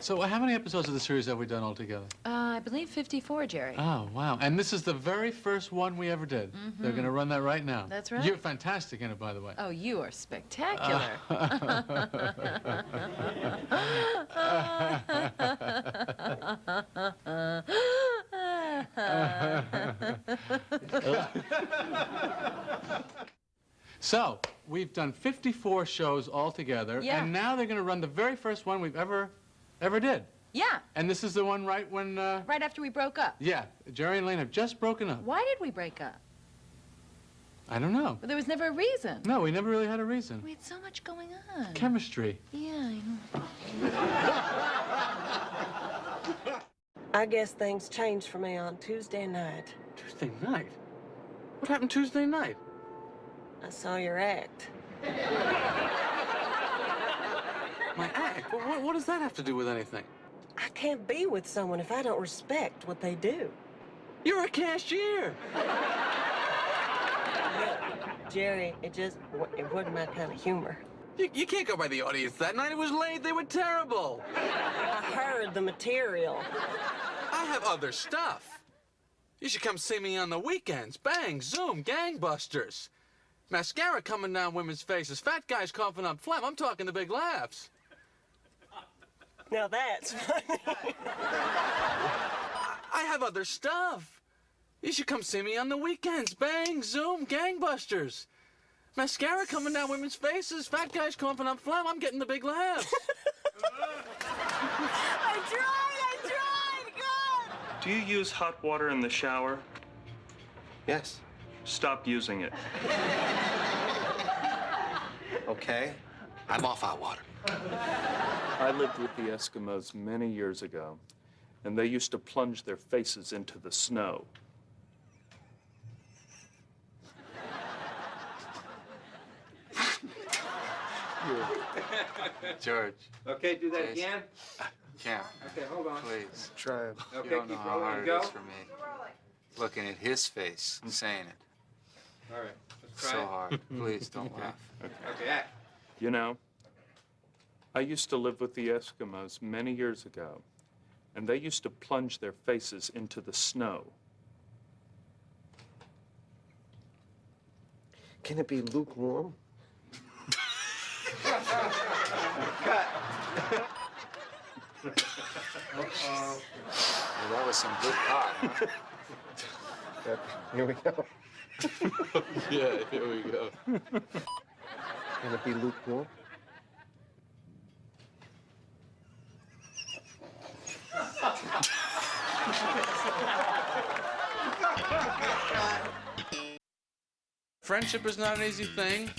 So how many episodes of the series have we done altogether? I believe 54, Jerry. Oh, wow. And this is the very first one we ever did. Mm-hmm. They're going to run that right now. That's right. You're fantastic in it, by the way. Oh, you are spectacular. So, we've done 54 shows altogether, Yeah. and now they're going to run the very first one we've ever did. Yeah, And this is the one right when, right after we broke up. yeah, Jerry and Elaine have just broken up. Why did we break up? I don't know. Well, there was never a reason. No, we never really had a reason. We had so much going on. Chemistry. Yeah, I know. I guess things changed for me on Tuesday night. Tuesday night? What happened Tuesday night? I saw your act. My act? What does that have to do with anything? I can't be with someone if I don't respect what they do. You're a cashier. Jerry, it wasn't my kind of humor. You can't go by the audience that night. It was late. They were terrible. I heard the material. I have other stuff. You should come see me on the weekends. Bang, zoom, gangbusters. Mascara coming down women's faces. Fat guys coughing up phlegm. I'm talking the big laughs. Now that's funny. I have other stuff. You should come see me on the weekends. Bang, zoom, gangbusters. Mascara coming down women's faces. Fat guys coughing up phlegm. I'm getting the big laughs. I tried, God! Do you use hot water in the shower? Yes. Stop using it. Okay. I'm off hot water. I lived with the Eskimos many years ago, and they used to plunge their faces into the snow. George. Okay, do that Jason. again. Cam, Okay, hold on. please. Try it. You Okay, don't know keep how rolling. hard Go. it is for me. Looking at his face, saying it. All right, let's try So it. hard. Please don't laugh. Okay, act. You know, I used to live with the Eskimos many years ago, and they used to plunge their faces into the snow. Can it be lukewarm? Well, that was some good pot, huh? Yep, here we go. Yeah, here we go. Can it be lukewarm? Friendship is not an easy thing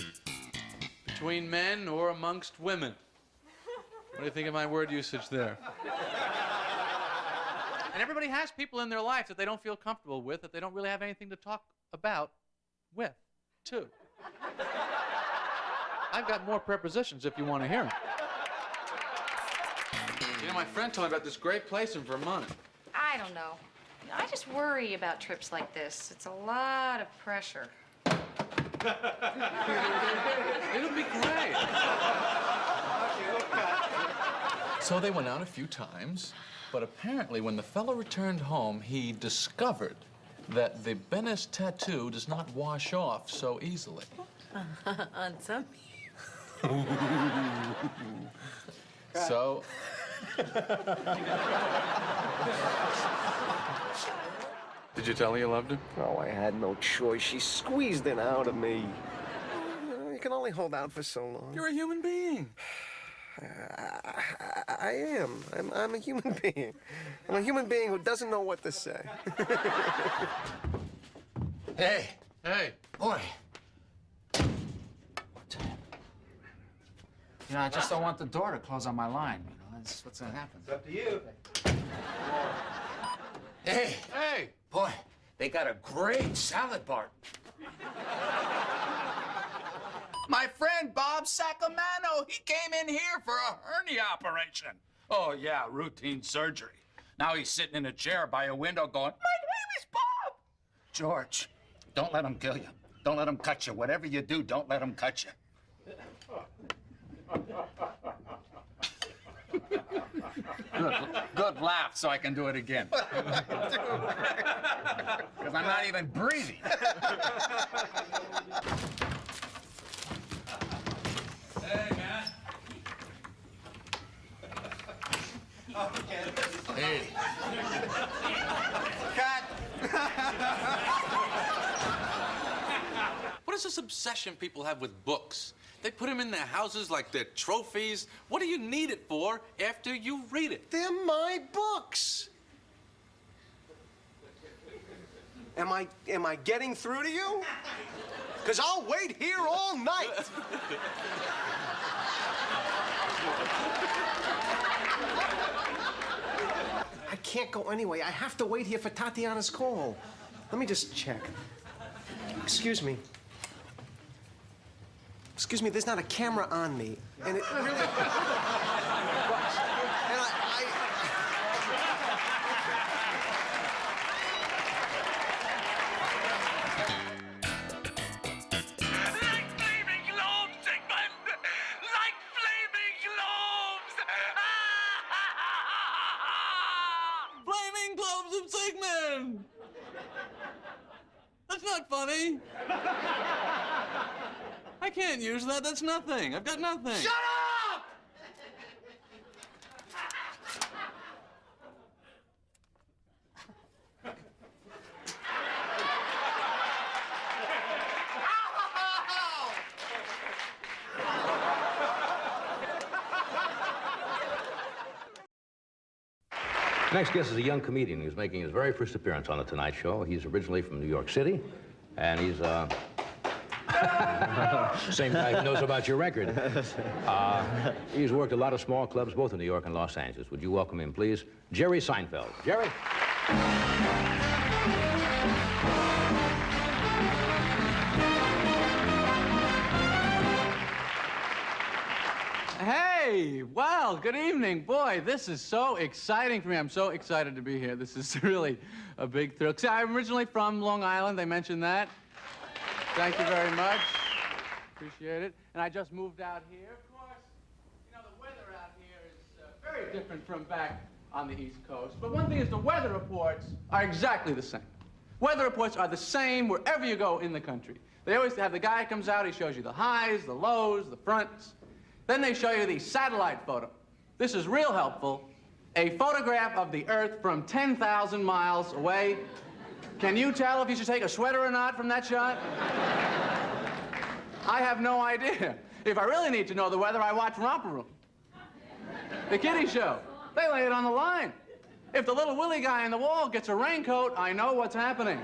between men or amongst women. What do you think of my word usage there? And everybody has people in their life that they don't feel comfortable with, that they don't really have anything to talk about with, too. I've got more prepositions if you want to hear them. You know, my friend told me about this great place in Vermont. I don't know. I just worry about trips like this. It's a lot of pressure. It'll be great. So they went out a few times, but apparently when the fellow returned home, he discovered that the Bennis tattoo does not wash off so easily. On some. So... Did you tell her you loved her? Oh, I had no choice. She squeezed it out of me. You can only hold out for so long. You're a human being. I am. I'm a human being. I'm a human being who doesn't know what to say. Hey, Hey. boy. You know, I just don't want the door to close on my line. You know, that's what's gonna happen. It's up to you. Hey, Hey. boy, they got a great salad bar. My friend Bob Sacamano, he came in here for a hernia operation. Oh, yeah, routine surgery. Now he's sitting in a chair by a window going, my name is Bob. George, don't let him kill you. Don't let him cut you. Whatever you do, don't let him cut you. Good laugh, so I can do it again. Because I'm not even breathing. Hey, man. Hey. What is this obsession people have with books? They put them in their houses like they're trophies. What do you need it for after you read it? They're my books. Am I getting through to you? Because I'll wait here all night. I can't go anyway. I have to wait here for Tatiana's call. Let me just check. Excuse me. Excuse me, there's not a camera on me. And it really... And Like flaming globes, Sigmund! Like flaming globes! Flaming globes of Sigmund! That's not funny. I can't use that. That's nothing. I've got nothing. Shut up! Next guest is a young comedian who's making his very first appearance on The Tonight Show. He's originally from New York City, and he's, same guy who knows about your record. He's worked a lot of small clubs, both in New York and Los Angeles. Would you welcome him, please? Jerry Seinfeld. Jerry? Hey, well, good evening. Boy, this is so exciting for me. I'm so excited to be here. This is really a big thrill. See, I'm originally from Long Island. They mentioned that. Thank you very much. Appreciate it. And I just moved out here. Of course, you know, the weather out here is very different from back on the East Coast. But one thing is the weather reports are exactly the same. Weather reports are the same wherever you go in the country. They always have the guy comes out, he shows you the highs, the lows, the fronts. Then they show you the satellite photo. This is real helpful. A photograph of the Earth from 10,000 miles away. Can you tell if you should take a sweater or not from that shot? I have no idea. If I really need to know the weather, I watch Romper Room. The kiddie show. They lay it on the line. If the little Willie guy on the wall gets a raincoat, I know what's happening.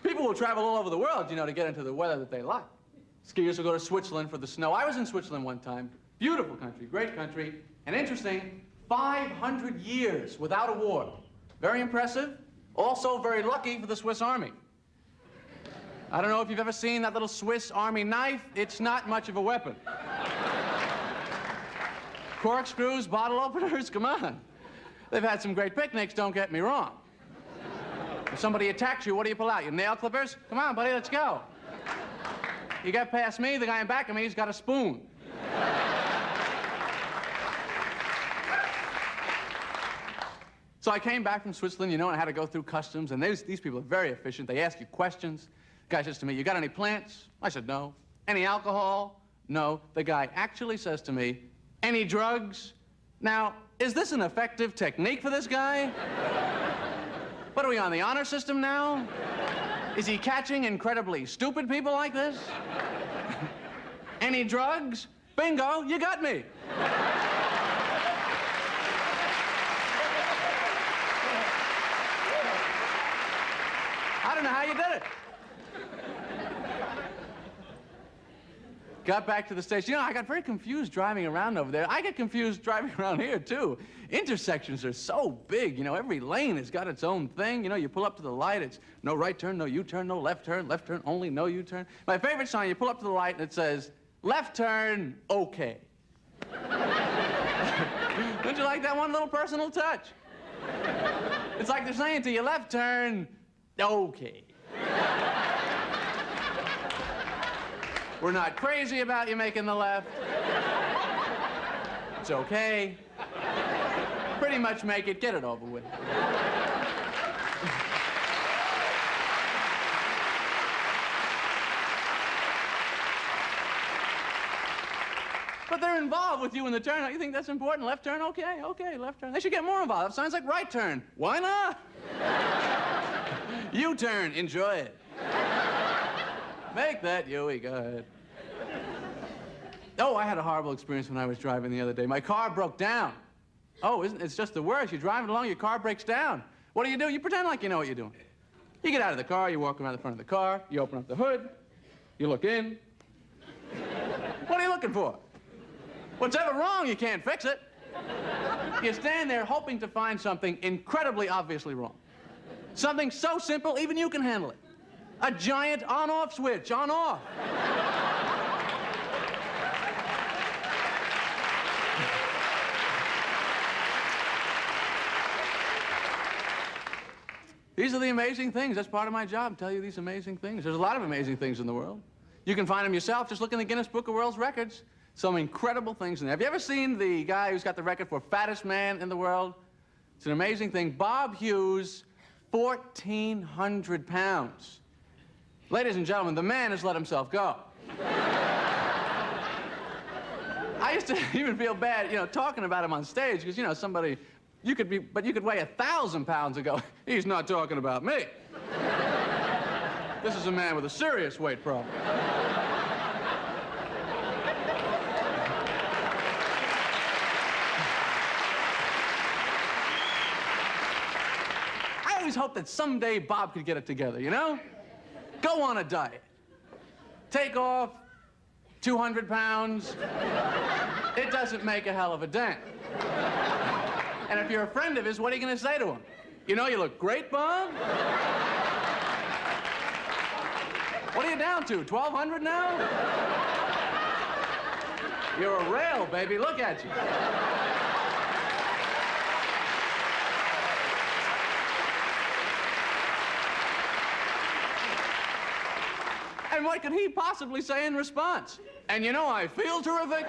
People will travel all over the world, you know, to get into the weather that they like. Skiers will go to Switzerland for the snow. I was in Switzerland one time. Beautiful country, great country, and interesting, 500 years without a war. Very impressive. Also very lucky for the Swiss Army. I don't know if you've ever seen that little Swiss Army knife. It's not much of a weapon. Corkscrews, bottle openers, come on. They've had some great picnics, don't get me wrong. If somebody attacks you, what do you pull out? Your nail clippers? Come on, buddy, let's go. You get past me, the guy in back of me, he's got a spoon. So I came back from Switzerland, you know, and I had to go through customs, and these people are very efficient. They ask you questions. The guy says to me, you got any plants? I said, no. Any alcohol? No. The guy actually says to me, any drugs? Now, is this an effective technique for this guy? What are we on, the honor system now? Is he catching incredibly stupid people like this? Any drugs? Bingo, you got me. I don't know how you did it. Got back to the station. You know, I got very confused driving around over there. I get confused driving around here, too. Intersections are so big, you know, every lane has got its own thing. You know, you pull up to the light, it's no right turn, no U-turn, no left turn only, no U-turn. My favorite sign, you pull up to the light and it says, left turn, okay. Don't you like that one little personal touch? It's like they're saying to you, left turn, okay. We're not crazy about you making the left. It's okay. Pretty much make it, get it over with. But they're involved with you in the turn. You think that's important? Left turn? Okay, okay, left turn. They should get more involved. Sounds like right turn. Why not? U-turn, enjoy it. Make that U-ey, go ahead. Oh, I had a horrible experience when I was driving the other day. My car broke down. Oh, it's just the worst. You're driving along, your car breaks down. What do? You pretend like you know what you're doing. You get out of the car, you walk around the front of the car, you open up the hood, you look in. What are you looking for? What's ever wrong, you can't fix it. You stand there hoping to find something incredibly obviously wrong. Something so simple, even you can handle it. A giant on-off switch, on-off. These are the amazing things. That's part of my job, tell you these amazing things. There's a lot of amazing things in the world. You can find them yourself. Just look in the Guinness Book of World Records. Some incredible things in there. Have you ever seen the guy who's got the record for fattest man in the world? It's an amazing thing. Bob Hughes, 1,400 pounds. Ladies and gentlemen, the man has let himself go. I used to even feel bad, you know, talking about him on stage, because, you know, somebody, you could weigh 1,000 pounds and go, he's not talking about me. This is a man with a serious weight problem. I always hoped that someday Bob could get it together, you know? Go on a diet. Take off 200 pounds. It doesn't make a hell of a dent. And if you're a friend of his, what are you going to say to him? You know, you look great, Bob. What are you down to, 1,200 now? You're a rail, baby. Look at you. And what could he possibly say in response? And you know, I feel terrific.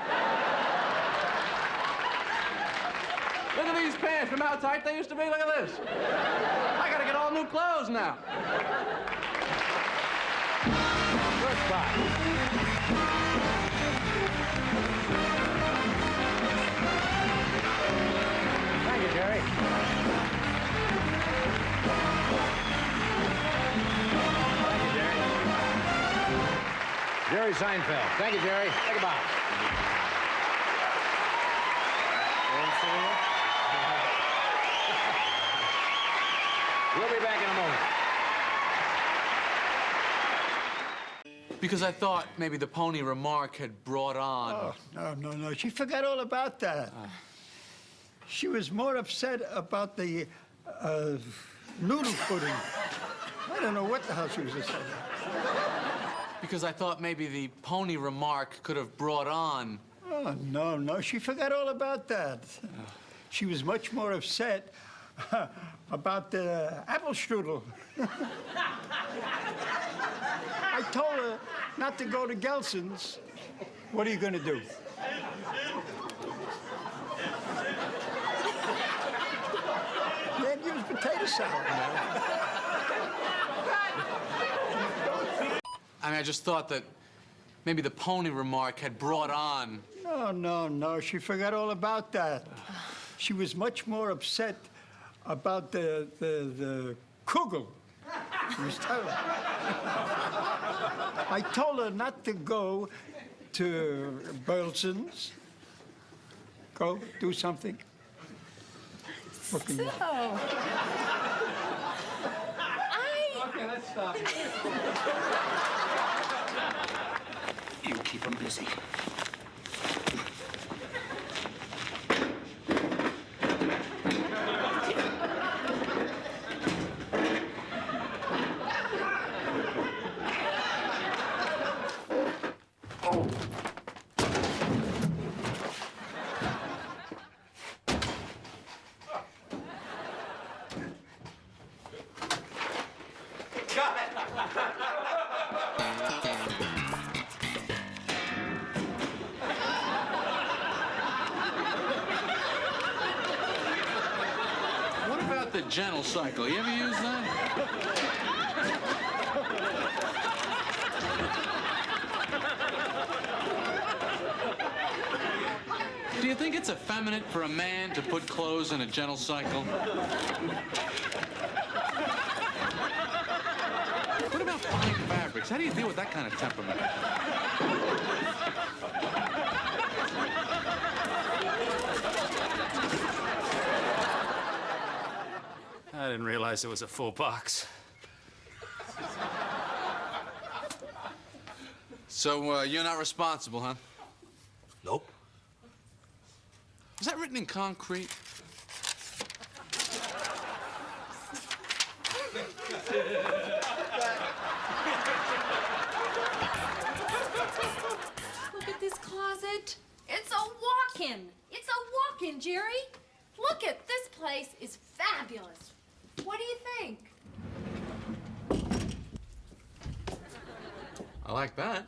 Look at these pants. Remember how tight they used to be? Look at this. I gotta get all new clothes now. Good spot. Thank you, Jerry. Jerry Seinfeld. Thank you, Jerry. Take a bow. We'll be back in a moment. Because I thought maybe the pony remark had brought on... Oh, no. She forgot all about that. She was more upset about the noodle pudding. I don't know what the hell she was upset about. Because I thought maybe the pony remark could have brought on... Oh, no. She forgot all about that. She was much more upset about the apple strudel. I told her not to go to Gelson's. What are you going to do? Then use potato salad now. I mean, I just thought that maybe the pony remark had brought on... No. She forgot all about that. She was much more upset about the kugel. She was telling her. I told her not to go to Burleson's. Go, do something. Fucking... Okay, let's stop. You keep him busy. the gentle cycle? You ever use that? Do you think it's effeminate for a man to put clothes in a gentle cycle? What about fine fabrics? How do you deal with that kind of temperament? I didn't realize it was a full box. So, you're not responsible, huh? Nope. Is that written in concrete? Look at this closet. It's a walk-in. It's a walk-in, Jerry. Look at this place is fabulous. What do you think? I like that.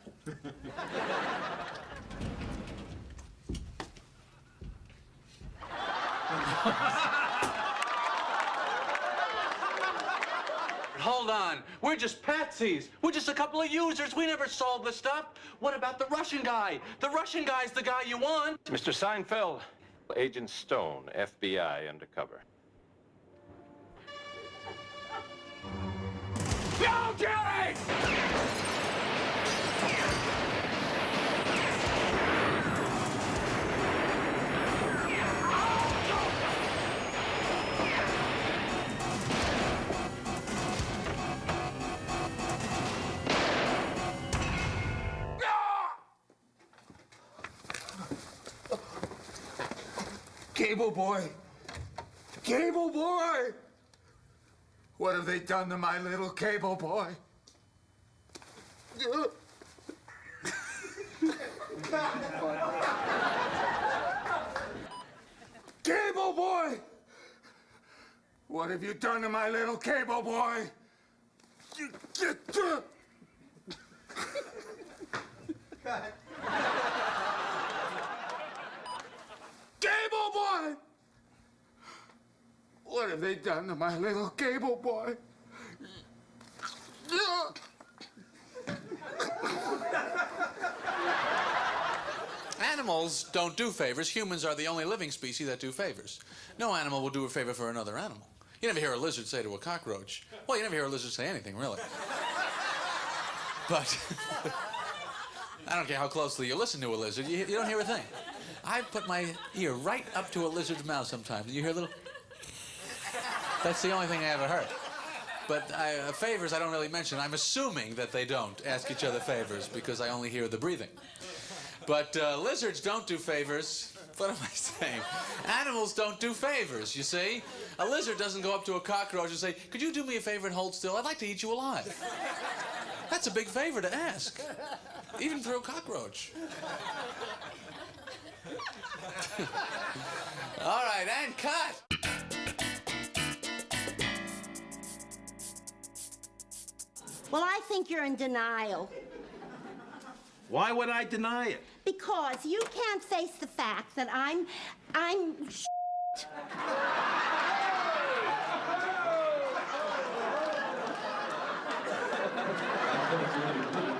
Hold on. We're just patsies. We're just a couple of users. We never solved the stuff. What about the Russian guy? The Russian guy's the guy you want. Mr. Seinfeld, Agent Stone, FBI undercover. Yo, Jerry! Cable boy! Cable boy! What have they done to my little cable boy? Cable boy! What have you done to my little cable boy? Cable boy! What have they done to my little cable boy? Animals don't do favors. Humans are the only living species that do favors. No animal will do a favor for another animal. You never hear a lizard say to a cockroach. Well, you never hear a lizard say anything, really. But I don't care how closely you listen to a lizard, you don't hear a thing. I put my ear right up to a lizard's mouth sometimes. And you hear a little... That's the only thing I ever heard. But favors I don't really mention. I'm assuming that they don't ask each other favors because I only hear the breathing. But lizards don't do favors. What am I saying? Animals don't do favors, you see? A lizard doesn't go up to a cockroach and say, could you do me a favor and hold still? I'd like to eat you alive. That's a big favor to ask, even for a cockroach. All right, and cut. Well, I think you're in denial. Why would I deny it? Because you can't face the fact that I'm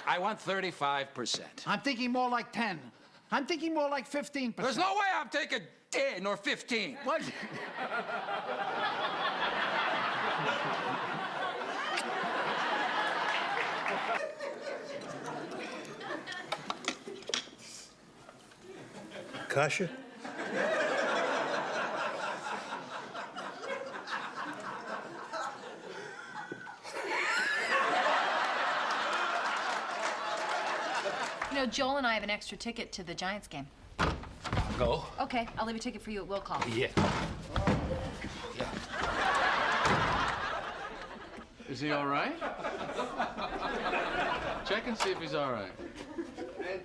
I want 35%. I'm thinking more like 10. I'm thinking more like 15%. There's no way I'm taking 10 or 15. What? Kasha? You know, Joel and I have an extra ticket to the Giants game. Go. Okay, I'll leave a ticket for you at will call. Yeah. Is he all right? Check and see if he's all right.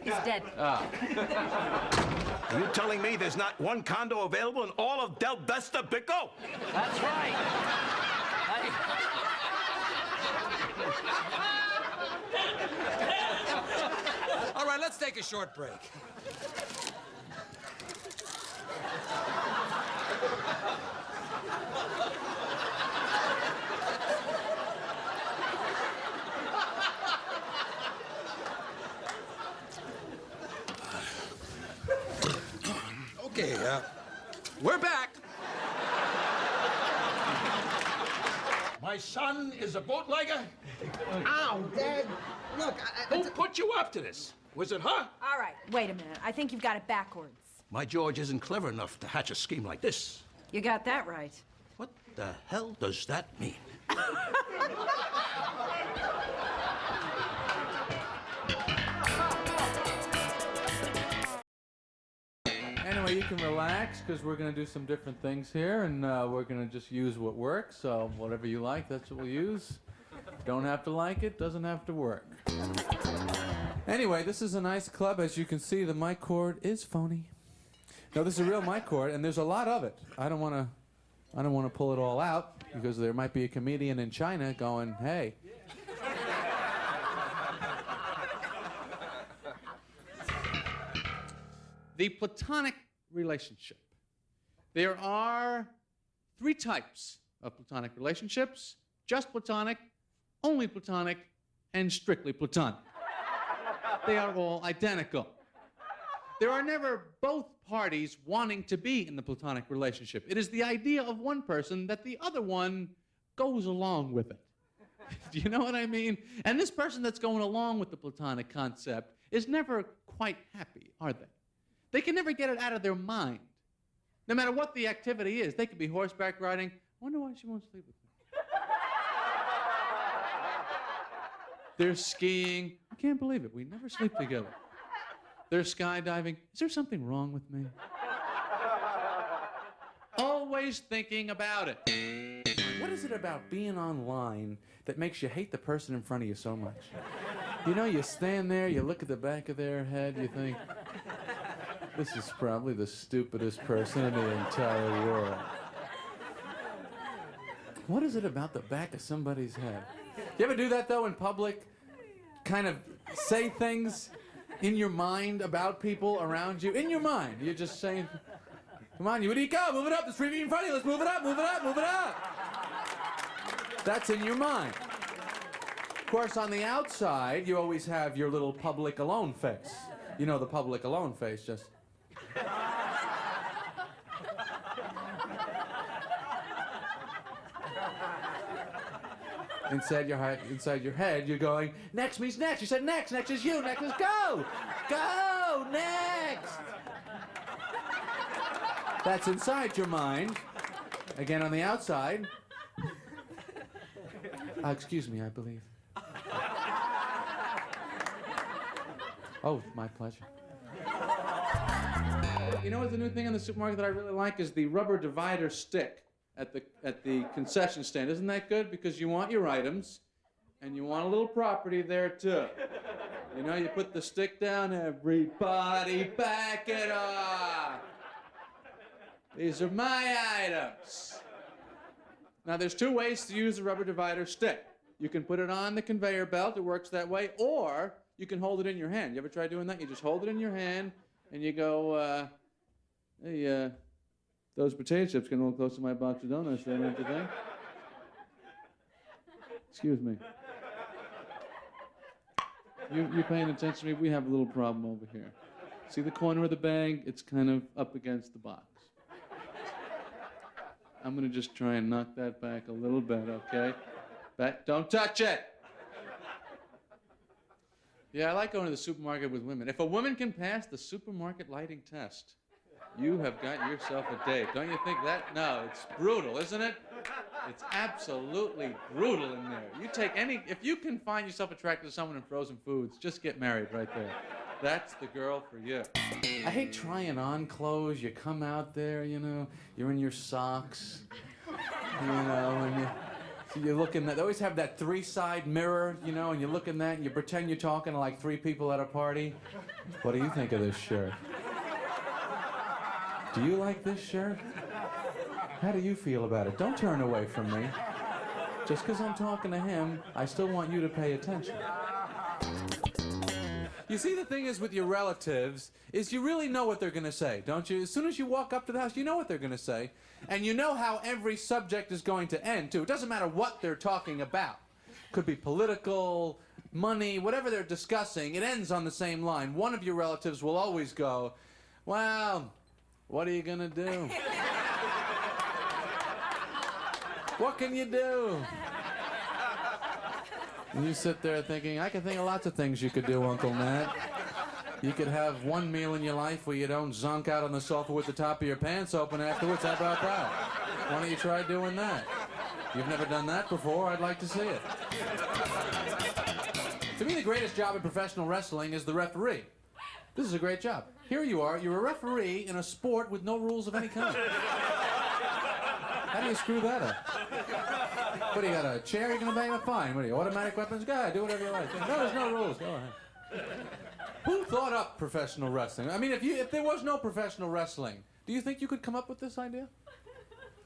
He's dead. Ah. Are you telling me there's not one condo available in all of Del Vesta Bico? That's right. All right, let's take a short break. Okay, we're back. My son is a bootlegger? Ow, Dad. Look, Who put you up to this? Was it her? All right, wait a minute. I think you've got it backwards. My George isn't clever enough to hatch a scheme like this. You got that right. What the hell does that mean? Anyway, you can relax because we're going to do some different things here, and we're going to just use what works. So whatever you like, that's what we'll use. Don't have to like it, doesn't have to work. Anyway, this is a nice club. As you can see, the mic cord is phony. No, this is a real mic cord, and there's a lot of it. I don't want to pull it all out because there might be a comedian in China going, "Hey." The platonic relationship. There are 3 types of platonic relationships: just platonic, only platonic, and strictly platonic. They are all identical. There are never both parties wanting to be in the platonic relationship. It is the idea of one person that the other one goes along with it. Do you know what I mean? And this person that's going along with the platonic concept is never quite happy, are they? They can never get it out of their mind. No matter what the activity is, they could be horseback riding. I wonder why she won't sleep with me. They're skiing. I can't believe it. We never sleep together. They're skydiving. Is there something wrong with me? Always thinking about it. What is it about being online that makes you hate the person in front of you so much? You know, you stand there, you look at the back of their head, you think, this is probably the stupidest person in the entire world. What is it about the back of somebody's head? You ever do that, though, in public? Kind of say things in your mind about people around you? In your mind. You're just saying, come on, what do you go? Move it up. The street in front of you. Let's move it up, move it up, move it up. That's in your mind. Of course, on the outside, you always have your little public alone face. You know, the public alone face, just... Inside your head, you're going, next means next. You said next. Next is you. Next is go. Go. Next. That's inside your mind. Again, on the outside. Excuse me, I believe. Oh, my pleasure. You know what's the new thing in the supermarket that I really like is the rubber divider stick at the concession stand. Isn't that good? Because you want your items, and you want a little property there, too. You know, you put the stick down, everybody back it off. These are my items. Now, there's 2 ways to use the rubber divider stick. You can put it on the conveyor belt, it works that way, or you can hold it in your hand. You ever try doing that? You just hold it in your hand, and you go, hey, those potato chips getting a little close to my box of donuts there, don't you think? Excuse me. You paying attention to me? We have a little problem over here. See the corner of the bag? It's kind of up against the box. I'm going to just try and knock that back a little bit, okay? Back. Don't touch it! Yeah, I like going to the supermarket with women. If a woman can pass the supermarket lighting test, you have got yourself a date. Don't you think that? No, it's brutal, isn't it? It's absolutely brutal in there. You take if you can find yourself attracted to someone in frozen foods, just get married right there. That's the girl for you. I hate trying on clothes. You come out there, you know, you're in your socks, you know, and you look in that. They always have that 3-side mirror, you know, and you look in that and you pretend you're talking to like 3 people at a party. What do you think of this shirt? Do you like this shirt? How do you feel about it? Don't turn away from me. Just because I'm talking to him, I still want you to pay attention. You see, the thing is with your relatives is you really know what they're going to say, don't you? As soon as you walk up to the house, you know what they're going to say. And you know how every subject is going to end, too. It doesn't matter what they're talking about. Could be political, money, whatever they're discussing. It ends on the same line. One of your relatives will always go, well, what are you going to do? What can you do? And you sit there thinking, I can think of lots of things you could do, Uncle Nat. You could have one meal in your life where you don't zonk out on the sofa with the top of your pants open afterwards. How about that? Why don't you try doing that? You've never done that before. I'd like to see it. To me, the greatest job in professional wrestling is the referee. This is a great job. Here you are. You're a referee in a sport with no rules of any kind. How do you screw that up? What, do you got a chair you're going to bang up? Fine. What are you, automatic weapons? Go ahead, do whatever you like. No, there's no rules. Go ahead. Who thought up professional wrestling? I mean, if there was no professional wrestling, do you think you could come up with this idea?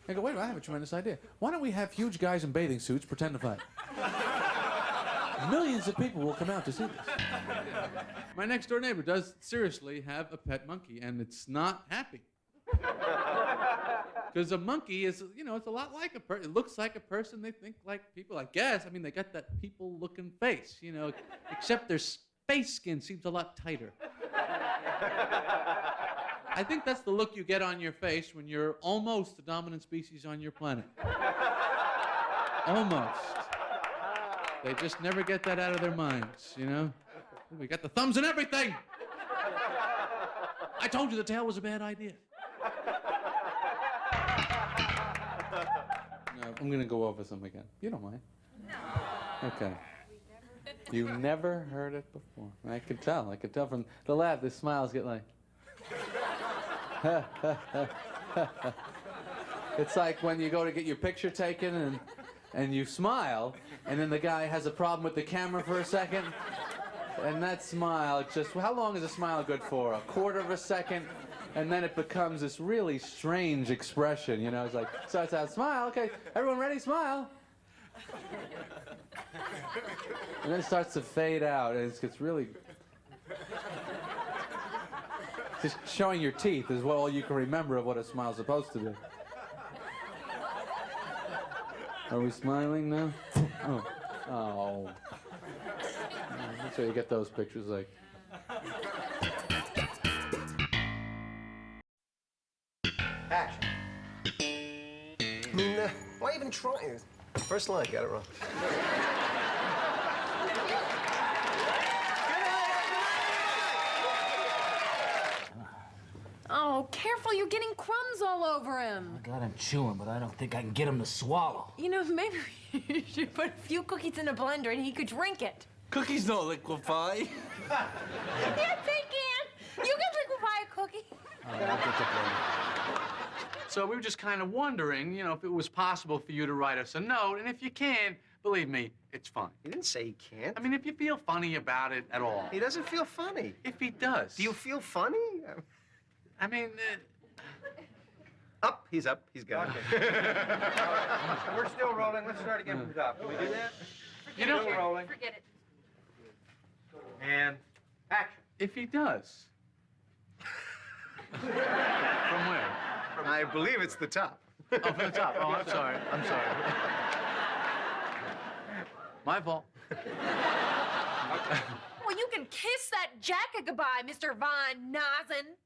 I go, wait a minute, I have a tremendous idea. Why don't we have huge guys in bathing suits pretend to fight? Millions of people will come out to see this. My next door neighbor does seriously have a pet monkey, and it's not happy. Because a monkey is, you know, it's a lot like a person. It looks like a person. They think like people, I guess. I mean, they got that people-looking face, you know, except their face skin seems a lot tighter. I think that's the look you get on your face when you're almost the dominant species on your planet. Almost. They just never get that out of their minds, you know? We got the thumbs and everything! I told you the tail was a bad idea. No, I'm gonna go over some again. You don't mind? No. Okay. You never heard it before. I could tell from the laugh, the smiles get like... It's like when you go to get your picture taken and you smile, and then the guy has a problem with the camera for a second, and that smile, just, how long is a smile good for? A quarter of a second, and then it becomes this really strange expression, you know? It's like, starts out, smile, okay, everyone ready, smile. And then it starts to fade out, and it gets really... Just showing your teeth is all you can remember of what a smile's supposed to do. Are we smiling now? Oh. Oh. That's why you get those pictures like... Action. I mean, why even try? First line, got it wrong. Oh, careful, you're getting crumbs all over him. I got him chewing, but I don't think I can get him to swallow. You know, maybe you should put a few cookies in a blender and he could drink it. Cookies don't liquefy. Yes, they can. You can liquefy a cookie. I'll get the blender. So we were just kind of wondering, you know, if it was possible for you to write us a note, and if you can, believe me, it's fun. He didn't say he can't. I mean, if you feel funny about it at all. He doesn't feel funny. If he does. Do you feel funny? I mean... Up, he's up, he's got it. We're still rolling. Let's start again from the top. Can we do that? You know, Still rolling. Forget it. And action. If he does. From where? I believe it's the top. Oh, from the top. Oh, I'm sorry. I'm sorry. My fault. Well, you can kiss that jacket goodbye, Mr. Von Nazen.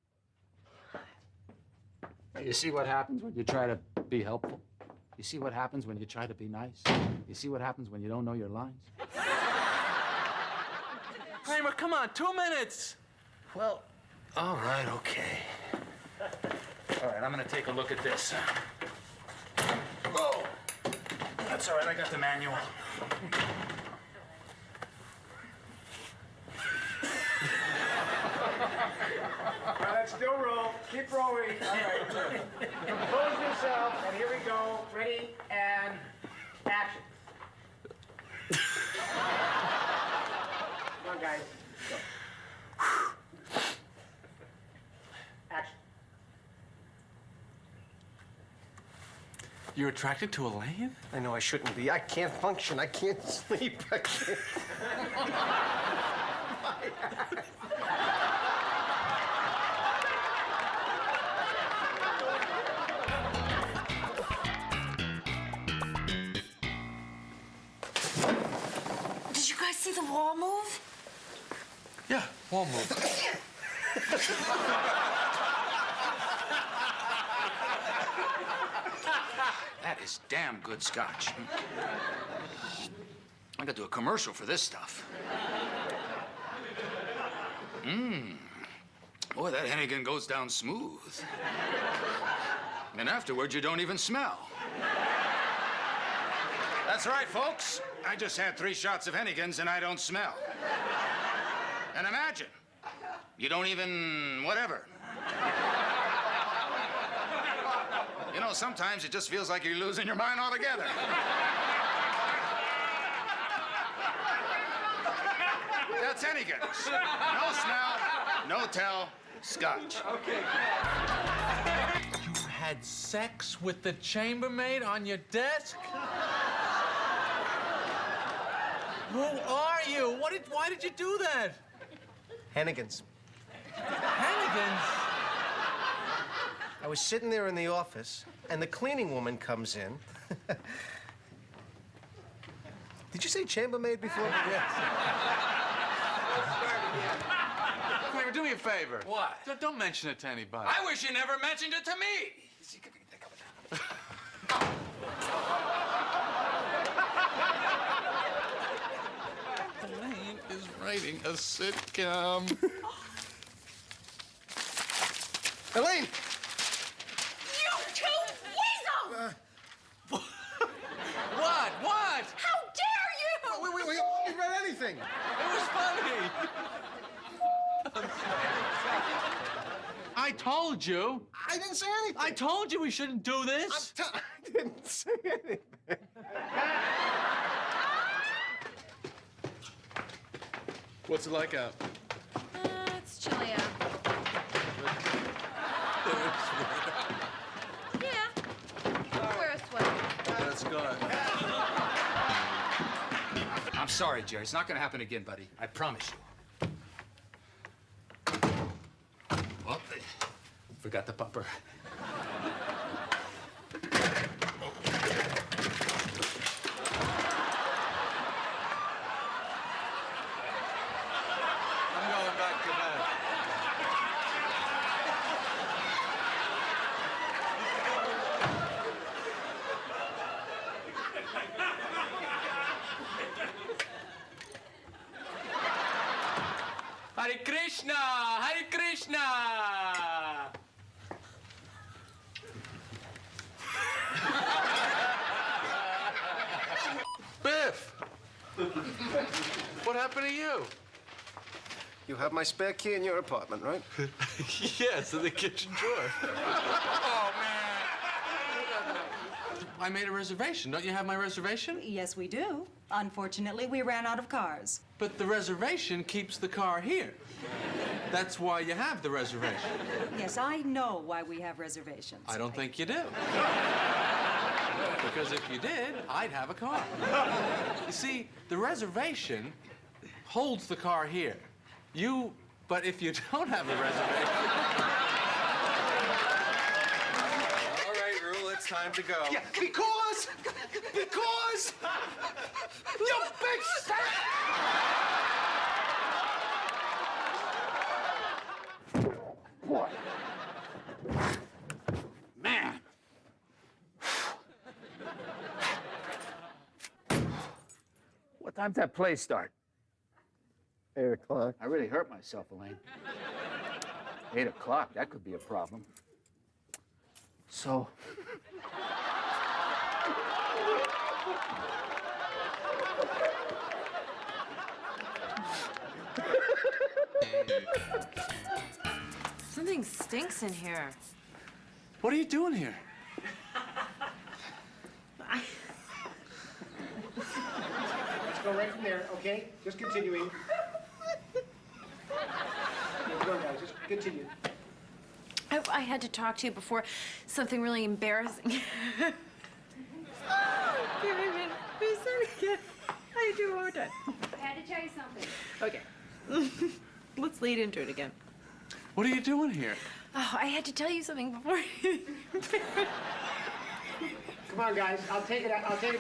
You see what happens when you try to be helpful? You see what happens when you try to be nice? You see what happens when you don't know your lines? Kramer, come on, 2 minutes! Well, all right, okay. All right, I'm gonna take a look at this. Oh! That's all right, I got the manual. All right, let's still roll. Keep rolling. All right. Compose yourself, and here we go. Ready, and action. Come on, guys. Go. Action. You're attracted to Elaine? I know I shouldn't be. I can't function. I can't sleep. I can't. Did you guys see the wall move? Yeah, wall move. That is damn good scotch. I gotta do a commercial for this stuff. Boy, that Hennigan goes down smooth. And afterwards, you don't even smell. That's right, folks. I just had 3 shots of Hennigans and I don't smell. And imagine, you don't even whatever. You know, sometimes it just feels like you're losing your mind altogether. That's Hennigan's. No smell, no tell, scotch. Okay. You had sex with the chambermaid on your desk? Who are you? Why did you do that? Hennigan's. Hennigan's? I was sitting there in the office, and the cleaning woman comes in. Did you say chambermaid before? Yes. Kramer, do me a favor. What? Don't mention it to anybody. I wish you never mentioned it to me. Elaine is writing a sitcom. Elaine! You two weasels! What? How dare you! Wait, you read anything. It was funny. I told you. I didn't say anything. I told you we shouldn't do this. I didn't say anything. What's it like out? It's chilly out. Yeah. I'll wear a sweater. That's good. I'm sorry, Jerry. It's not gonna happen again, buddy. I promise you. Oh, forgot the pupper. I'm going back to bed. Hare Krishna! Hare Krishna! Biff! What happened to you? You have my spare key in your apartment, right? Yes, in the kitchen drawer. Oh, man. I made a reservation. Don't you have my reservation? Yes, we do. Unfortunately, we ran out of cars. But the reservation keeps the car here. That's why you have the reservation. Yes, I know why we have reservations. I don't think you do. Because if you did, I'd have a car. You see, the reservation holds the car here. But if you don't have a reservation... All right, Rule, it's time to go. Yeah, because you big fat. Boy. Man. What time's that play start? 8 o'clock. I really hurt myself, Elaine. 8 o'clock, that could be a problem. So... Something stinks in here. What are you doing here? Let's go right from there, okay? Just continuing. Keep going, guys. Just continue. I had to talk to you before something really embarrassing. Oh, give me a minute. Please say it again. How you doing? One more time. I had to tell you something. Okay. Let's lead into it again. What are you doing here? Oh, I had to tell you something before. Come on, guys. I'll take it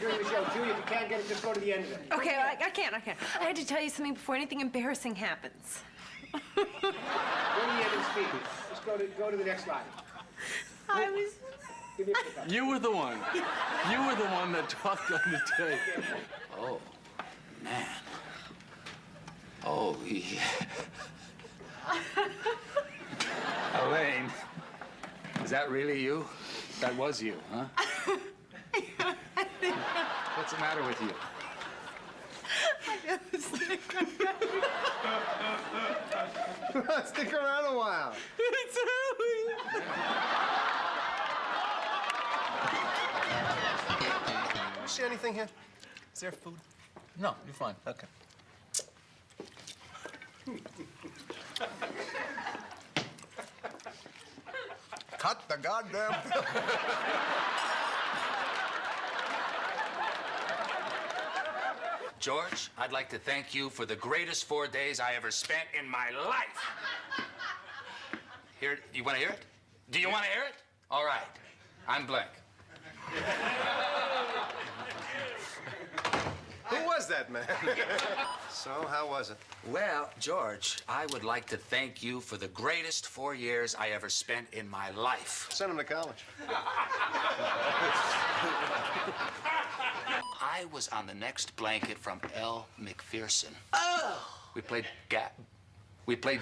during the show. Julie, if you can't get it, just go to the end of it. Okay, I can't. I had to tell you something before anything embarrassing happens. Go to the end and speak. Just go to the next slide. I was... Give me a pickup. You were the one. You were the one that talked on the tape. Oh, man. Oh, yeah. Elaine, is that really you? That was you, huh? What's the matter with you? Stick around a while. You see anything here? Is there food? No, you're fine. Okay. Cut the goddamn film. George, I'd like to thank you for the greatest 4 days I ever spent in my life. Here, you want to hear it? Do you want to hear it? All right. I'm blank. Who was that man? So, how was it? Well, George, I would like to thank you for the greatest 4 years I ever spent in my life. Send him to college. I was on the next blanket from L. McPherson. Oh! We played Gap. We played...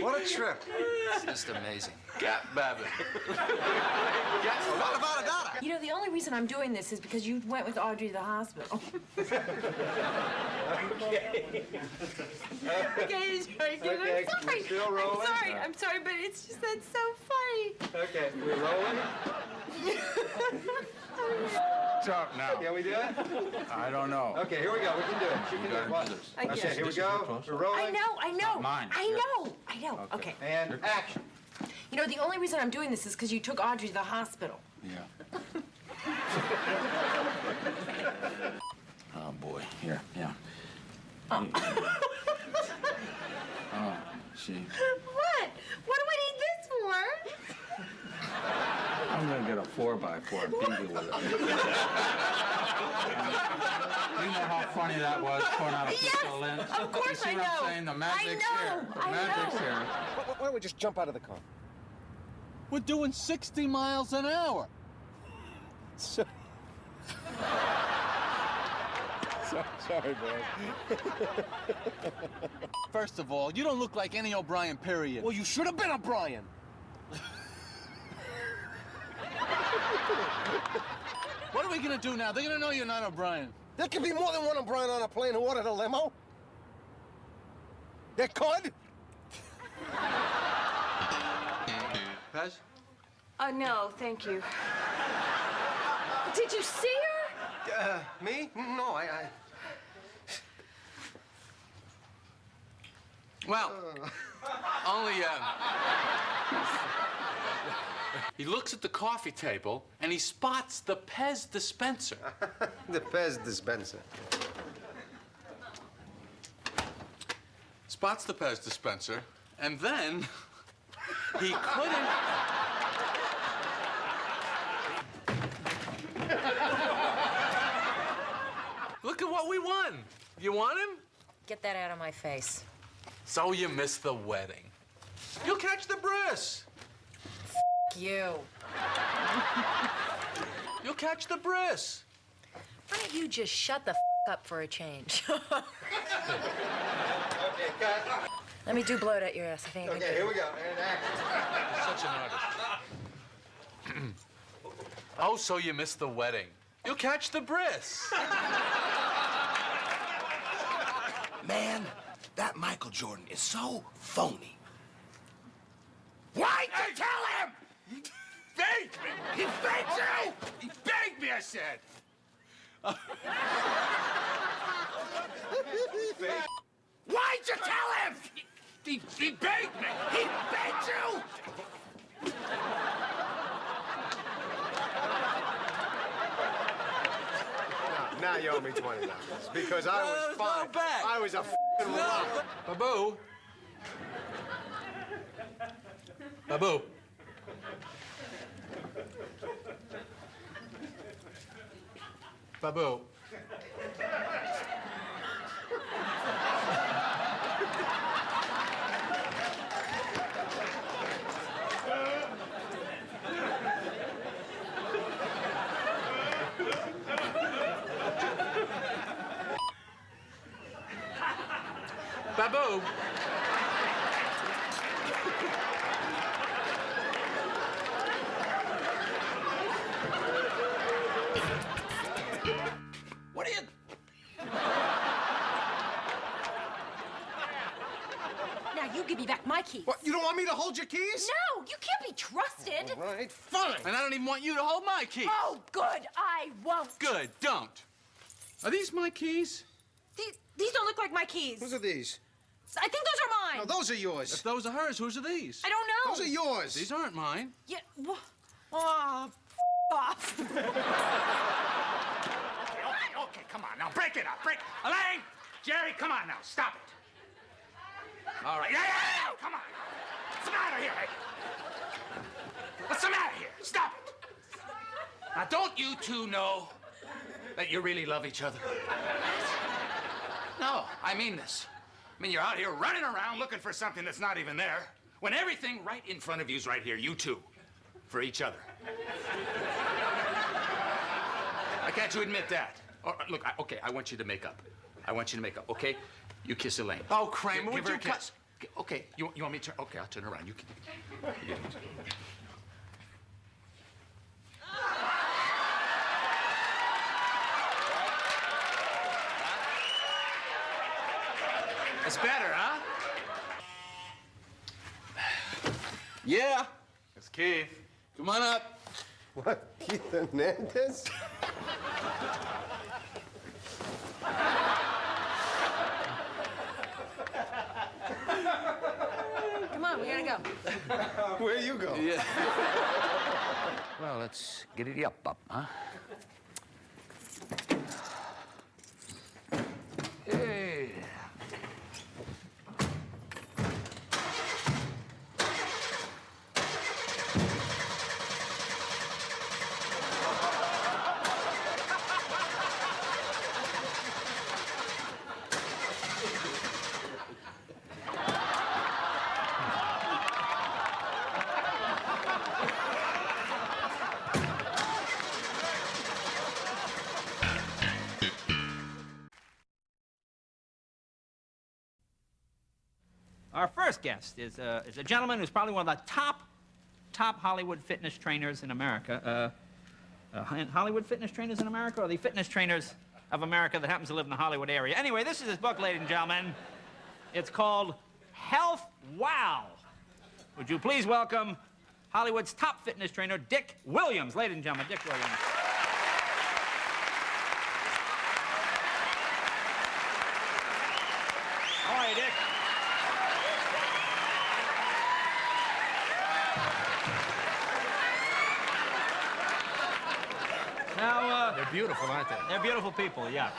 What a trip. It's just amazing. Gap Babbitt. You know, the only reason I'm doing this is because you went with Audrey to the hospital. Okay. Okay, sorry. Okay, I'm sorry. still rolling? I'm sorry, but it's just that's so funny. Okay, we're rolling. Talk now. Can we do it? I don't know. Okay, here we go. We can do it. She can do it. Watch. Okay, here we go. We're rolling. I know. Mine. I know. Okay. And action. You know, the only reason I'm doing this is because you took Audrey to the hospital. Yeah. Oh, boy. Here, yeah. Oh, see. What? What do I need this for? I'm gonna get a 4x4 and beat you with it. You know how funny that was, pouring out a piece of lint? Of course you see I what know. I'm saying? The magic's here. The I magic's know. here. Why don't we just jump out of the car? We're doing 60 miles an hour. So... Sorry, boy. First of all, you don't look like any O'Brien, period. Well, you should have been O'Brien. What are we gonna do now? They're gonna know you're not O'Brien. There could be more than one O'Brien on a plane who ordered a limo. There could. Pez? No, thank you. Did you see her? Me? No, I... Well, only, he looks at the coffee table and he spots the Pez dispenser. The Pez dispenser. Spots the Pez dispenser, and then he couldn't... Look at what we won. You want him? Get that out of my face. So you missed the wedding. You'll catch the bris. You. You'll catch the bris. Why don't you just shut the up for a change? Okay, cut. Let me do blow it at your ass. I think. Okay, here we go. And action. You're such an artist. Oh, so you missed the wedding. You'll catch the bris. Man, that Michael Jordan is so phony. Why'd you tell him? He faked me! He faked you! He faked me, I said! Why'd you tell him? He baked me! He faked you! Now you owe me $20. because I was fine. back. I was a f***ing rock. Babu. Babu. Babu. Babu. What are you... Now you give me back my keys. What, you don't want me to hold your keys? No, you can't be trusted. All right, fine. And I don't even want you to hold my keys. Oh, good. I won't. Good, don't. Are these my keys? These don't look like my keys. Whose are these? I think those are mine. No, those are yours. If those are hers, whose are these? I don't know. Those are yours. These aren't mine. Yeah. Oh, off. Okay, come on now, break it up, Elaine! Jerry, come on now, stop it. All right, yeah, come on. What's the matter here, What's the matter here? Stop it. Now, don't you two know that you really love each other? No, I mean this. I mean, you're out here running around looking for something that's not even there, when everything right in front of you is right here, you two, for each other. Why can't you admit that? Or, look, okay, I want you to make up. Okay? You kiss Elaine. Oh, Kramer, Give would her you a kiss. Okay, you want me to turn? Okay, I'll turn around. You can. You can. It's better, huh? Yeah. It's Keith. Come on up. What, Keith Hernandez? Come on, we gotta go. Where you go? Yeah. Well, let's get it up, huh? Hey. Our first guest is a gentleman who's probably one of the top Hollywood fitness trainers in America. Hollywood fitness trainers in America, or the fitness trainers of America that happens to live in the Hollywood area. Anyway, this is his book, ladies and gentlemen. It's called Health Wow. Would you please welcome Hollywood's top fitness trainer, Dick Williams. Ladies and gentlemen, Dick Williams. How are you, Dick? Now, they're beautiful, aren't they? They're beautiful people, yeah.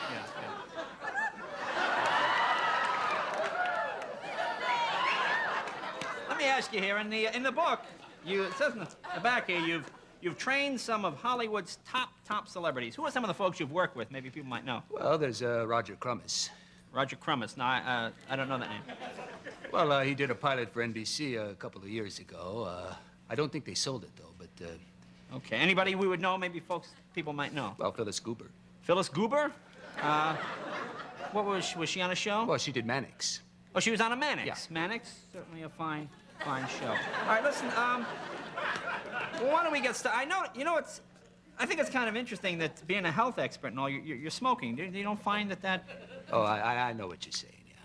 Let me ask you here, in the book, it says in the back here, you've trained some of Hollywood's top celebrities. Who are some of the folks you've worked with? Maybe people might know. Well, there's Roger Crummas. Roger Crummas. No, I don't know that name. Well, he did a pilot for NBC a couple of years ago. I don't think they sold it, though, but... Okay. Anybody we would know, maybe people might know? Well, Phyllis Goober. Phyllis Goober? What was she on a show? Well, she did Mannix. Oh, she was on a Mannix. Yeah. Mannix, certainly a fine show. All right, listen, well, why don't we get started? I think it's kind of interesting that being a health expert and all, you're smoking. You don't find that... Oh, I know what you're saying, yeah.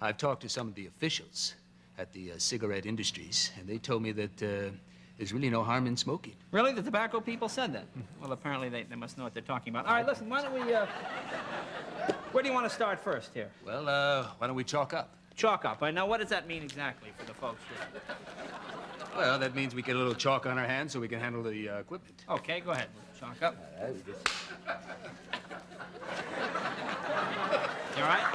I've talked to some of the officials at the cigarette industries, and they told me that there's really no harm in smoking. Really? The tobacco people said that? Well, apparently they must know what they're talking about. All right, listen, why don't we... where do you want to start first here? Well, why don't we chalk up? Chalk up. Now, what does that mean exactly for the folks here? Well, that means we get a little chalk on our hands so we can handle the equipment. Okay, go ahead. Chalk up. All right, You all right?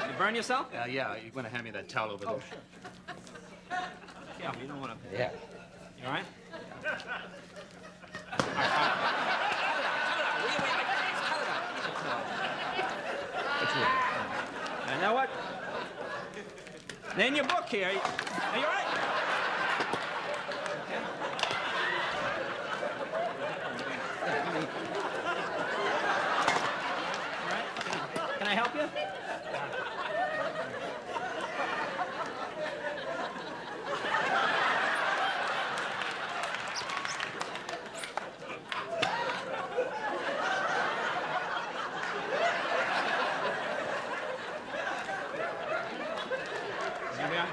You burn yourself? Yeah, you're gonna hand me that towel over there. Yeah, you don't want to. Yeah. You all right? And now what? In your book here. Are you all right? All right? Can I help you?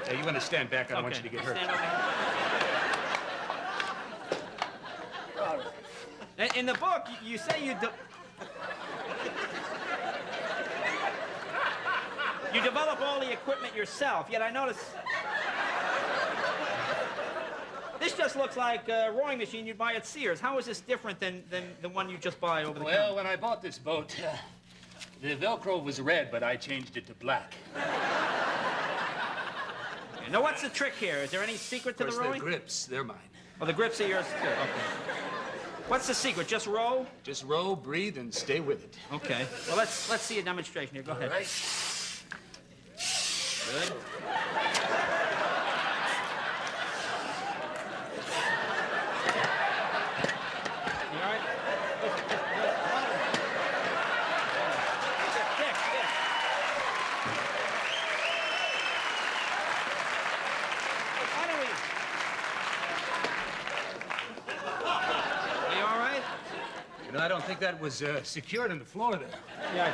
Yeah, you're gonna stand back. I don't want you to get hurt. Stand over here. In the book, you say you develop all the equipment yourself, yet I notice this just looks like a rowing machine you'd buy at Sears. How is this different than the one you just buy over the counter? Well, when I bought this boat, the Velcro was red, but I changed it to black. Now, what's the trick here? Is there any secret to the rowing? The grips, they're mine. Oh, the grips are yours too. Okay. What's the secret? Just row? Just row, breathe, and stay with it. Okay. Well, let's see a demonstration here. Go ahead. All right. Good. You all right? Dick. Why don't we? Are you all right? You know, I don't think that was secured in the floor there. Yeah.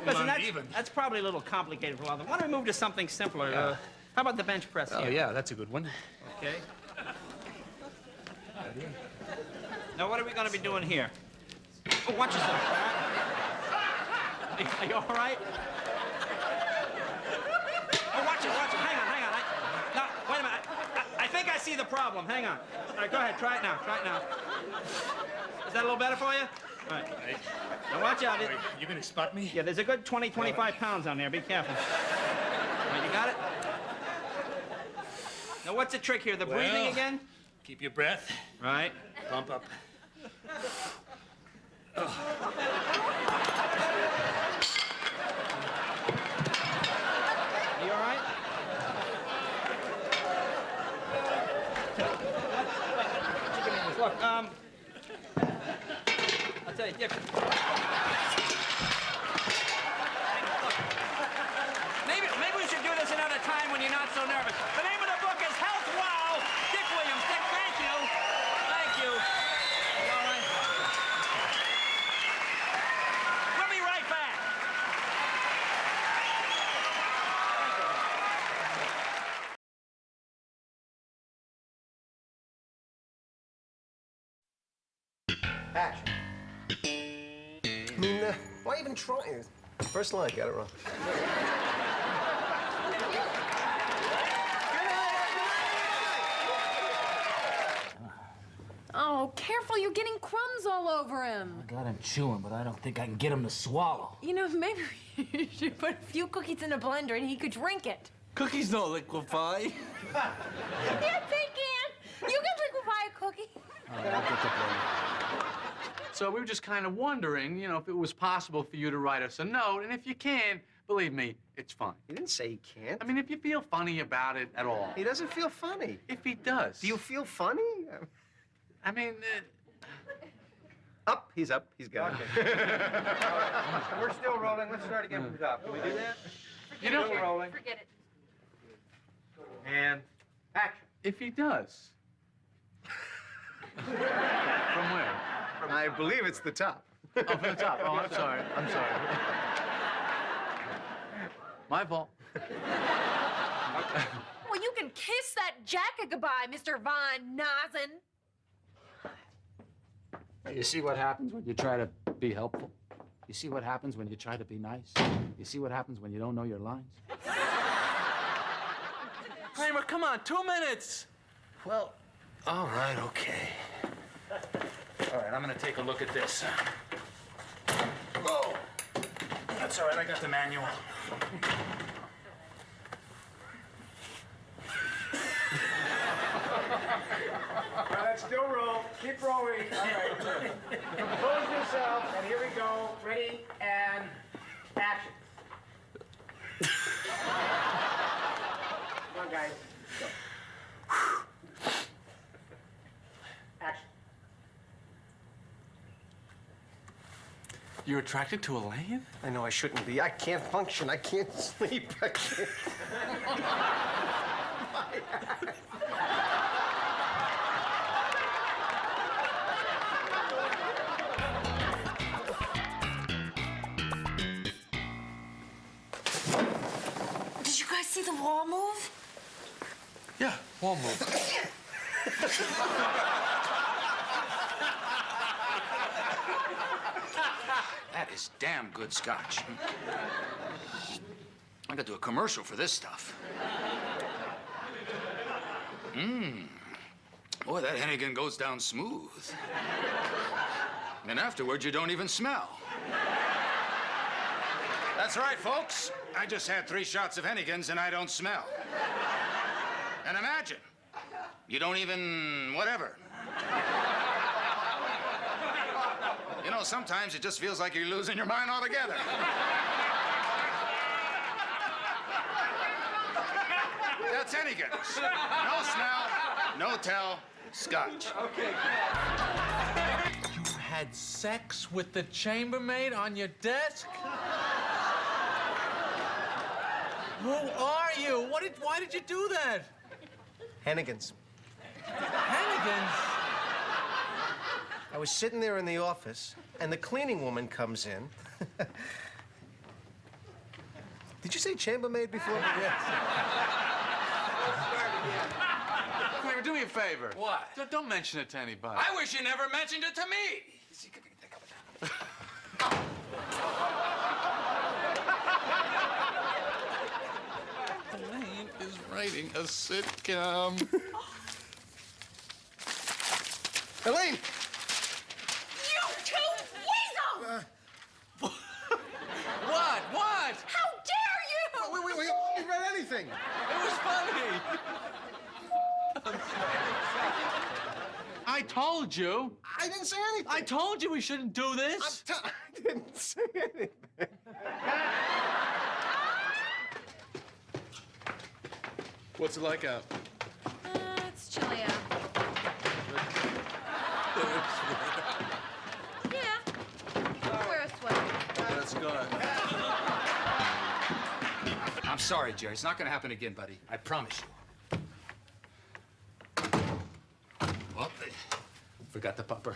Listen, Uneven. that's probably a little complicated for a while. Why don't we move to something simpler? How about the bench press Oh, here? yeah, that's a good one. Okay. Now, what are we going to be doing here? Oh, watch yourself, all right? Are you all right? Oh, watch it. Hang on. Now, wait a minute. I think I see the problem. Hang on. All right, go ahead. Try it now. Is that a little better for you? All right. Now, watch out. You gonna spot me? Yeah, there's a good 20, 25 pounds on there. Be careful. All right, you got it? Now, what's the trick here? The breathing again? Keep your breath. Right. Pump up. You all right? Look, I'll tell you, Dick. Maybe we should do this another time when you're not so nervous. The name of the book is Health Wow. Dick Williams. Dick, thank you. You all right? We'll be right back. Action. I mean, why even try it? First line, got it wrong. Oh, careful, you're getting crumbs all over him. I got him chewing, but I don't think I can get him to swallow. You know, maybe you should put a few cookies in a blender and he could drink it. Cookies don't liquefy. Yes, they can. You can liquefy a cookie. All right, I'll get the blender. So we were just kind of wondering, you know, if it was possible for you to write us a note, and if you can, believe me, it's fine. He didn't say he can't. I mean, if you feel funny about it at all. He doesn't feel funny. If he does. Do you feel funny? I mean, Up, he's up, he's got it. We're still rolling. Let's start again from the top. Can we do that? you know, Still rolling. Forget it. And action. if he does. From where? I believe it's the top. Oh, from the top. Oh, I'm sorry. My fault. Well, you can kiss that jacket goodbye, Mr. Von Nazen. You see what happens when you try to be helpful? You see what happens when you try to be nice? You see what happens when you don't know your lines? Kramer, come on, 2 minutes. Well, all right, okay. All right, I'm gonna take a look at this. Oh, that's It's all right, I got the manual. Now let's still roll. Keep rolling. All right. Compose yourself, and here we go. Ready, and action. Come on, guys. Go. Action. You're attracted to Elaine? I know I shouldn't be. I can't function. I can't sleep. I can't. Did you guys see the wall move? Yeah, wall move. That is damn good scotch. I could do a commercial for this stuff. Boy, that Hennigan goes down smooth. And afterwards, you don't even smell. That's right, folks. I just had 3 shots of Hennigans and I don't smell. And imagine, you don't even whatever. You know, sometimes it just feels like you're losing your mind altogether. That's Hennigan's. No smell, no tell, scotch. Okay. You had sex with the chambermaid on your desk? Who are you? Why did you do that? Hennigan's. Hennigan's? I was sitting there in the office, and the cleaning woman comes in. Did you say chambermaid before? Yes. Kramer, do me a favor. What? Don't mention it to anybody. I wish you never mentioned it to me. Elaine is writing a sitcom. Elaine! You two weasels! What? How dare you! Wait, I didn't read anything. It was funny. I told you. I didn't say anything. I told you we shouldn't do this. I didn't say anything. What's it like out? It's chilly out. Yeah. I'll wear a sweater. That's good. I'm sorry, Jerry. It's not gonna happen again, buddy. I promise you. Well, forgot the pupper.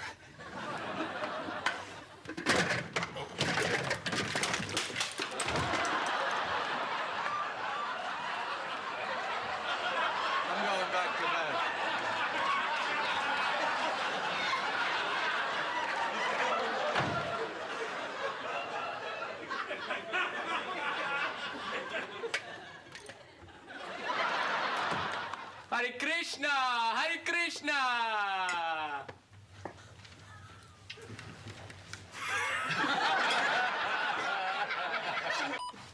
I'm going back to bed. Hare Krishna! Hare Krishna!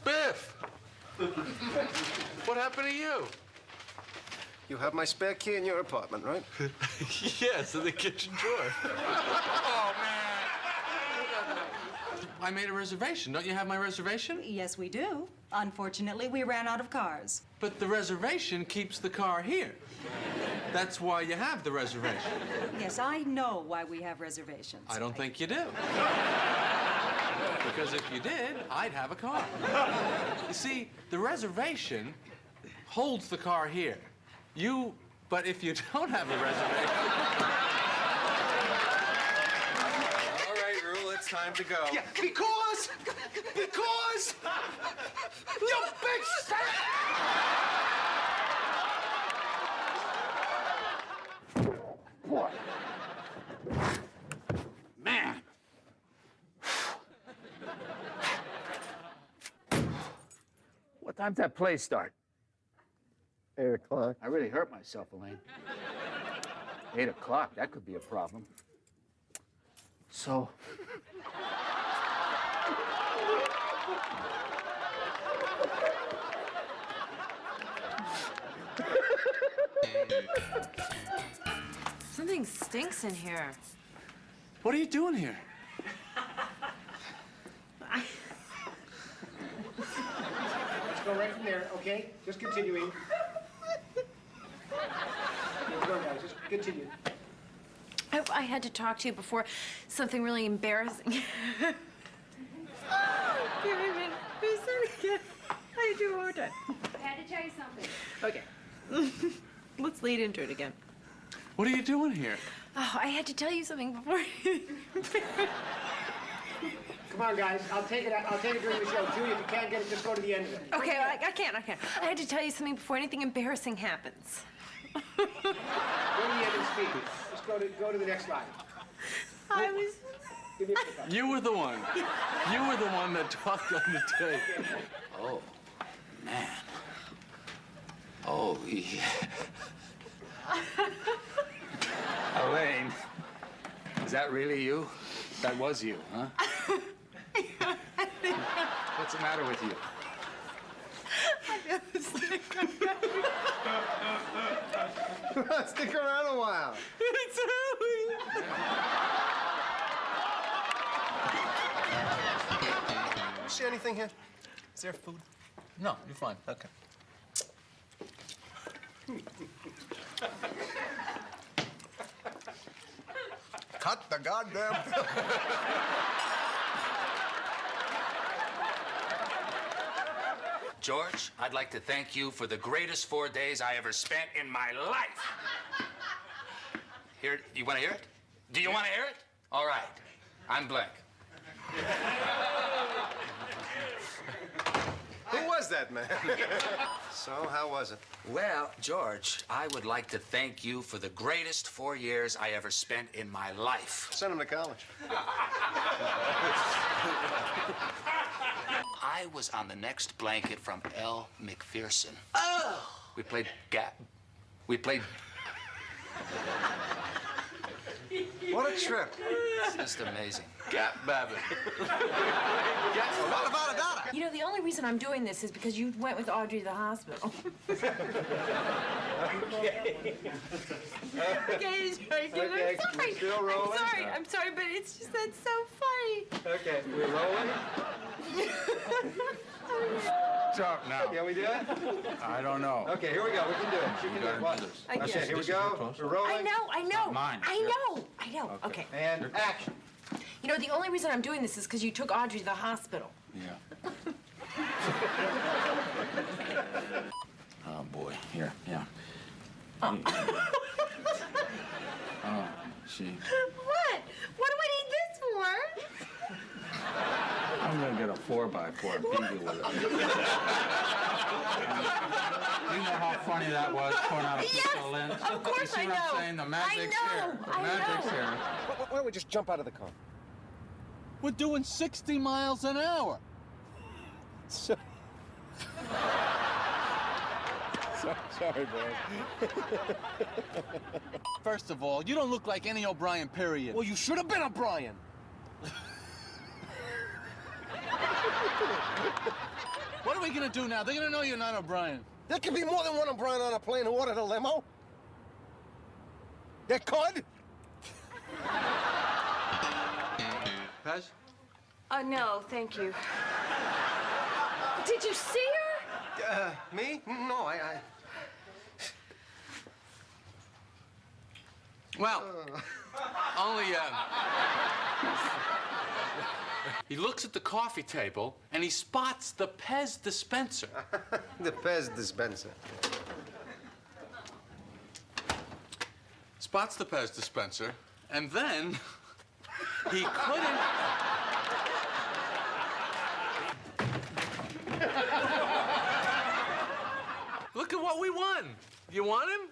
Biff! What happened to you? You have my spare key in your apartment, right? Yes, in the kitchen drawer. Oh, man. I made a reservation. Don't you have my reservation? Yes, we do. Unfortunately, we ran out of cars. But the reservation keeps the car here. That's why you have the reservation. Yes, I know why we have reservations. I don't think you do. Because if you did, I'd have a car. You see, the reservation holds the car here. But if you don't have a reservation... All right, Rule, it's time to go. Yeah, because you big sack! What? Man. What time's that play start? 8 o'clock. I really hurt myself, Elaine. 8 o'clock, that could be a problem. So... Something stinks in here. What are you doing here? Let's go right from there, okay? Just continuing. Here we go, guys. Just continue. I had to talk to you before something really embarrassing. Give me a minute. Please say it again. How you do one more time? I had to tell you something. Okay. Let's lead into it again. What are you doing here? Oh, I had to tell you something before. Come on, guys. I'll take it during the show. Julie, if you can't get it, just go to the end of it. Okay, I can't. I had to tell you something before anything embarrassing happens. Go to the end and speak. Just go to the next slide. I was... Give me a pick up. You were the one. You were the one that talked on the tape. Oh, man. Oh, yeah. Elaine, is that really you? That was you, huh? What's the matter with you? Stick around a while. It's Louis. You see anything here? Is there food? No, you're fine. Okay. Cut the goddamn film. George, I'd like to thank you for the greatest 4 days I ever spent in my life. Here, you want to hear it? Do you want to hear it? All right. I'm blank. Who was that man? So, how was it? Well, George, I would like to thank you for the greatest 4 years I ever spent in my life. Send him to college. I was on the next blanket from L. McPherson. Oh! We played We played... What a trip. It's just amazing. Gap Babbitt. You know, the only reason I'm doing this is because you went with Audrey to the hospital. Okay, sorry. Okay, I'm sorry. still rolling? I'm sorry, but it's just that's so funny. Okay, we're rolling. Talk now. Can we do it? I don't know. Okay, here we go. We can do it. She can do it. Watch. Okay, here we go. We're rolling. I know. Mine. I know. Okay. And action. You know, the only reason I'm doing this is because you took Audrey to the hospital. Yeah. Oh, boy. Here, yeah. Oh, she... What? What do I need this for? I'm gonna get a 4x4 and beat you with it. You know how funny that was, pouring out a piece of lint? Of course You see I what know. I'm saying? The magic's here. The magic's here. Why don't we just jump out of the car? We're doing 60 miles an hour. Sorry, boy. First of all, you don't look like any O'Brien, period. Well, you should have been O'Brien. What are we gonna do now? They're gonna know you're not O'Brien. There can be more than one O'Brien on a plane who ordered a limo. There could. Pez? No, thank you. Did you see her? Me? No, I... Well, only, he looks at the coffee table and he spots the Pez dispenser. The Pez dispenser. Spots the Pez dispenser, and then he couldn't... Look at what we won. You want him?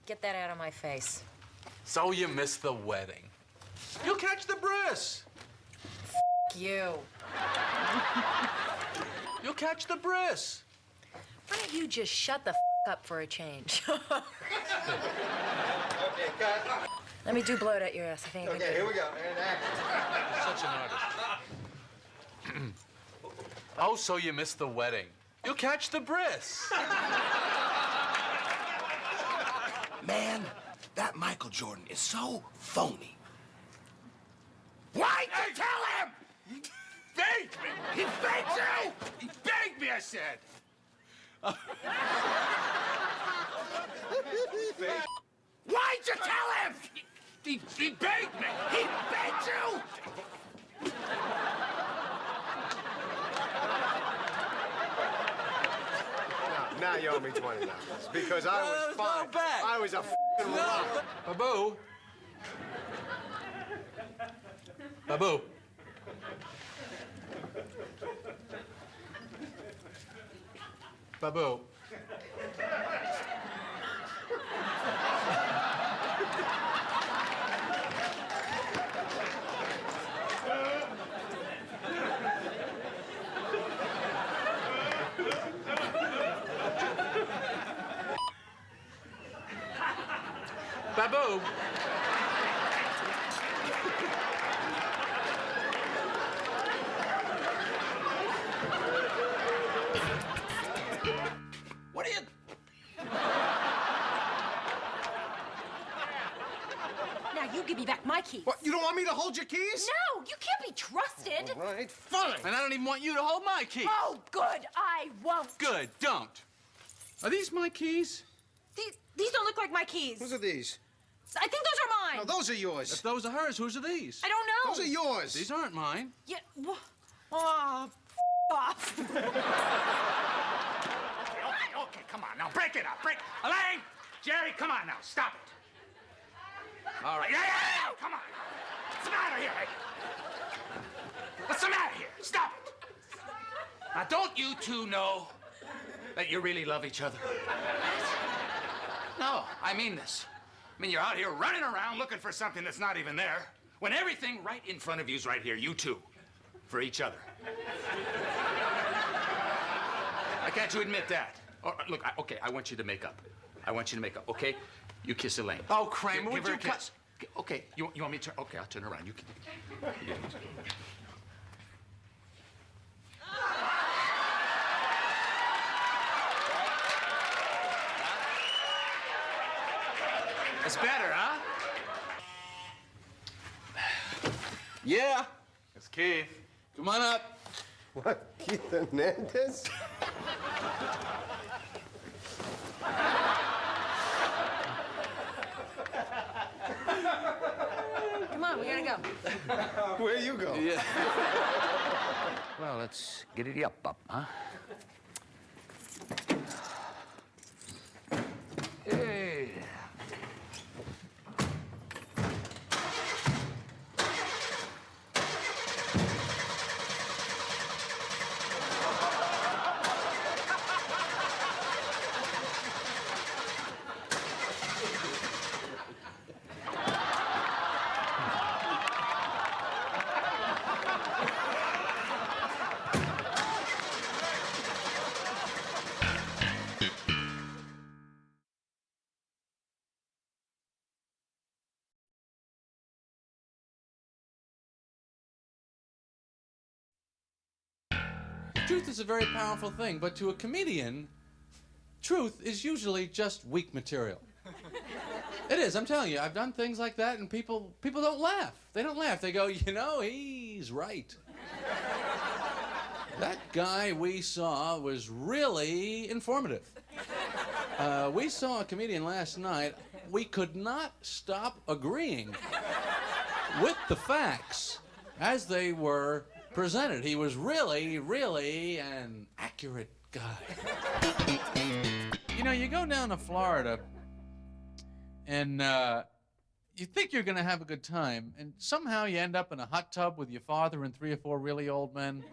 Get that out of my face. So you missed the wedding. You'll catch the bris. You. You'll catch the bris. Why don't you just shut the up for a change? Okay, cut. Let me do blow it at your ass. I think. Okay, here we go. And action. Such an artist. Oh, so you missed the wedding. You'll catch the bris. Man, that Michael Jordan is so phony. Why'd you tell him? He faked me! He faked you! He begged me, I said! Why'd you tell him? He begged me! He begged you! Now you owe me $20 because I was fine. I was a f***ing rock. Babu. Babu. Babu. Babu. What are you... Now you give me back my keys. What, you don't want me to hold your keys? No, you can't be trusted. All right, fine. And I don't even want you to hold my keys. Oh, good. I won't. Good, don't. Are these my keys? These don't look like my keys. Whose are these? I think those are mine. No, those are yours. If those are hers, whose are these? I don't know. Those are yours. These aren't mine. Yeah. Oh, off. Okay, come on, now break it up, Elaine! Jerry, come on now, stop it. All right, yeah, come on. What's the matter here, hey? What's the matter here? Stop it. Now, don't you two know that you really love each other? No, I mean this. I mean, you're out here running around looking for something that's not even there, when everything right in front of you's right here, you two, for each other. Can't you admit that? Or, look, okay, I want you to make up. I want you to make up, okay? You kiss Elaine. Oh, Kramer, give would her you a kiss. Okay, you want me to turn? Okay, I'll turn around. You can. It's better, huh? Yeah. It's Keith. Come on up. What, Keith Hernandez? Come on, we gotta go. Where you go? Yeah. Well, let's get it up, huh? Hey. Truth is a very powerful thing, but to a comedian, truth is usually just weak material. It is, I'm telling you. I've done things like that, and people don't laugh. They don't laugh. They go, you know, he's right. That guy we saw was really informative. We saw a comedian last night. We could not stop agreeing with the facts as they were presented. He was really, really an accurate guy. You know, you go down to Florida and you think you're going to have a good time, and somehow you end up in a hot tub with your father and 3 or 4 really old men.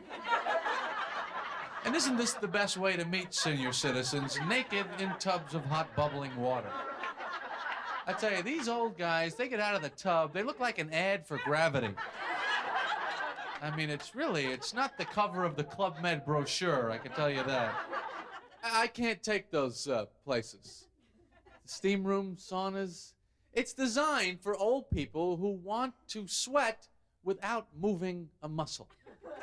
And isn't this the best way to meet senior citizens, naked in tubs of hot bubbling water? I tell you, these old guys, they get out of the tub, they look like an ad for Gravity. I mean, it's not the cover of the Club Med brochure, I can tell you that. I can't take those places. The steam room, saunas. It's designed for old people who want to sweat without moving a muscle.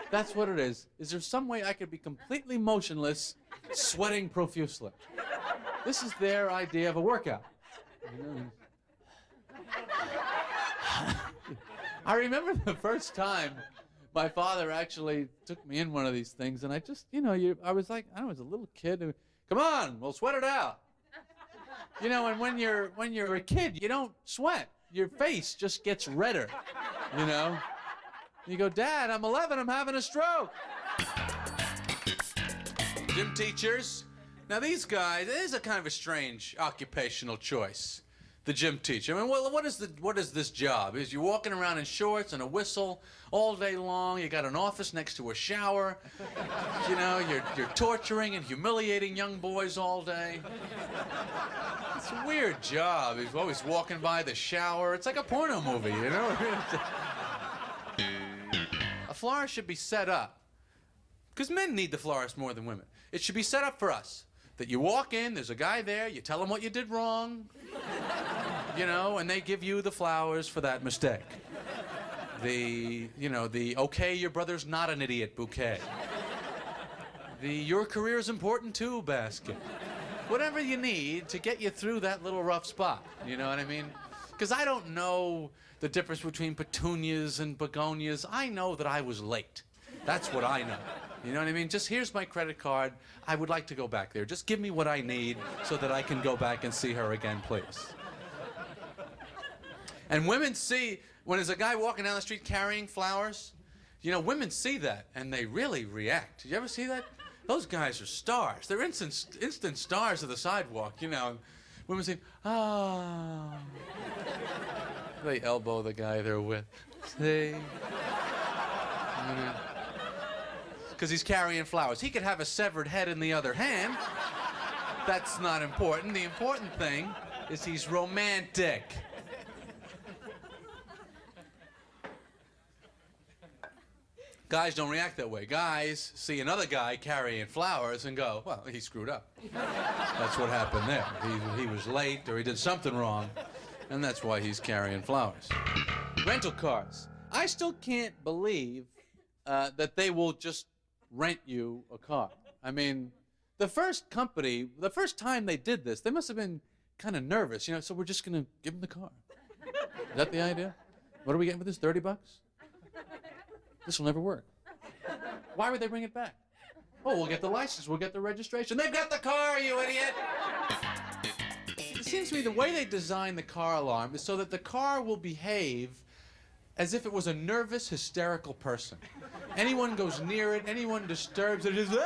That's what it is. Is there some way I could be completely motionless, sweating profusely? This is their idea of a workout. I remember the first time my father actually took me in one of these things, and I just, I was like, I was a little kid. And, come on, we'll sweat it out. And when you're a kid, you don't sweat. Your face just gets redder, You go, Dad, I'm 11, I'm having a stroke. Gym teachers. Now these guys, it is a kind of a strange occupational choice. The gym teacher. I mean, what is this job? Is you walking around in shorts and a whistle all day long? You got an office next to a shower. You're torturing and humiliating young boys all day. It's a weird job. He's always walking by the shower. It's like a porno movie, A florist should be set up, because men need the florist more than women. It should be set up for us. That you walk in, there's a guy there, you tell him what you did wrong, and they give you the flowers for that mistake. The okay, your brother's not an idiot bouquet. Your career is important too basket. Whatever you need to get you through that little rough spot, you know what I mean? Because I don't know the difference between petunias and begonias. I know that I was late. That's what I know. You know what I mean? Just here's my credit card. I would like to go back there. Just give me what I need so that I can go back and see her again, please. And women see, when there's a guy walking down the street carrying flowers, women see that and they really react. Did you ever see that? Those guys are stars. They're instant stars of the sidewalk, Women say, ah. They elbow the guy they're with. See? Because he's carrying flowers. He could have a severed head in the other hand. That's not important. The important thing is he's romantic. Guys don't react that way. Guys see another guy carrying flowers and go, well, he screwed up. That's what happened there. He was late or he did something wrong, and that's why he's carrying flowers. Rental cars. I still can't believe that they will just rent you a car. I mean, the first time they did this, they must have been kind of nervous, so we're just going to give them the car. Is that the idea? What are we getting for this, $30? This will never work. Why would they bring it back? Oh, we'll get the license, we'll get the registration. They've got the car, you idiot! It seems to me the way they designed the car alarm is so that the car will behave as if it was a nervous, hysterical person. Anyone goes near it, anyone disturbs it, it just,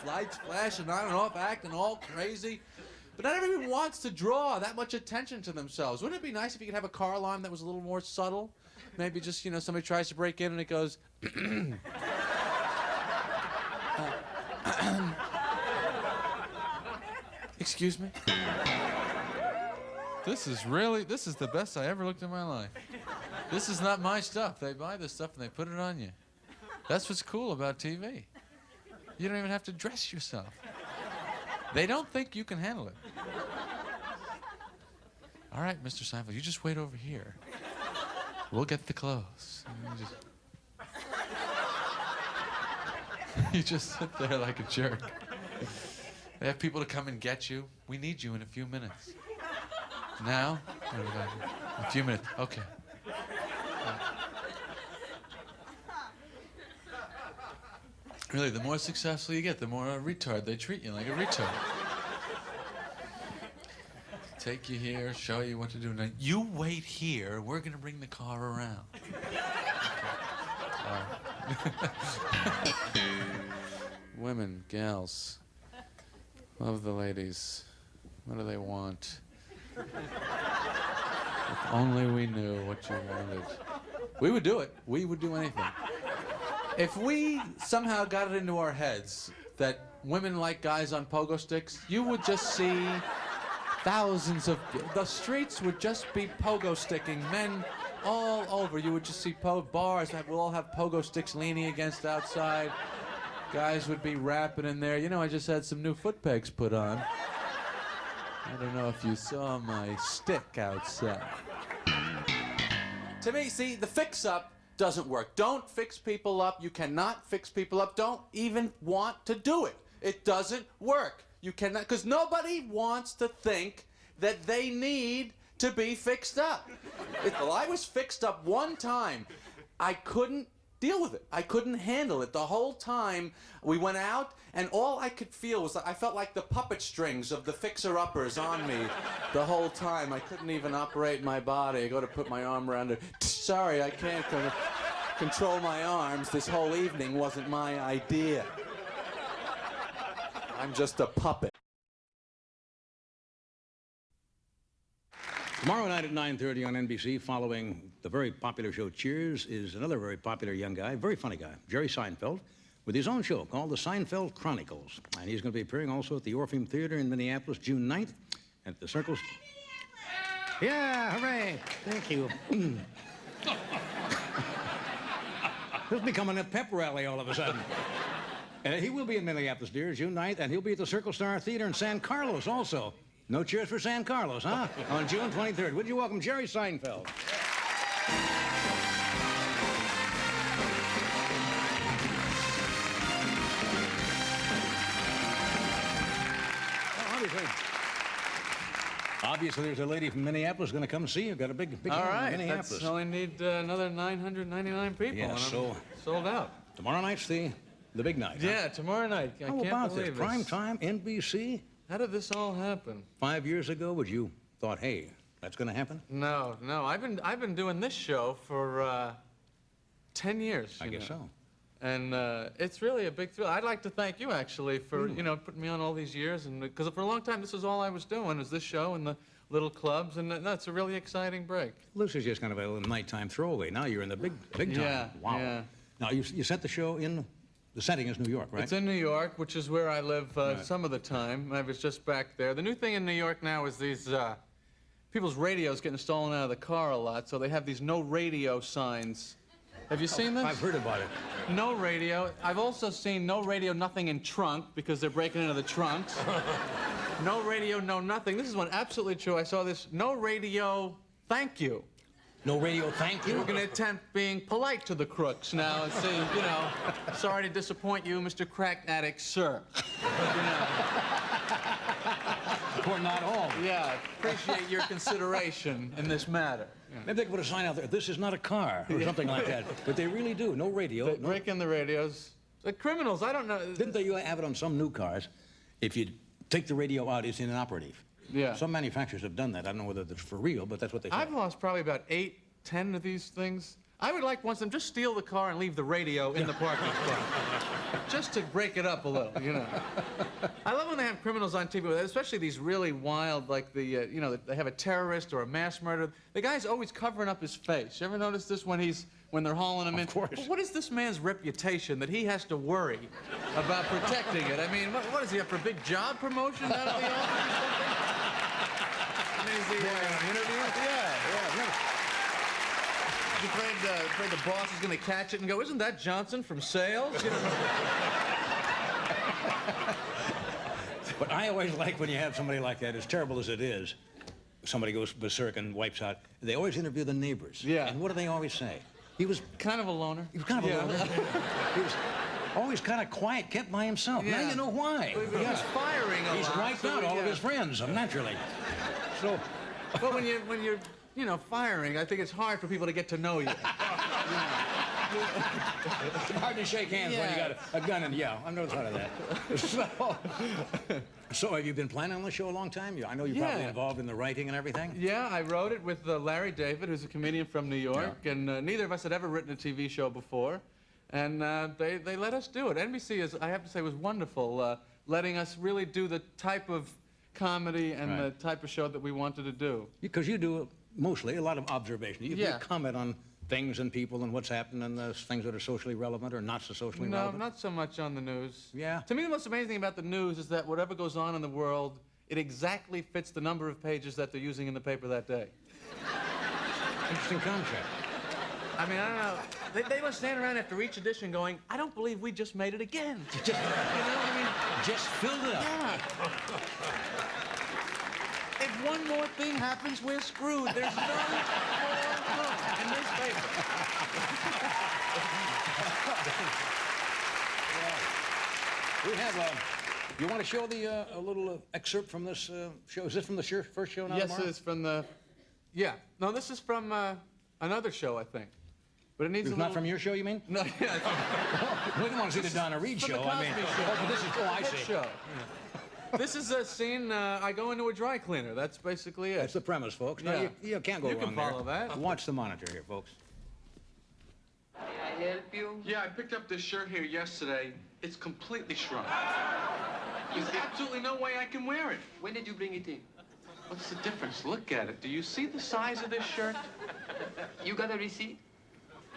lights flashing on and off, acting all crazy. But not everyone wants to draw that much attention to themselves. Wouldn't it be nice if you could have a car alarm that was a little more subtle? Maybe just, somebody tries to break in and it goes, excuse me? This is the best I ever looked in my life. This is not my stuff. They buy this stuff and they put it on you. That's what's cool about TV. You don't even have to dress yourself. They don't think you can handle it. All right, Mr. Seinfeld, you just wait over here. We'll get the clothes. You just sit there like a jerk. They have people to come and get you. We need you in a few minutes. Now? A few minutes. Okay. Really, the more successful you get, the more a retard they treat you, like a retard. Take you here, show you what to do. Now, you wait here. We're going to bring the car around. Women, gals, love the ladies. What do they want? If only we knew what you wanted. We would do it. We would do anything. If we somehow got it into our heads that women like guys on pogo sticks, you would just see thousands of... The streets would just be pogo sticking. Men all over. You would just see bars that will all have pogo sticks leaning against outside. Guys would be rapping in there. I just had some new foot pegs put on. I don't know if you saw my stick outside. To me, see, the fix-up doesn't work. Don't fix people up. You cannot fix people up. Don't even want to do it. It doesn't work. You cannot, because nobody wants to think that they need to be fixed up. Well, I was fixed up one time. I couldn't deal with it. I couldn't handle it. The whole time we went out, and all I could feel was I felt like the puppet strings of the fixer-uppers on me the whole time. I couldn't even operate my body. I go to put my arm around her. Sorry, I can't control my arms. This whole evening wasn't my idea. I'm just a puppet. Tomorrow night at 9:30 on NBC, following the very popular show Cheers, is another very popular young guy, very funny guy, Jerry Seinfeld, with his own show called The Seinfeld Chronicles. And he's going to be appearing also at the Orpheum Theater in Minneapolis, June 9th, at the Circus. Yeah, hooray! Thank you. This is becoming a pep rally all of a sudden. He will be in Minneapolis, dear, June 9th, and he'll be at the Circle Star Theater in San Carlos also. No cheers for San Carlos, huh? On June 23rd. Would you welcome Jerry Seinfeld? Obviously, there's a lady from Minneapolis going to come see you. Got a big All show right, in Minneapolis. I only need another 999 people. Yeah, and so I'm sold out. Tomorrow night's the big night. Huh? Yeah, tomorrow night. I How can't about believe this? Prime time, NBC? How did this all happen? 5 years ago, would you thought, hey, that's going to happen? No. I've been doing this show for 10 years. I guess so. And it's really a big thrill. I'd like to thank you, actually, for, putting me on all these years. And because for a long time, this was all I was doing, was this show and the little clubs. And no, it's a really exciting break. This is just kind of a little nighttime throwaway. Now you're in the big time. Yeah, wow. yeah. Now, you set the show in, the setting is New York, right? It's in New York, which is where I live some of the time. I was just back there. The new thing in New York now is these people's radios getting stolen out of the car a lot, so they have these no radio signs. Have you seen this? I've heard about it. No radio. I've also seen no radio, nothing in trunk, because they're breaking into the trunks. No radio, no nothing. This is one absolutely true. I saw this. No radio, thank you. No radio, thank you? We're going to attempt being polite to the crooks now and say, sorry to disappoint you, Mr. Crack Addict, sir. Or not all. Yeah, appreciate your consideration in this matter. Yeah. Maybe they could put a sign out there, this is not a car, or something like that. But they really do, no radio. They break in the radios. The criminals, I don't know. Didn't they have it on some new cars? If you take the radio out, it's inoperative. Yeah. Some manufacturers have done that. I don't know whether it's for real, but that's what they say. I've lost probably about 8, 10 of these things. I would like once them just steal the car and leave the radio in the parking spot. Just to break it up a little, I love when they have criminals on TV, especially these really wild, like they have a terrorist or a mass murderer. The guy's always covering up his face. You ever notice this when they're hauling him in? Of course. Well, what is this man's reputation that he has to worry about protecting it? I mean, what is he up for a big job promotion out of the office or something? Is he interviewing? Yeah. He's afraid the boss is going to catch it and go, isn't that Johnson from sales? But I always like when you have somebody like that, as terrible as it is, somebody goes berserk and wipes out. They always interview the neighbors. Yeah. And what do they always say? He was kind of a loner. He was kind of a loner. He was always kind of quiet, kept by himself. Yeah. Now you know why. He was firing a lot. He's wiped out all of his friends, naturally. So, but when you're firing, I think it's hard for people to get to know you. It's hard to shake hands when you got a gun and I know how of that. So have you been planning on the show a long time? I know you're probably involved in the writing and everything. Yeah, I wrote it with Larry David, who's a comedian from New York, and neither of us had ever written a TV show before, and they let us do it. NBC I have to say, was wonderful, letting us really do the type of comedy and the type of show that we wanted to do. Because you do mostly a lot of observation. You comment on things and people and what's happened and the things that are socially relevant or not so socially relevant. No, not so much on the news. Yeah. To me, the most amazing thing about the news is that whatever goes on in the world, it exactly fits the number of pages that they're using in the paper that day. Interesting concept. I mean, I don't know. They must stand around after each edition going, I don't believe we just made it again. Just filled it up. Yeah. If one more thing happens, we're screwed. There's no more room in this paper. We have, you want to show the, a little excerpt from this show? Is this from the first show now? Yes, tomorrow? it's from the... Yeah. No, this is from another show, I think. But it needs It's not from your show, you mean? No, yeah. We didn't want to see the Donna Reed show. I mean, oh, but this is, oh, I see. Show. Yeah. This is a scene, I go into a dry cleaner. That's basically it. That's the premise, folks. No, Yeah. you can't go You wrong can follow there. that. Watch the monitor here, folks. May I help you? Yeah, I picked up this shirt here yesterday. It's completely shrunk. There's absolutely no way I can wear it. When did you bring it in? What's the difference? Look at it. Do you see the size of this shirt? You got a receipt?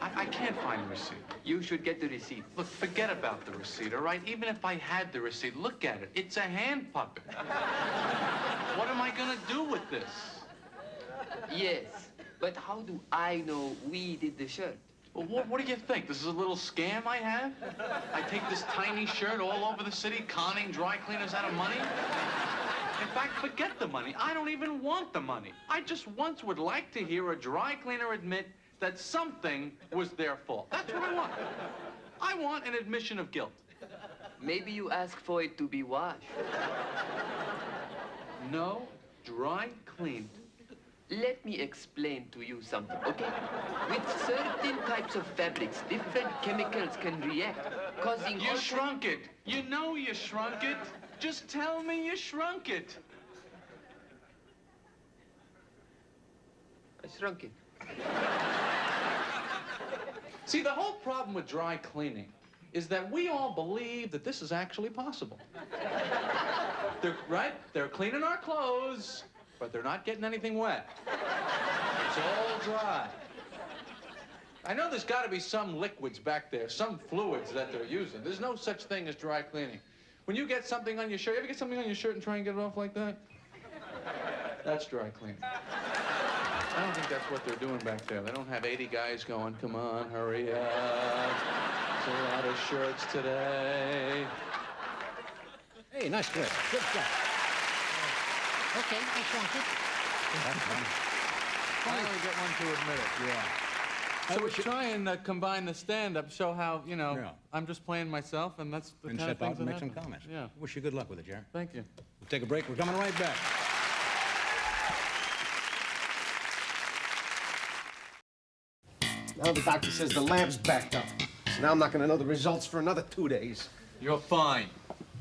I can't find the receipt. You should get the receipt. Look, forget about the receipt, all right? Even if I had the receipt, look at it. It's a hand puppet. What am I gonna do with this? Yes, but how do I know we did the shirt? Well, what do you think? This is a little scam I have? I take this tiny shirt all over the city, conning dry cleaners out of money? In fact, forget the money. I don't even want the money. I just once would like to hear a dry cleaner admit that something was their fault. That's what I want. I want an admission of guilt. Maybe you ask for it to be washed. No, dry cleaned. Let me explain to you something, okay? With certain types of fabrics, different chemicals can react, causing... You shrunk it. You know you shrunk it. Just tell me you shrunk it. I shrunk it. See, the whole problem with dry cleaning is that we all believe that this is actually possible. They're cleaning our clothes, but they're not getting anything wet. It's all dry. I know there's got to be some liquids back there, some fluids that they're using. There's no such thing as dry cleaning. When you get something on your shirt, you ever get something on your shirt and try and get it off like that? That's dry cleaning. I don't think that's what they're doing back there. They don't have 80 guys going, come on, hurry up. There's a lot of shirts today. Hey, nice clip. Good stuff. Okay, I shrunk it. That's fun. Finally get one to admit it. Yeah. So we try and combine the stand-up, show how, you know, I'm just playing myself, and that's the And kind of step out things and that make some happen. comments. Yeah. Wish you good luck with it, Jerry. Thank you. We'll take a break. We're coming right back. Now the doctor says the lab's backed up. So now I'm not going to know the results for another 2 days. You're fine.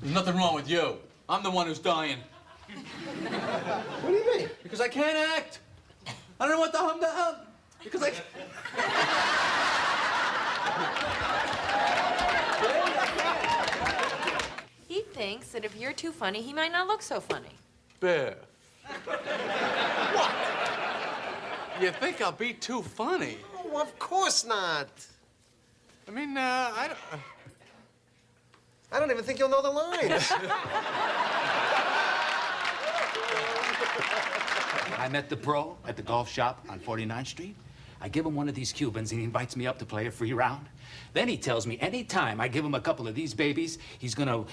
There's nothing wrong with you. I'm the one who's dying. What do you mean? Because I can't act. I don't know what the hum. Because I... He thinks that if you're too funny, he might not look so funny. Biff. What? You think I'll be too funny? Oh, of course not. I mean, I don't even think you'll know the lines. I met the pro at the golf shop on 49th Street. I give him one of these Cubans, and he invites me up to play a free round. Then he tells me anytime I give him a couple of these babies, he's gonna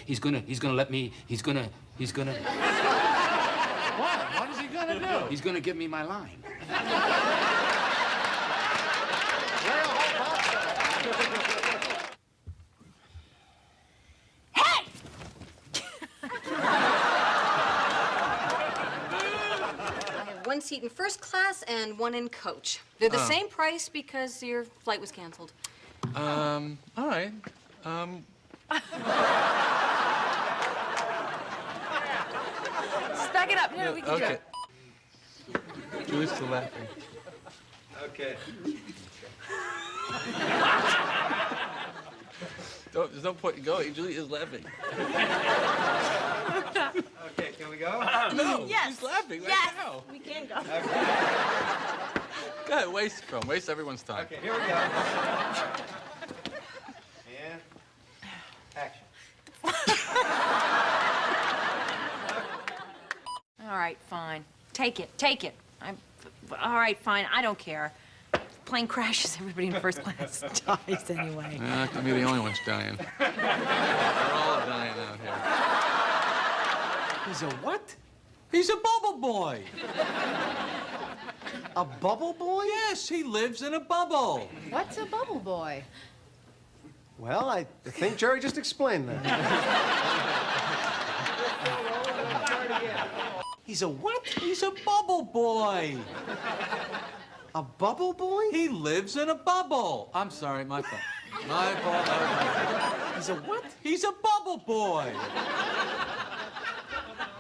let me, he's gonna... What? What is he gonna do? He's gonna give me my line. One seat in first class and one in coach. They're the same price because your flight was canceled. All right. Just back it up. Here, we can do it. Julie's still laughing. Okay. There's no point in going. Julie is laughing. Okay, can we go? No, Yes. she's laughing right Yes. now. We can go. Go ahead, waste everyone's time. Okay, here we go. And action. All right, fine. Take it. All right, fine. I don't care. Plane crashes, everybody in first class dies anyway. Not gonna be the only ones dying. We're all dying out here. He's a what? He's a bubble boy. A bubble boy? Yes, he lives in a bubble. What's a bubble boy? Well, I think Jerry just explained that. He's a what? He's a bubble boy. A bubble boy? He lives in a bubble. I'm sorry, my fault. My fault. He's a what? He's a bubble boy.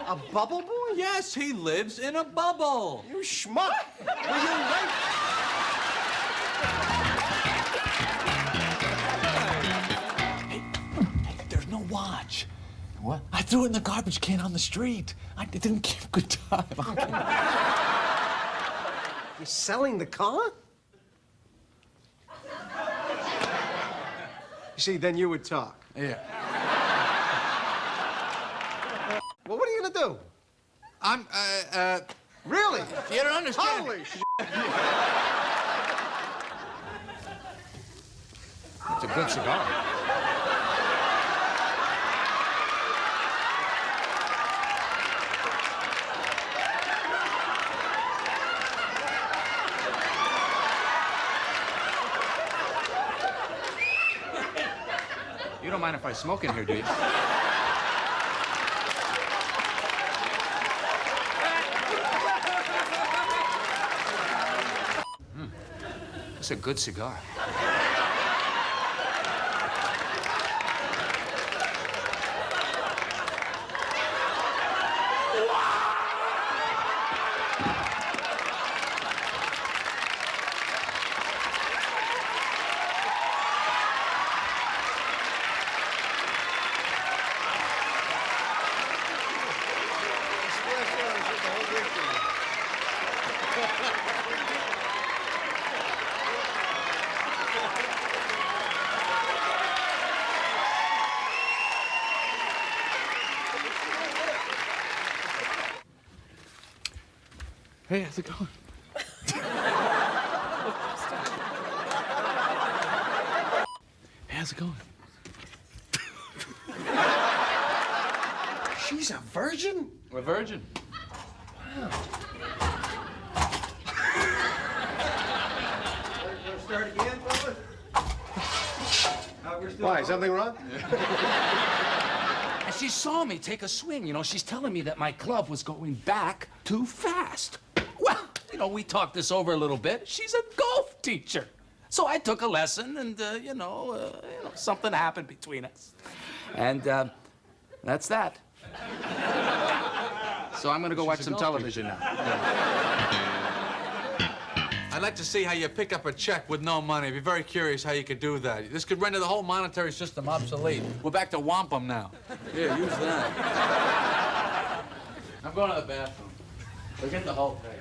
A bubble boy? Yes, he lives in a bubble. You schmuck! Well, you're right. Hey, there's no watch. What? I threw it in the garbage can on the street. I didn't keep good time. You're selling the car? You see, then you would talk. Yeah. Well, what are you gonna do? I'm, Really? You don't understand. Holy shit! It's a good cigar. You don't mind if I smoke in here, do you? It's a good cigar. Hey, how's it going? Hey, how's it going? She's a virgin? A virgin. Start again, fellas? Why, something wrong? And she saw me take a swing. You know, she's telling me that my club was going back too fast. Well, you know, we talked this over a little bit. She's a golf teacher. So I took a lesson and, something happened between us. And that's that. So I'm gonna go watch some television now. I'd like to see how you pick up a check with no money. I'd be very curious how you could do that. This could render the whole monetary system obsolete. We're back to wampum now. Here, use that. I'm going to the bathroom. Forget the whole thing.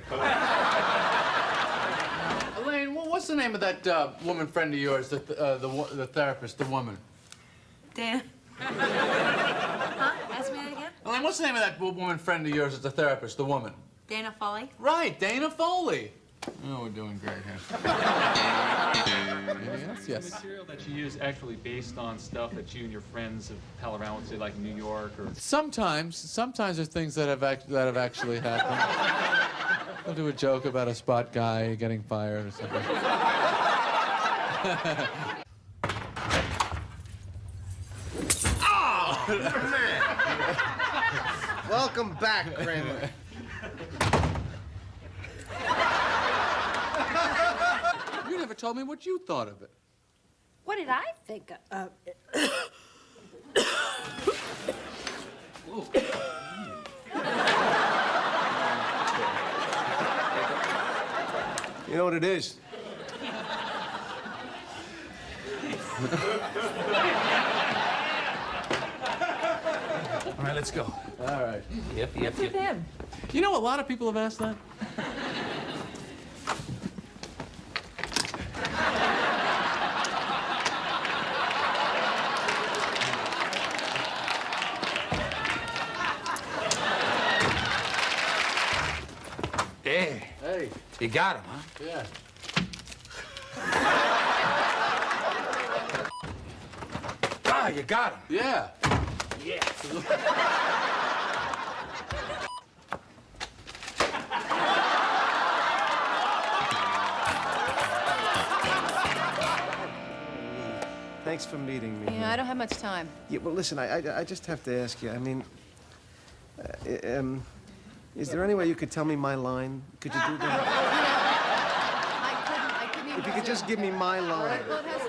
Elaine, what's the name of that woman friend of yours, the therapist, the woman? Dan. Huh? Ask me that again? Elaine, what's the name of that woman friend of yours that's the therapist, the woman? Dana Foley? Right, Dana Foley. Oh, we're doing great here. Yes. The material that you use actually based on stuff that you and your friends have pal around with, say, like New York or... Sometimes there's things that have actually happened. I'll do a joke about a spot guy getting fired or something. Oh, man. Welcome back, Kramer. You never told me what you thought of it. What did I think of it? You know what it is? All right, let's go. All right. Yep. What's with him? You know, a lot of people have asked that. Hey, you got him, huh? Yeah. Ah, you got him. Yeah. Yeah. Thanks for meeting me. Yeah, I don't have much time. Yeah, well, listen, I just have to ask you. I mean, is there any way you could tell me my line? Could you do that? I couldn't even If you could just give me my line. Well, it has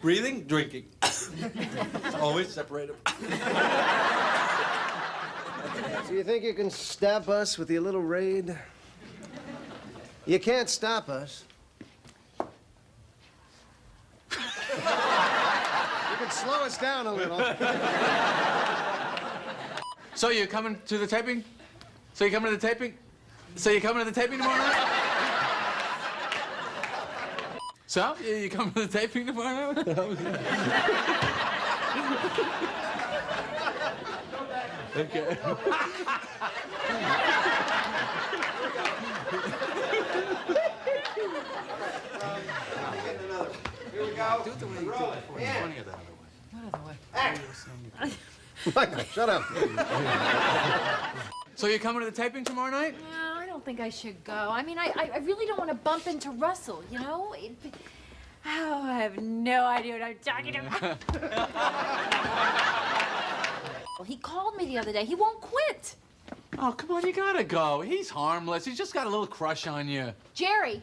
Breathing, drinking. It's always separated. So you think you can stop us with your little raid? You can't stop us. You can slow us down a little. So you're coming to the taping? So you're coming to the taping? So you're coming to the taping tomorrow night? So, you coming to the taping tomorrow night? Okay. Here we go. Do it the way you did before. It's funnier the other way. What other way? Michael, shut up. So you're coming to the taping tomorrow night? No, I don't think I should go. I mean, I really don't want to bump into Russell, you know? Oh, I have no idea what I'm talking about. Well, he called me the other day. He won't quit. Oh, come on, you gotta go. He's harmless. He's just got a little crush on you. Jerry,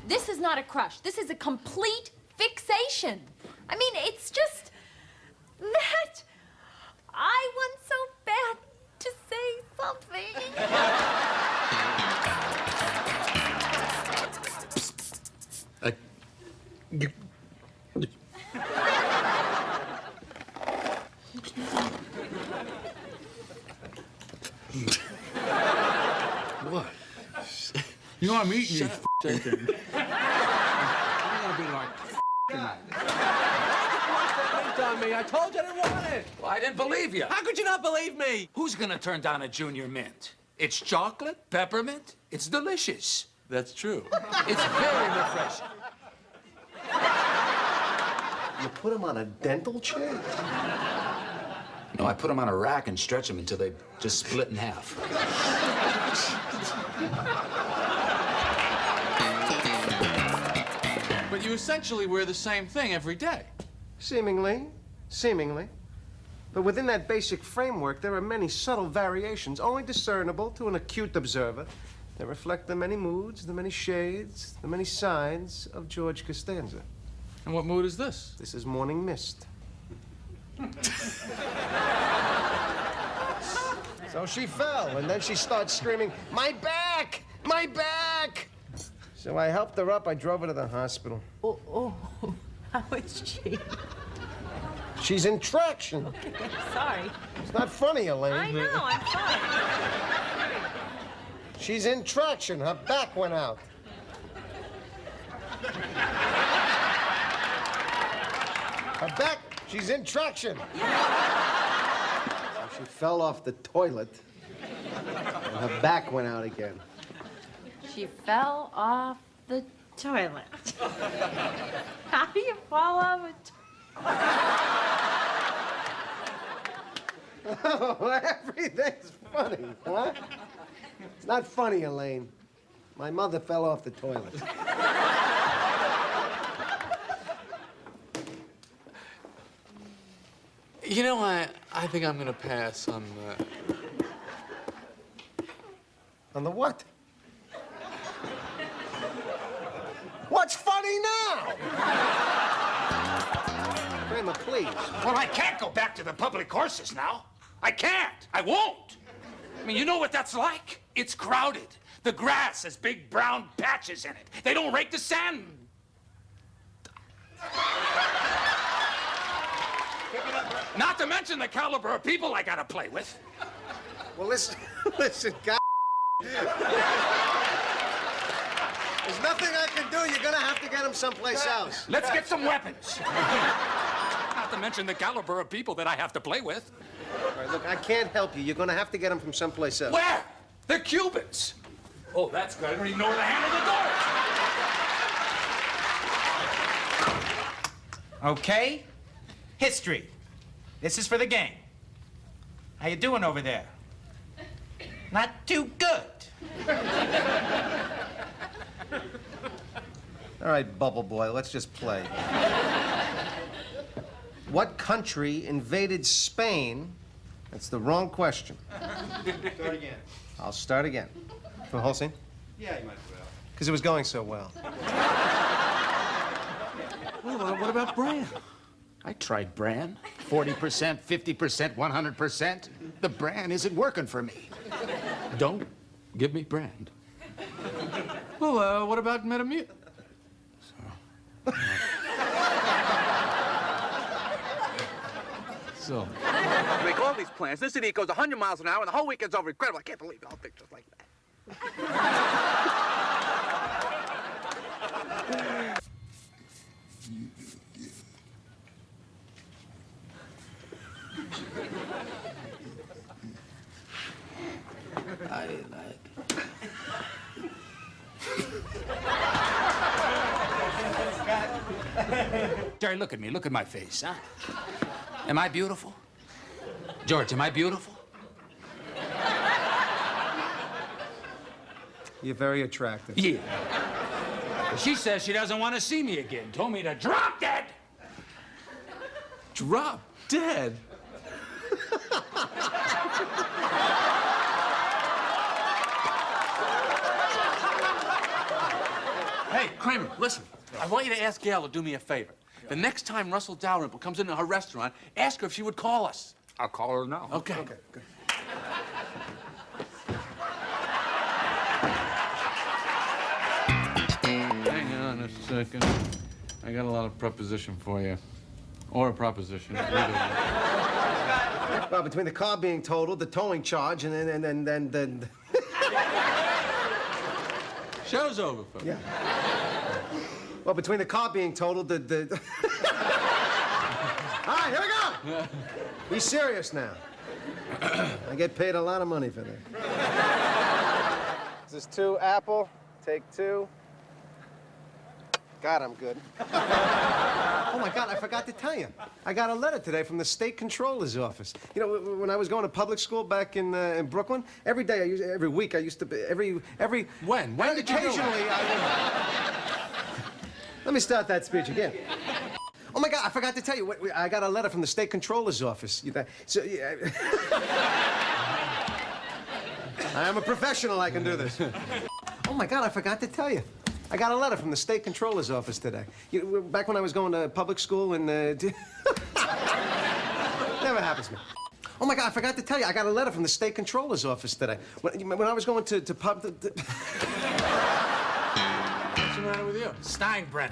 this is not a crush. This is a complete fixation. I mean, it's just that I want so bad to say something. What? You know I'm eating these things. I'm gonna be like on me. I told you I didn't want it. Well, I didn't believe you. How could you not believe me? Who's gonna turn down a junior mint? It's chocolate, peppermint. It's delicious. That's true. It's very refreshing. You put him on a dental chair? No, I put them on a rack and stretch them until they just split in half. But you essentially wear the same thing every day. Seemingly. But within that basic framework, there are many subtle variations, only discernible to an acute observer, that reflect the many moods, the many shades, the many sides of George Costanza. And what mood is this? This is Morning Mist. So she fell, and then she starts screaming, "My back! My back!" So I helped her up. I drove her to the hospital. Oh, how is she? She's in traction. Okay, sorry. It's not funny, Elaine. I know, I'm sorry. She's in traction. Her back went out. Her back, she's in traction. She fell off the toilet, and her back went out again. She fell off the toilet. How do you fall off a Oh, everything's funny, huh? It's not funny, Elaine. My mother fell off the toilet. You know, I think I'm gonna pass on the... On the what? What's funny now? Kramer, please. Well, I can't go back to the public courses now. I can't. I won't. I mean, you know what that's like? It's crowded. The grass has big brown patches in it. They don't rake the sand. Not to mention the caliber of people I gotta play with. Well, listen, God. There's nothing I can do. You're gonna have to get him someplace else. Let's get some weapons. Not to mention the caliber of people that I have to play with. All right, look, I can't help you. You're gonna have to get him from someplace else. Where? The Cubans. Oh, that's good. I don't even know where the handle of the door is. Okay. History. This is for the game. How you doing over there? Not too good. All right, Bubble Boy, let's just play. What country invaded Spain? That's the wrong question. Start again. I'll start again. From the whole scene? Yeah, you might as well. Because it was going so well. Well, what about bran? I tried bran. 40%, 50%, 100%. The bran isn't working for me. Don't give me bran. Well, what about Metamucil? So. Make all these plans. This city goes 100 miles an hour, and the whole weekend's over. Incredible. I can't believe the whole thing's just like that. I like. Jerry, look at me. Look at my face, huh? Am I beautiful? George, am I beautiful? You're very attractive. Yeah. She says she doesn't want to see me again. Told me to drop dead. Drop dead? Hey, Kramer, listen. I want you to ask Gail to do me a favor. The next time Russell Dalrymple comes into her restaurant, ask her if she would call us. I'll call her now. Okay. Okay, good. Hang on a second. I got a lot of preposition for you. Or a proposition. Well, between the car being totaled, the towing charge, and then... Show's over, folks. Yeah. Well, between the car being totaled, All right, here we go! Be serious now. I get paid a lot of money for this. This is 2 apple. Take 2. God, I'm good. Oh, my God, I forgot to tell you. I got a letter today from the state controller's office. You know, when I was going to public school back in Brooklyn, every week I used to be, When? When did you do it? Occasionally, Let me start that speech again. Oh, my God, I forgot to tell you. I got a letter from the state controller's office. I am a professional. I can do this. Oh, my God, I forgot to tell you. I got a letter from the state controller's office today. Back when I was going to public school and... Never happens to me. Oh, my God, I forgot to tell you. I got a letter from the state controller's office today. When I was going to pub... What's the matter with you? Steinbrenner.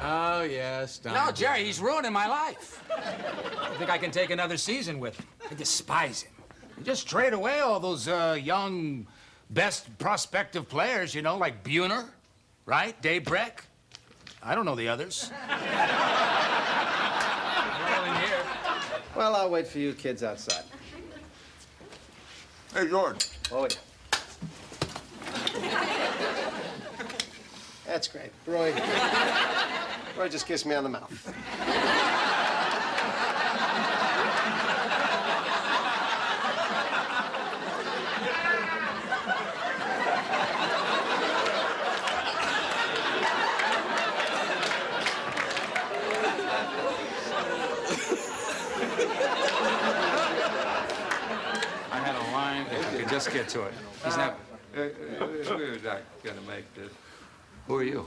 Oh, yeah, Stein. No, Jerry, he's ruining my life. I think I can take another season with him. I despise him. He just trade away all those young... best prospective players, you know, like Buhner, right? Dave Breck. I don't know the others. Well, in here. Well, I'll wait for you kids outside. Hey, George. Oh, yeah. That's great. Roy just kissed me on the mouth. Just get to it. He's not... We're not gonna make this. Who are you?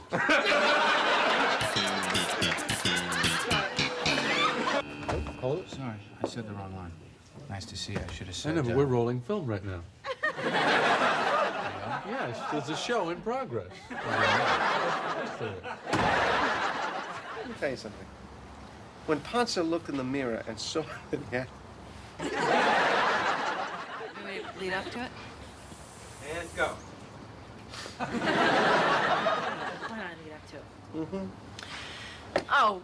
Hold it. Sorry, I said the wrong line. Nice to see you. I should have I said... know, but we're rolling film right now. Yes, there's a show in progress. Let me tell you something. When Ponce looked in the mirror and saw that he had... Lead up to it? And go. Why not lead up to it? Mm-hmm. Oh.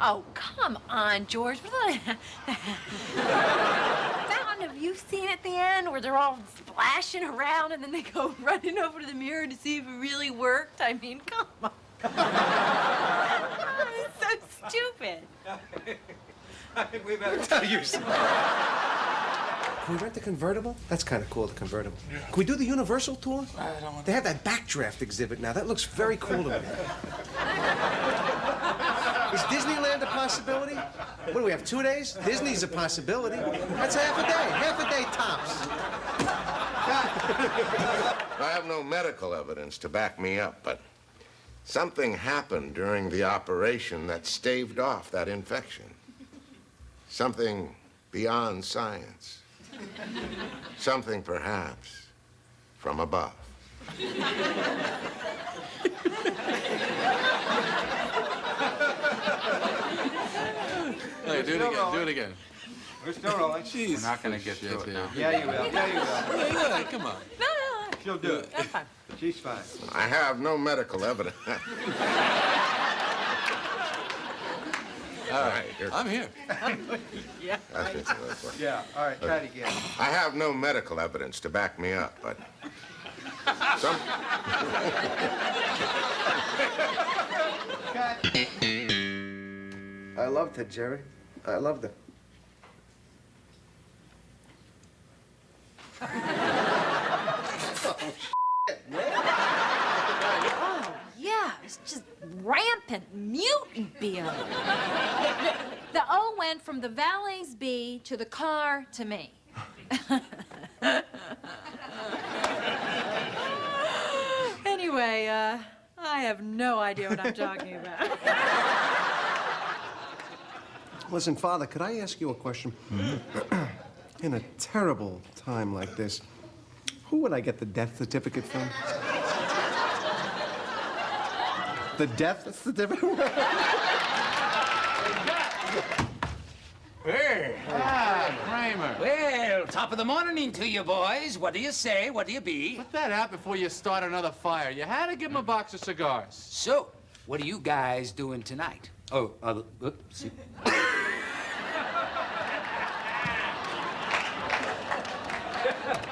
Oh, come on, George. Have you seen at the end where they're all splashing around and then they go running over to the mirror to see if it really worked? I mean, come on. So stupid. I think we better Tell you something. Can we rent a convertible? That's kind of cool, the convertible. Can we do the Universal tour? I don't want They have that backdraft exhibit now. That looks very cool to me. Is Disneyland a possibility? What do we have, 2 days? Disney's a possibility. That's half a day tops. I have no medical evidence to back me up, but something happened during the operation that staved off that infection. Something beyond science. Something, perhaps, from above. Hey, do it again. Do it again. We're still rolling. Jeez. We're not gonna get through it now. Yeah, you will. Yeah, you will. Yeah, come on. She'll do it. That's fine. She's fine. I have no medical evidence. All right, here. I'm here. Yeah. Yeah, all right, try it again. I have no medical evidence to back me up, but some... I loved her, Jerry. I loved her. Oh, yeah, it's just rampant mutant BO. The O went from the valet's B to the car to me. Anyway, I have no idea what I'm talking about. Listen, Father, could I ask you a question? In a terrible time like this, who would I get the death certificate from? The death certificate? Hey. Kramer. Well, top of the morning to you, boys. What do you say? What do you be? Put that out before you start another fire. You had to give him a box of cigars. So, what are you guys doing tonight? Oh, see.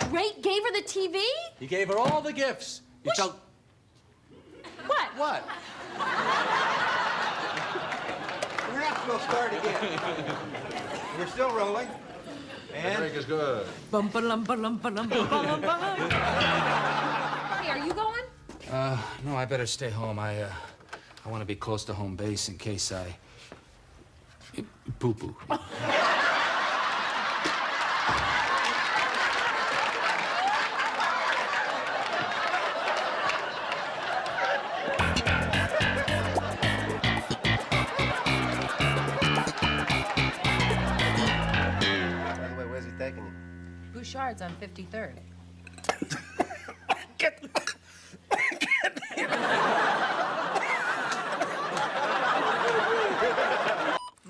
Ray gave her the TV? He gave her all the gifts. You tell... What? What? Perhaps we'll start again. We're still rolling. The drink is good. Hey, are you going? No, I better stay home. I want to be close to home base in case I... poo-poo. Where's he taking you? Bouchard's on 53rd.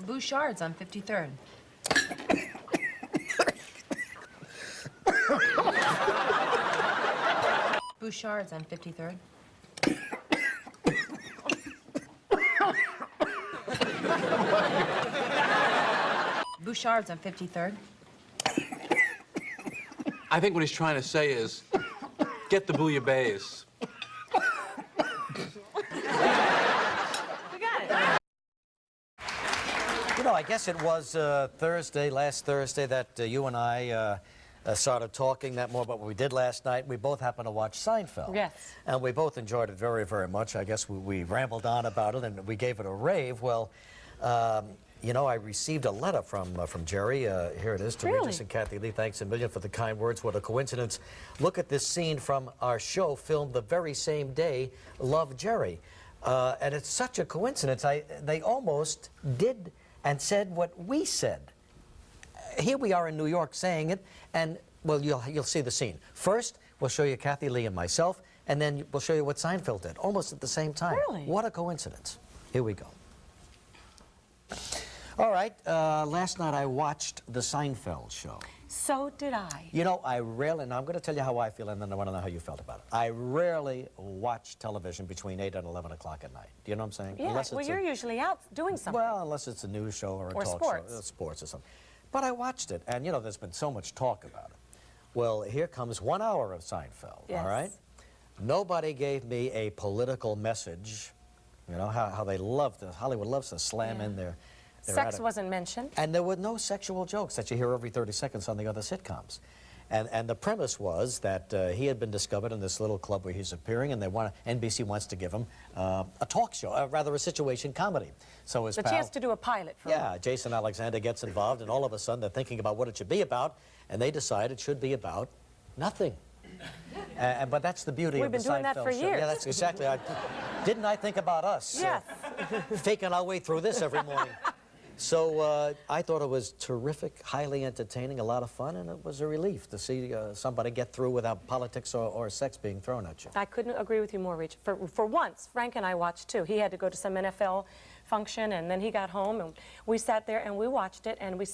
Bouchard's on 53rd. Bouchard's on 53rd. Bouchard's on 53rd. I think what he's trying to say is, get the bouillabaisse. You know, I guess it was last Thursday, that you and I started talking that more about what we did last night. We both happened to watch Seinfeld. Yes. And we both enjoyed it very, very much. I guess we rambled on about it and we gave it a rave. Well, you know, I received a letter from Jerry. Here it is, to Regis and Kathy Lee. Thanks a million for the kind words. What a coincidence. Look at this scene from our show filmed the very same day, Love, Jerry. And it's such a coincidence. They almost did and said what we said. Here we are in New York saying it, and, well, you'll see the scene. First, we'll show you Kathy Lee and myself, and then we'll show you what Seinfeld did, almost at the same time. Really? What a coincidence. Here we go. All right, last night I watched the Seinfeld show. So did I. You know, I rarely, and I'm going to tell you how I feel, and then I want to know how you felt about it. I rarely watch television between 8 and 11 o'clock at night. Do you know what I'm saying? Yeah, well, you're usually out doing something. Well, unless it's a news show or a talk show. Sports or something. But I watched it, and, you know, there's been so much talk about it. Well, here comes 1 hour of Seinfeld, Yes. all right? Nobody gave me a political message You know, how they love to, Hollywood loves to slam in their Sex attitude. wasn't mentioned. And there were no sexual jokes that you hear every 30 seconds on the other sitcoms. And the premise was that he had been discovered in this little club where he's appearing, and NBC wants to give him a talk show, rather a situation comedy. So his The pal, chance to do a pilot for him. yeah, Jason Alexander gets involved, and all of a sudden they're thinking about what it should be about, and they decide it should be about nothing. But that's the beauty We've of the been doing that Seinfeld for show. years. Yeah, that's exactly. Didn't I think about us? Yes. Faking our way through this every morning. So I thought it was terrific, highly entertaining, a lot of fun, and it was a relief to see somebody get through without politics or sex being thrown at you. I couldn't agree with you more, Rich. For once, Frank and I watched too. He had to go to some NFL function, and then he got home, and we sat there and we watched it, and we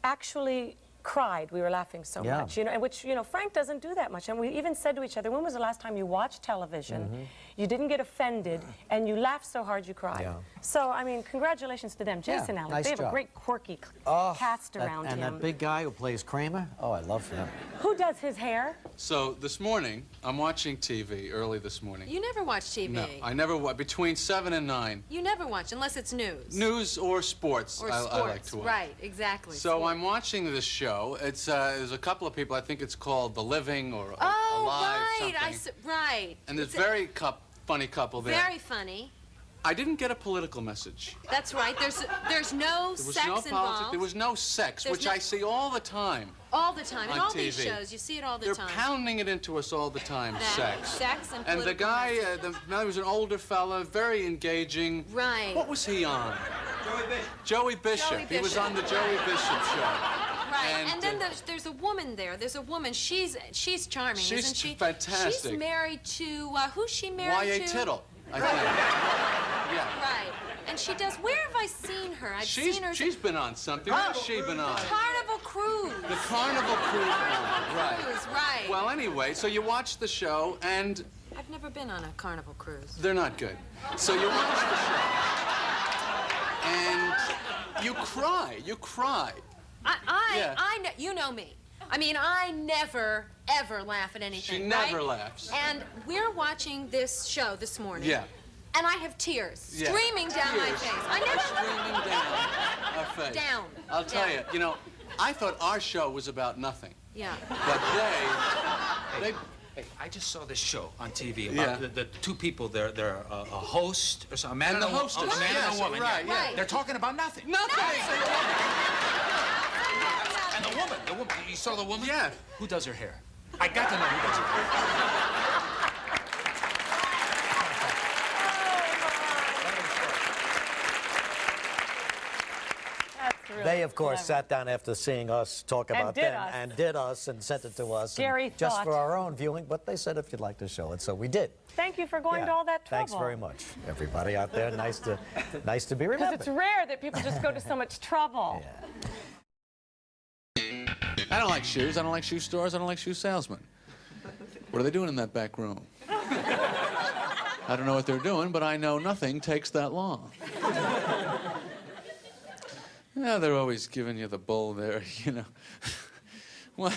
actually cried. We were laughing so much, you know, which, you know, Frank doesn't do that much. And we even said to each other, when was the last time you watched television, you didn't get offended, and you laughed so hard you cried? Yeah. So, I mean, congratulations to them. Jason Yeah, Alex, nice they have job. a great quirky cast around And him. that big guy who plays Kramer, oh, I love him. Who does his hair? So this morning, I'm watching TV early this morning. You never watch TV. No, I never watch. Between 7 and 9. You never watch, unless it's news. News or sports, Or I sports, like to watch. right, exactly. So I'm watching this show. It's there's a couple of people. I think it's called The Living or Oh, Alive, right, something. right. And there's It's a very funny couple there. very funny. I didn't get a political message. That's right. There's no There was sex no politics. involved. There was no sex, There's which no- I see all the time. All the time. In on all these TV. shows, you see it all the They're time. pounding it into us all the time. That, Sex. sex and And the political guy, messages. he was an older fella, very engaging. Right. What was he on? Joey Bishop. He was on the Joey Bishop show. Right, and then there's a woman there. There's a woman. She's charming, She's isn't she? fantastic. She's married to who's she married Y.A. to? Tittle, I Right. think. Yeah. Right, and she does. Where have I seen her? I've seen her. She's been on something. What's she been on? Carnival Cruise. The Carnival Cruise. Right. Cruise, right. Well, anyway, so you watch the show, and I've never been on a Carnival Cruise. they're not good. So you watch the show, and you cry. You cry. Yeah. You know me. I mean, I never, ever laugh at anything. She never right? laughs. And we're watching this show this morning. Yeah. And I have tears Yeah. streaming down my Tears. face. I never. Streaming down our face. Down. I'll tell Down. you, you know, I thought our show was about nothing. Yeah. But they Hey, I just saw this show on TV Yeah. about the two people. They're a host or something, a man And the a wo- hostess, a man yes, and a woman. right, yeah. yeah. They're talking about nothing. Nothing. And the woman. You saw the woman? Yeah. Who does her hair? I got to know who does her hair. They, of course, sat down after seeing us talk And about did them us. and did us and sent it to us. Scary and just thought. for our own viewing, but they said if you'd like to show it, so we did. Thank you for going to all that trouble. Thanks very much, everybody out there. Nice to be Because remembered. it's rare that people just go to so much trouble. I don't like shoes. I don't like shoe stores. I don't like shoe salesmen. What are they doing in that back room? I don't know what they're doing, but I know nothing takes that long. Yeah, they're always giving you the bull there, you know. Well,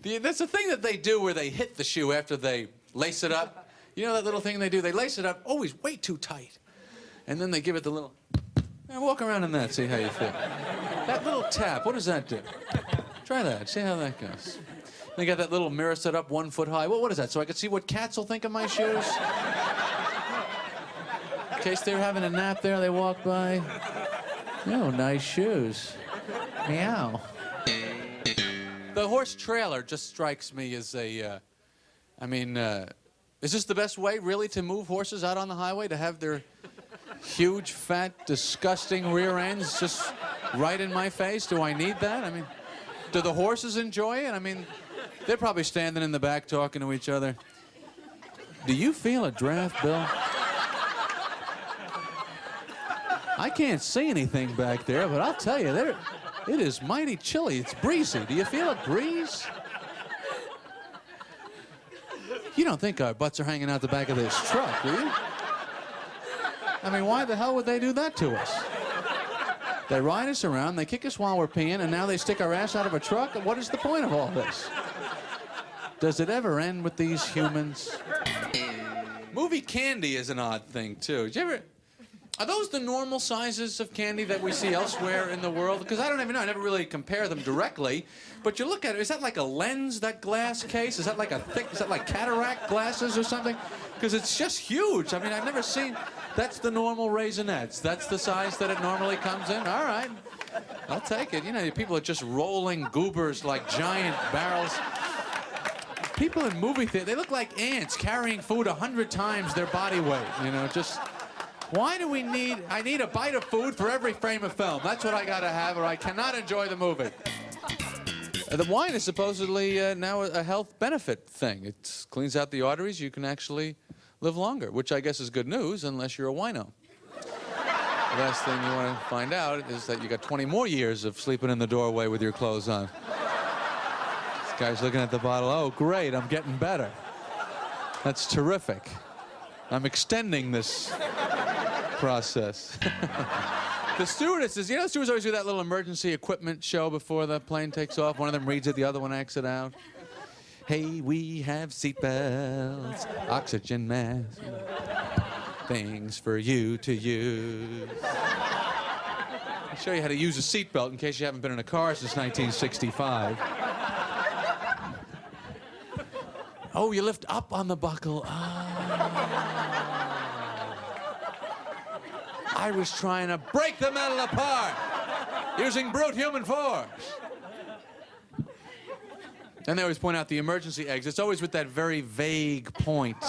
that's the thing that they do where they hit the shoe after they lace it up. You know that little thing they do? They lace it up, always way too tight. And then they give it the little... walk around in that, see how you feel. That little tap, what does that do? Try that, see how that goes. They got that little mirror set up 1 foot high. What is that, so I can see what cats will think of my shoes? In case they're having a nap there, they walk by. Oh, nice shoes. Meow. The horse trailer just strikes me as a, is this the best way, really, to move horses out on the highway? To have their huge, fat, disgusting rear ends just right in my face? Do I need that? I mean, do the horses enjoy it? I mean, they're probably standing in the back talking to each other. Do you feel a draft, Bill? I can't see anything back there, but I'll tell you, it is mighty chilly. It's breezy. Do you feel a breeze? You don't think our butts are hanging out the back of this truck, do you? I mean, why the hell would they do that to us? They ride us around, they kick us while we're peeing, and now they stick our ass out of a truck? What is the point of all this? Does it ever end with these humans? Movie candy is an odd thing, too. Did you ever... Are those the normal sizes of candy that we see elsewhere in the world? Because I don't even know. I never really compare them directly. But you look at it, is that like a lens, that glass case? Is that like is that like cataract glasses or something? Because it's just huge. I mean, I've never seen... That's the normal Raisinets. That's the size that it normally comes in. All right. I'll take it. You know, people are just rolling goobers like giant barrels. People in movie theater, they look like ants carrying food 100 times their body weight. You know, just... Why do we need... I need a bite of food for every frame of film. That's what I gotta have, or I cannot enjoy the movie. The wine is supposedly now a health benefit thing. It cleans out the arteries. You can actually live longer, which I guess is good news unless you're a wino. The last thing you want to find out is that you got 20 more years of sleeping in the doorway with your clothes on. This guy's looking at the bottle. Oh, great, I'm getting better. That's terrific. I'm extending this process. The stewardesses, you know, the stewardess always do that little emergency equipment show before the plane takes off. One of them reads it, the other one acts it out. Hey, we have seatbelts, oxygen masks, things for you to use. I'll show you how to use a seatbelt in case you haven't been in a car since 1965. Oh, you lift up on the buckle. I was trying to break the metal apart using brute human force. And they always point out the emergency exits, always with that very vague point.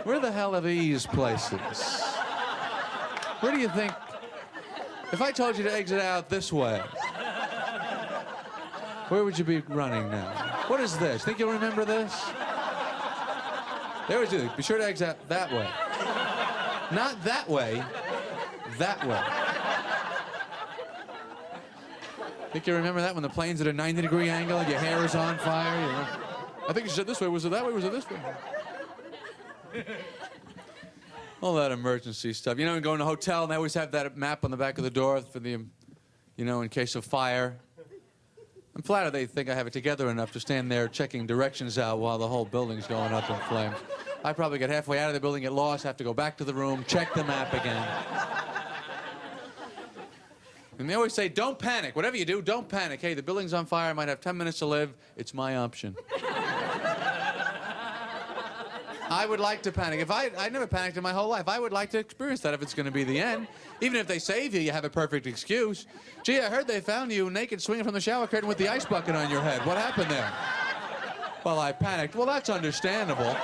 Where the hell are these places? Where do you think... If I told you to exit out this way, where would you be running now? What is this? Think you'll remember this? They always do. Be sure to exit that way. Not that way, that way. Think you remember that when the plane's at a 90-degree angle and your hair is on fire? You know? I think you said this way. Was it that way? Was it this way? All that emergency stuff. You know, you go in a hotel and they always have that map on the back of the door for the, you know, in case of fire. I'm flattered they think I have it together enough to stand there checking directions out while the whole building's going up in flames. I probably get halfway out of the building, get lost, have to go back to the room, check the map again. And they always say, don't panic. Whatever you do, don't panic. Hey, the building's on fire, I might have 10 minutes to live. It's my option. I would like to panic. I never panicked in my whole life. I would like to experience that if it's going to be the end. Even if they save you, you have a perfect excuse. Gee, I heard they found you naked swinging from the shower curtain with the ice bucket on your head. What happened there? Well, I panicked. Well, that's understandable.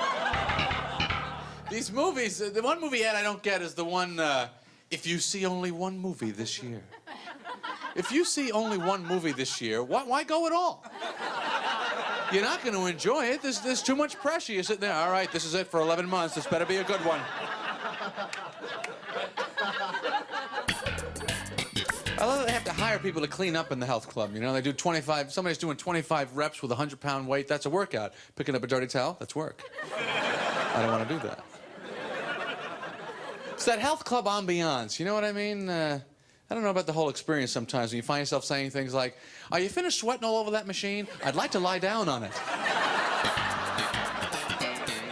These movies, the one movie ad I don't get is the one, if you see only one movie this year. If you see only one movie this year, why go at all? You're not going to enjoy it. There's too much pressure. You're sitting there, all right, this is it for 11 months. This better be a good one. I love that they have to hire people to clean up in the health club. You know, they do 25, somebody's doing 25 reps with a 100-pound weight. That's a workout. Picking up a dirty towel, that's work. I don't want to do that. It's that health club ambiance, you know what I mean? I don't know about the whole experience sometimes when you find yourself saying things like, are you finished sweating all over that machine? I'd like to lie down on it.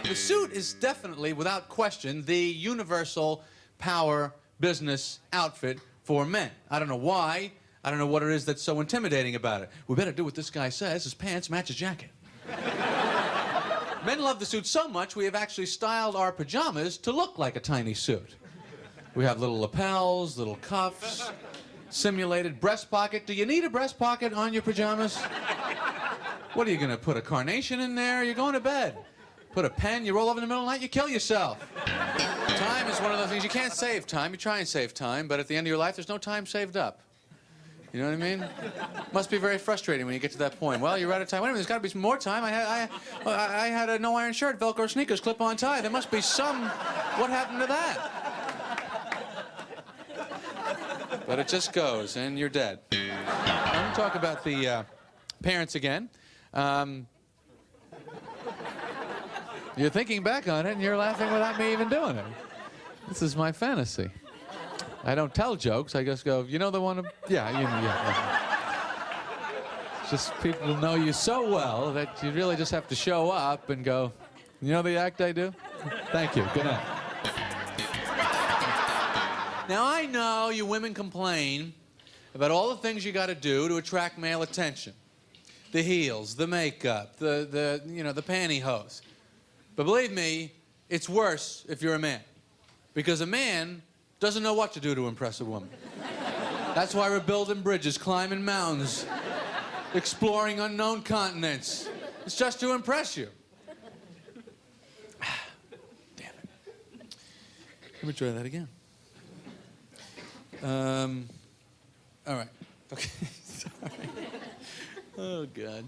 The suit is definitely, without question, the universal power business outfit for men. I don't know why. I don't know what it is that's so intimidating about it. We better do what this guy says. His pants match his jacket. Men love the suit so much, we have actually styled our pajamas to look like a tiny suit. We have little lapels, little cuffs, simulated breast pocket. Do you need a breast pocket on your pajamas? What are you going to put, a carnation in there? You're going to bed. Put a pen, you roll over in the middle of the night, you kill yourself. Time is one of those things. You can't save time. You try and save time, but at the end of your life, there's no time saved up. You know what I mean? Must be very frustrating when you get to that point. Well, you're out of time. Wait a minute, there's got to be some more time. I had a no-iron shirt, Velcro sneakers, clip-on tie. There must be some... What happened to that? But it just goes, and you're dead. I'm going to talk about the parents again. You're thinking back on it, and you're laughing without me even doing it. This is my fantasy. I don't tell jokes. I just go, you know the one... Yeah. Just people know you so well that you really just have to show up and go, you know the act I do? Thank you. Good night. Now, I know you women complain about all the things you got to do to attract male attention. The heels, the makeup, the pantyhose. But believe me, it's worse if you're a man. Because a man doesn't know what to do to impress a woman. That's why we're building bridges, climbing mountains, exploring unknown continents. It's just to impress you. Damn it. Let me try that again. All right. Okay. Sorry. Oh, God.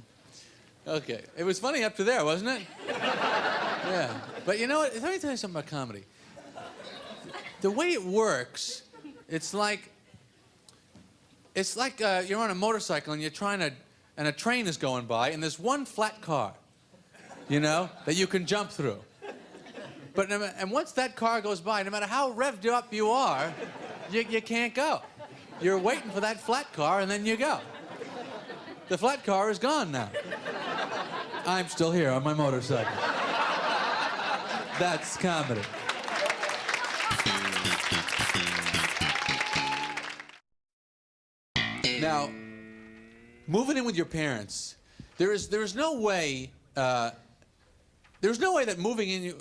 Okay. It was funny up to there, wasn't it? Yeah. But you know what? Let me tell you something about comedy. The way it works, it's like you're on a motorcycle and you're trying to, and a train is going by, and there's one flat car, that you can jump through. But and once that car goes by, no matter how revved up you are, you can't go. You're waiting for that flat car, and then you go. The flat car is gone now. I'm still here on my motorcycle. That's comedy. Now, moving in with your parents, there's no way that moving in,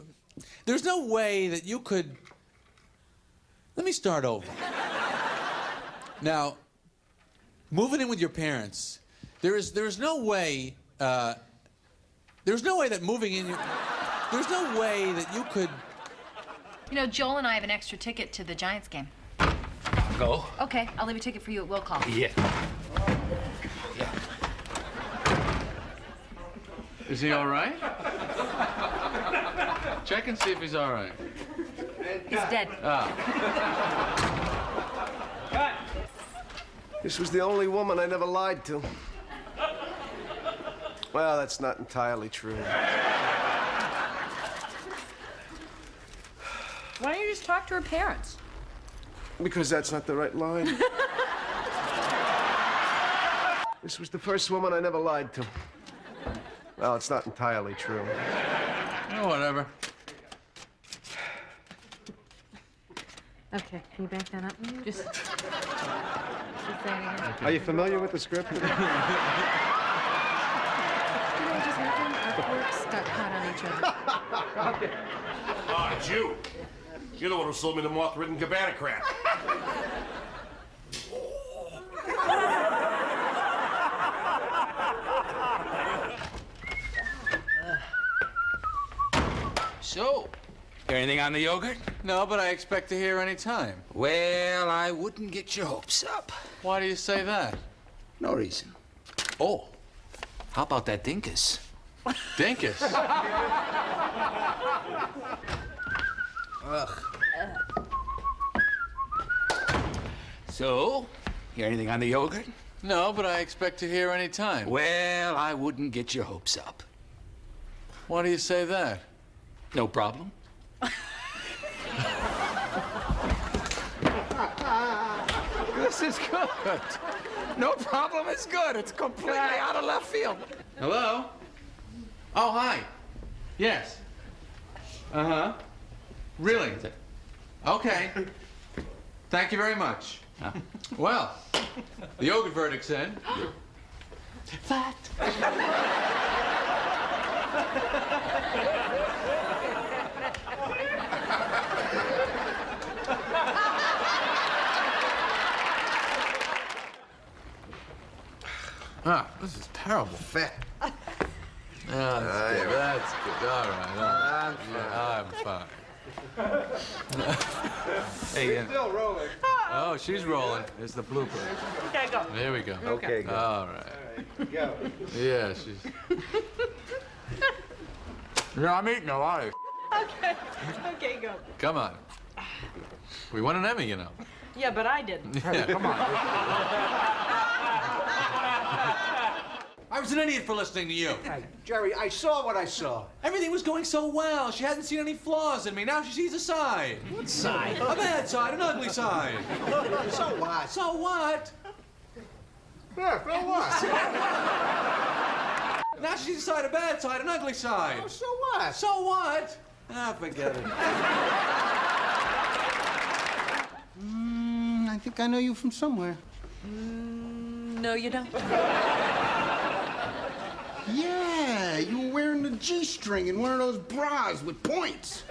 there's no way that you could, let me start over. Now, moving in with your parents, there's no way that moving in, there's no way that you could. Joel and I have an extra ticket to the Giants game. Go. Okay, I'll leave a ticket for you at will call. Yeah. Is he all right? Check and see if he's all right. He's dead. This was the only woman I never lied to. Well, that's not entirely true. Why don't you just talk to her parents? Because that's not the right line. This was the first woman I never lied to. Well, it's not entirely true. Oh, whatever. Okay, can you back that up? Just say it again. Are you familiar with the script? Just happened? Our forks got caught on each other. Okay. Ah, it's you. You're the one who sold me the moth-ridden cabana crap. So, hear anything on the yogurt? No, but I expect to hear any time. Well, I wouldn't get your hopes up. Why do you say that? No reason. Oh, how about that dinkus? Dinkus? Ugh. So, hear anything on the yogurt? No, but I expect to hear any time. Well, I wouldn't get your hopes up. Why do you say that? No problem. This is good. No problem is good. It's completely out of left field. Hello? Oh, hi. Yes. Uh-huh. Really? Okay. Thank you very much. Well, the yogurt verdict's in. Fat. This is terrible. Fat. That's good. That's good. All right. I'm fine. Hey, Still rolling. oh, she's rolling. It's the blooper. Okay, go. There we go. Okay, go. All right. Go. Yeah, she's. Yeah, I'm eating a lot. Okay. Okay, go. Come on. We won an Emmy, Yeah, but I didn't. Yeah, come on. I was an idiot for listening to you. Hey, Jerry, I saw what I saw. Everything was going so well. She hadn't seen any flaws in me. Now she sees a side. What side? A bad side, an ugly side. So what? So what? Yeah, so what? Now she sees a side, a bad side, an ugly side. Oh, so what? So what? Ah, forget it. think I know you from somewhere. No, you don't. Yeah, you were wearing the G-string in one of those bras with points.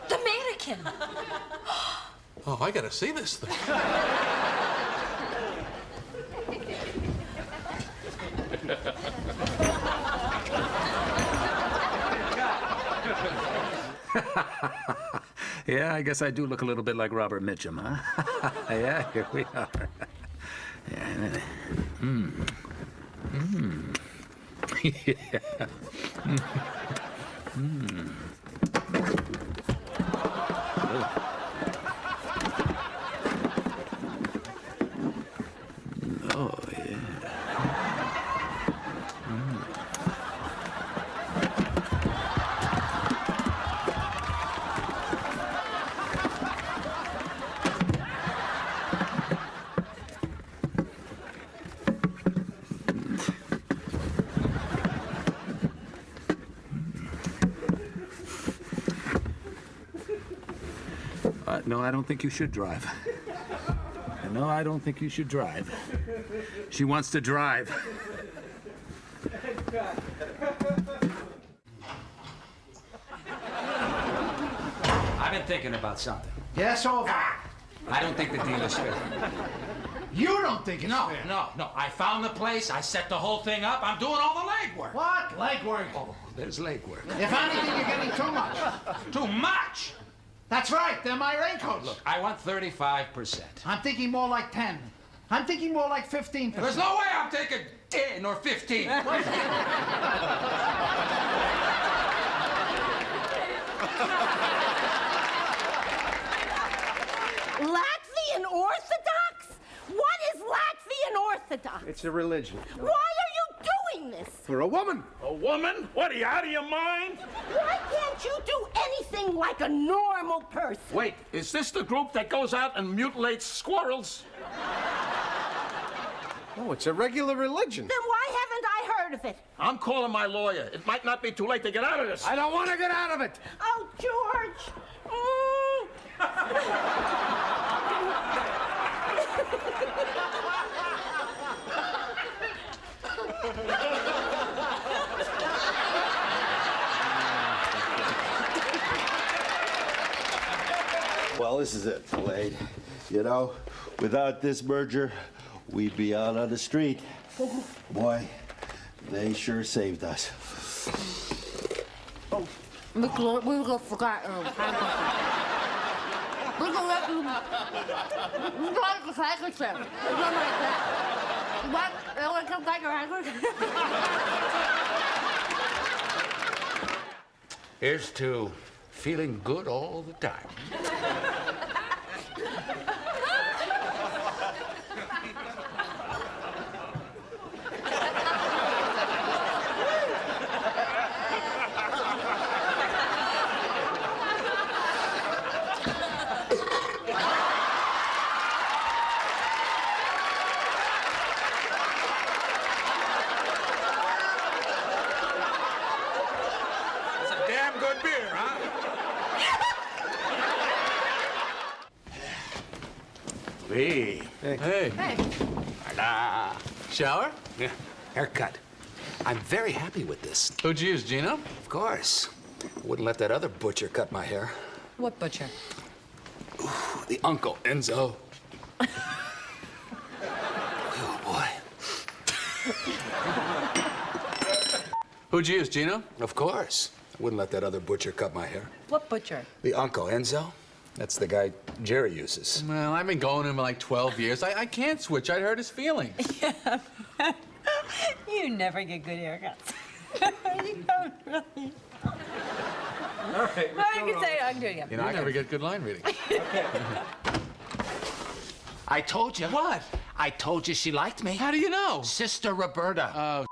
The mannequin. Oh, I gotta see this thing. Yeah, I guess I do look a little bit like Robert Mitchum, huh? Yeah, here we are. Yeah. Yeah. Oh, yeah. No, I don't think you should drive. No, I don't think you should drive. She wants to drive. I've been thinking about something. Yes, over. I don't think the deal is fair. You don't think it's fair? No. I found the place. I set the whole thing up. I'm doing all the legwork. What? Legwork? Oh, there's legwork. If anything, you're getting too much. Too much? That's right. They're my raincoats. Look, I want 35%. I'm thinking more like 10. I'm thinking more like 15%. There's no way I'm taking 10 or 15. Latvian Orthodox? What is Latvian Orthodox? It's a religion. Why are you doing this? For a woman. A woman? What, are you out of your mind? Why can't you do anything like a normal person? Wait, is this the group that goes out and mutilates squirrels? Oh, it's a regular religion. Then why haven't I heard of it? I'm calling my lawyer. It might not be too late to get out of this. I don't want to get out of it. Oh, George. Well, this is it, Elaine. You know, without this merger, we'd be out on the street. Boy, they sure saved us. We forgot. We can let you. We like a handkerchief. It's not like that. What? You want to come back your handkerchief? Here's to feeling good all the time. It's a damn good beer, huh? Hey. Hey. Hola. Shower? Yeah. Haircut. I'm very happy with this. Who'd you use, Gino? Of course. Wouldn't let that other butcher cut my hair. What butcher? The uncle, Enzo. Oh, boy. Who'd you use, Gino? Of course. Wouldn't let that other butcher cut my hair. What butcher? The uncle, Enzo. That's the guy Jerry uses. Well, I've been going to him for like 12 years. I can't switch. I'd hurt his feelings. Yeah. You never get good haircuts. You don't really. All right. Well, I can say it. I can do it again. You know, I never get good line reading. I told you. What? I told you she liked me. How do you know? Sister Roberta. Oh,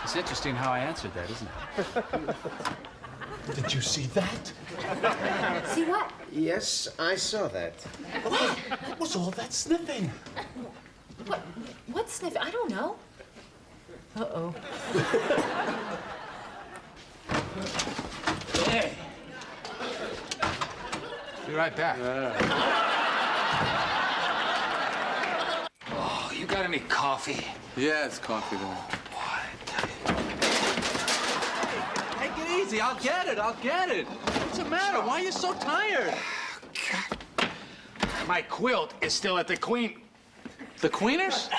It's interesting how I answered that, isn't it? Did you see that? See what? Yes, I saw that. What was all that sniffing? What sniff? I don't know. Uh-oh. Hey. Be right back. Oh, you got any coffee? Yeah, it's coffee then. Take it easy. I'll get it. I'll get it. What's the matter? Why are you so tired? My quilt is still at the Queen. The Queeners?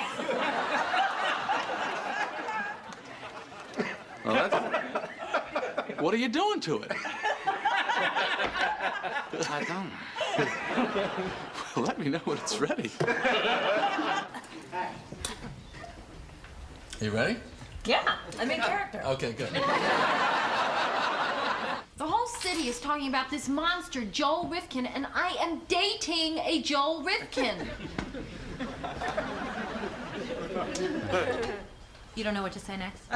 Well, that's... What are you doing to it? I don't. Well, let me know when it's ready. You ready? Yeah, I'm in character. Okay, good. The whole city is talking about this monster, Joel Rifkin, and I am dating a Joel Rifkin. You don't know what to say next?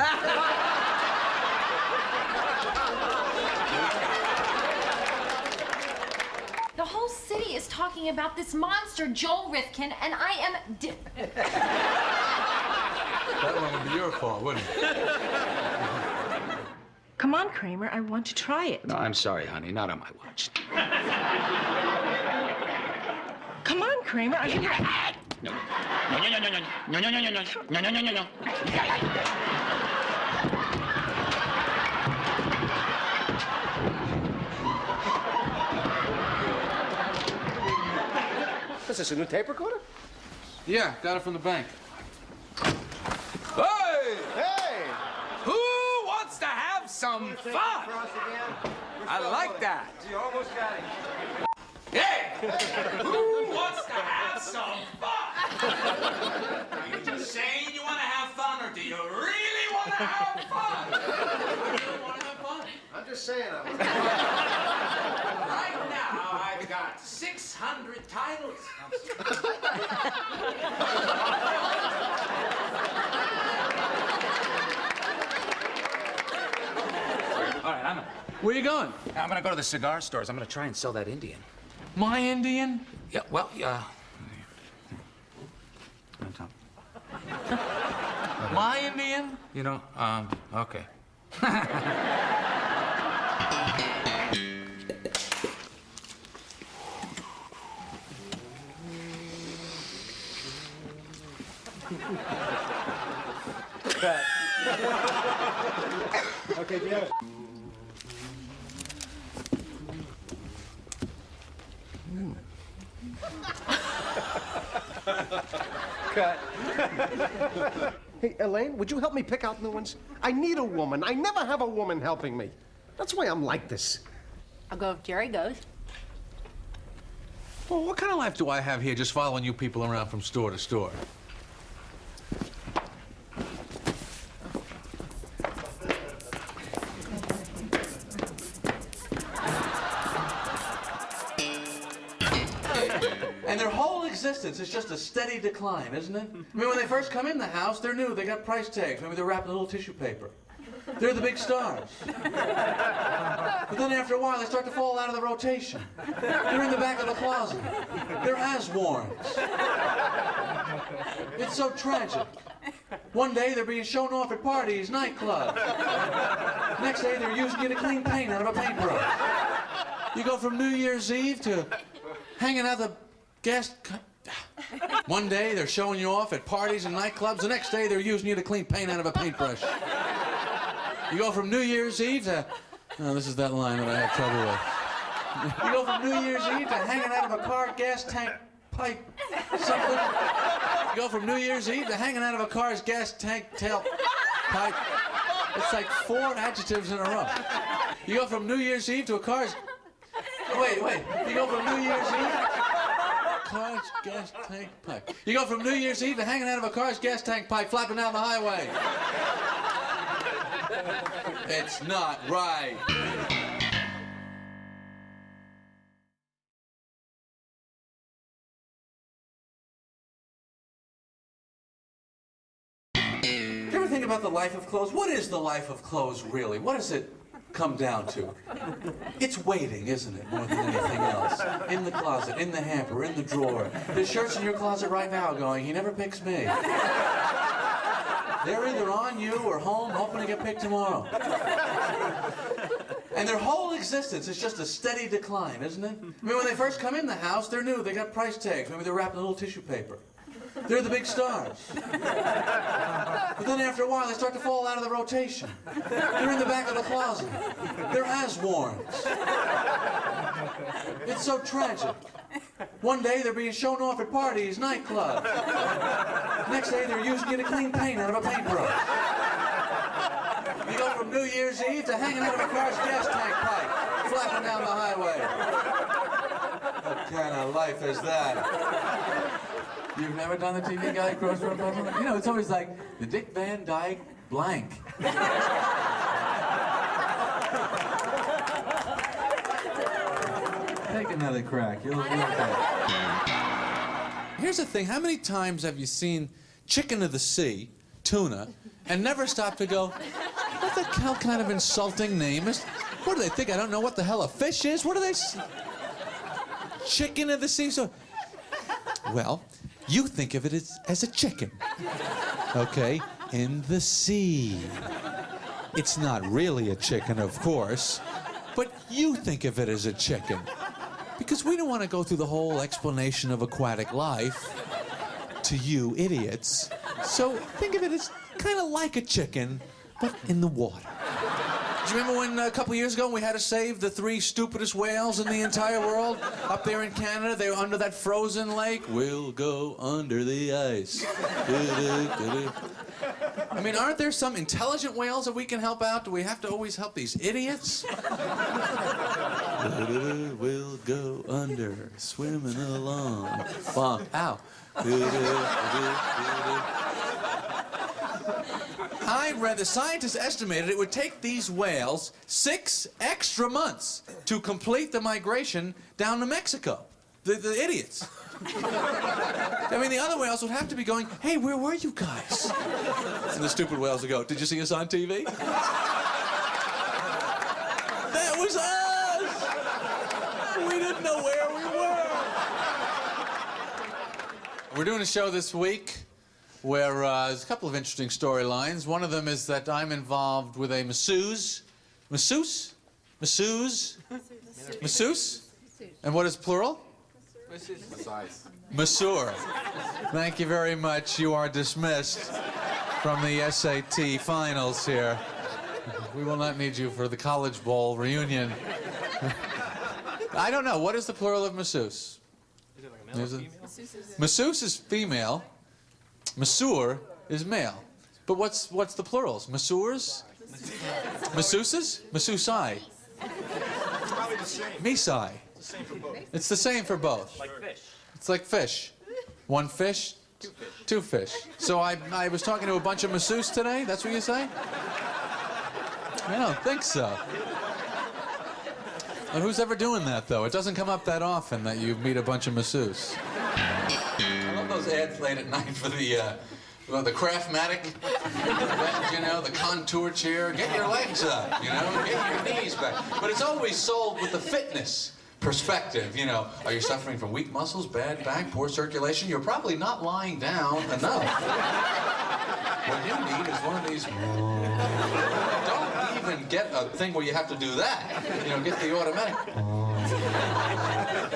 The whole city is talking about this monster, Joel Rifkin, and I am That one would be your fault, wouldn't it? Come on, Kramer, I want to try it. No, I'm sorry, honey. Not on my watch. Come on, Kramer, I think No. No. Is this a new tape recorder? Yeah, got it from the bank. Hey! Hey! Who wants to have some fun? I like that. You almost got it. Hey! Who wants to have some fun? Are you just saying you want to have fun, or do you really want to have fun? I really want to have fun. I'm just saying I was. Right now, I've got 600 titles. All right, Where you going? I'm gonna go to the cigar stores. I'm gonna try and sell that Indian. My Indian? Yeah, well, My Indian? you know, okay. Okay, do you have it? Cut. Hey, Elaine, would you help me pick out new ones? I need a woman. I never have a woman helping me. That's why I'm like this. I'll go if Jerry goes. Well, what kind of life do I have here just following you people around from store to store? And their whole existence is just a steady decline, isn't it? I mean, when they first come in the house, they're new, they got price tags. Maybe they're wrapped in a little tissue paper. They're the big stars. But then after a while, they start to fall out of the rotation. They're in the back of the closet. They're as-worns. It's so tragic. One day, they're being shown off at parties, nightclubs. Next day, they're using you to clean paint out of a paintbrush. You go from New Year's Eve to hanging out the gas... One day, they're showing you off at parties and nightclubs. The next day, they're using you to clean paint out of a paintbrush. You go from New Year's Eve to... Oh, this is that line that I have trouble with. You go from New Year's Eve to hanging out of a car gas tank pipe something. You go from New Year's Eve to hanging out of a car's gas tank tail pipe. It's like 4 adjectives in a row. You go from New Year's Eve to a car's... Wait. You go from New Year's Eve... Car's gas tank pipe. You go from New Year's Eve to hanging out of a car's gas tank pipe flapping down the highway. It's not right. You ever think about the life of clothes? What is the life of clothes, really? What does it come down to? It's waiting, isn't it, more than anything else? In the closet, in the hamper, in the drawer. There's shirts in your closet right now going, he never picks me. They're either on you or home, hoping to get picked tomorrow. And their whole existence is just a steady decline, isn't it? I mean, when they first come in the house, they're new. They got price tags. Maybe they're wrapped in a little tissue paper. They're the big stars. But then after a while, they start to fall out of the rotation. They're in the back of the closet. They're as-worns. It's so tragic. One day, they're being shown off at parties, nightclubs. Next day, they're using you to clean paint out of a paintbrush. You go from New Year's Eve to hanging out of a car's gas tank pipe, flapping down the highway. What kind of life is that? You've never done the TV guy crossword puzzle? You know, it's always like, the Dick Van Dyke blank. Take another crack. You'll feel okay. Here's the thing. How many times have you seen chicken of the sea, tuna, and never stopped to go, what the hell kind of insulting name is? What do they think? I don't know what the hell a fish is? What do they... Chicken of the sea? So, well, you think of it as a chicken, okay, in the sea. It's not really a chicken, of course, but you think of it as a chicken. Because we don't want to go through the whole explanation of aquatic life to you idiots. So think of it as kind of like a chicken, but in the water. Do you remember when a couple years ago we had to save the 3 stupidest whales in the entire world? Up there in Canada, they were under that frozen lake. We'll go under the ice. I mean, aren't there some intelligent whales that we can help out? Do we have to always help these idiots? We'll go under, swimming along. Bonk, ow. I read the scientists estimated it would take these whales 6 extra months to complete the migration down to Mexico. The idiots. I mean, the other whales would have to be going, hey, where were you guys? And the stupid whales would go, did you see us on TV? That was us! We didn't know where we were. We're doing a show this week where there's a couple of interesting storylines. One of them is that I'm involved with a masseuse. Masseuse? Masseuse? Masseuse? And what is plural? Masseur. Thank you very much. You are dismissed from the SAT finals here. We will not need you for the College Bowl reunion. I don't know. What is the plural of masseuse? Is it like a male or female? Masseuse is female. Masseur is male. But what's the plurals? Masseurs? Masseuses? Masseusai. It's probably the same. Misai. It's the same for both. It's the same for both. Like fish. It's like fish. 1 fish, 2 fish. So I was talking to a bunch of masseuses today? That's what you say? I don't think so. But who's ever doing that, though? It doesn't come up that often that you meet a bunch of masseuses. I love those ads late at night for the Craftmatic, you know, the contour chair. Get your legs up, you know, get your knees back. But it's always sold with the fitness perspective, you know. Are you suffering from weak muscles, bad back, poor circulation? You're probably not lying down enough. What you need is one of these... Don't even get a thing where you have to do that. You know, get the automatic...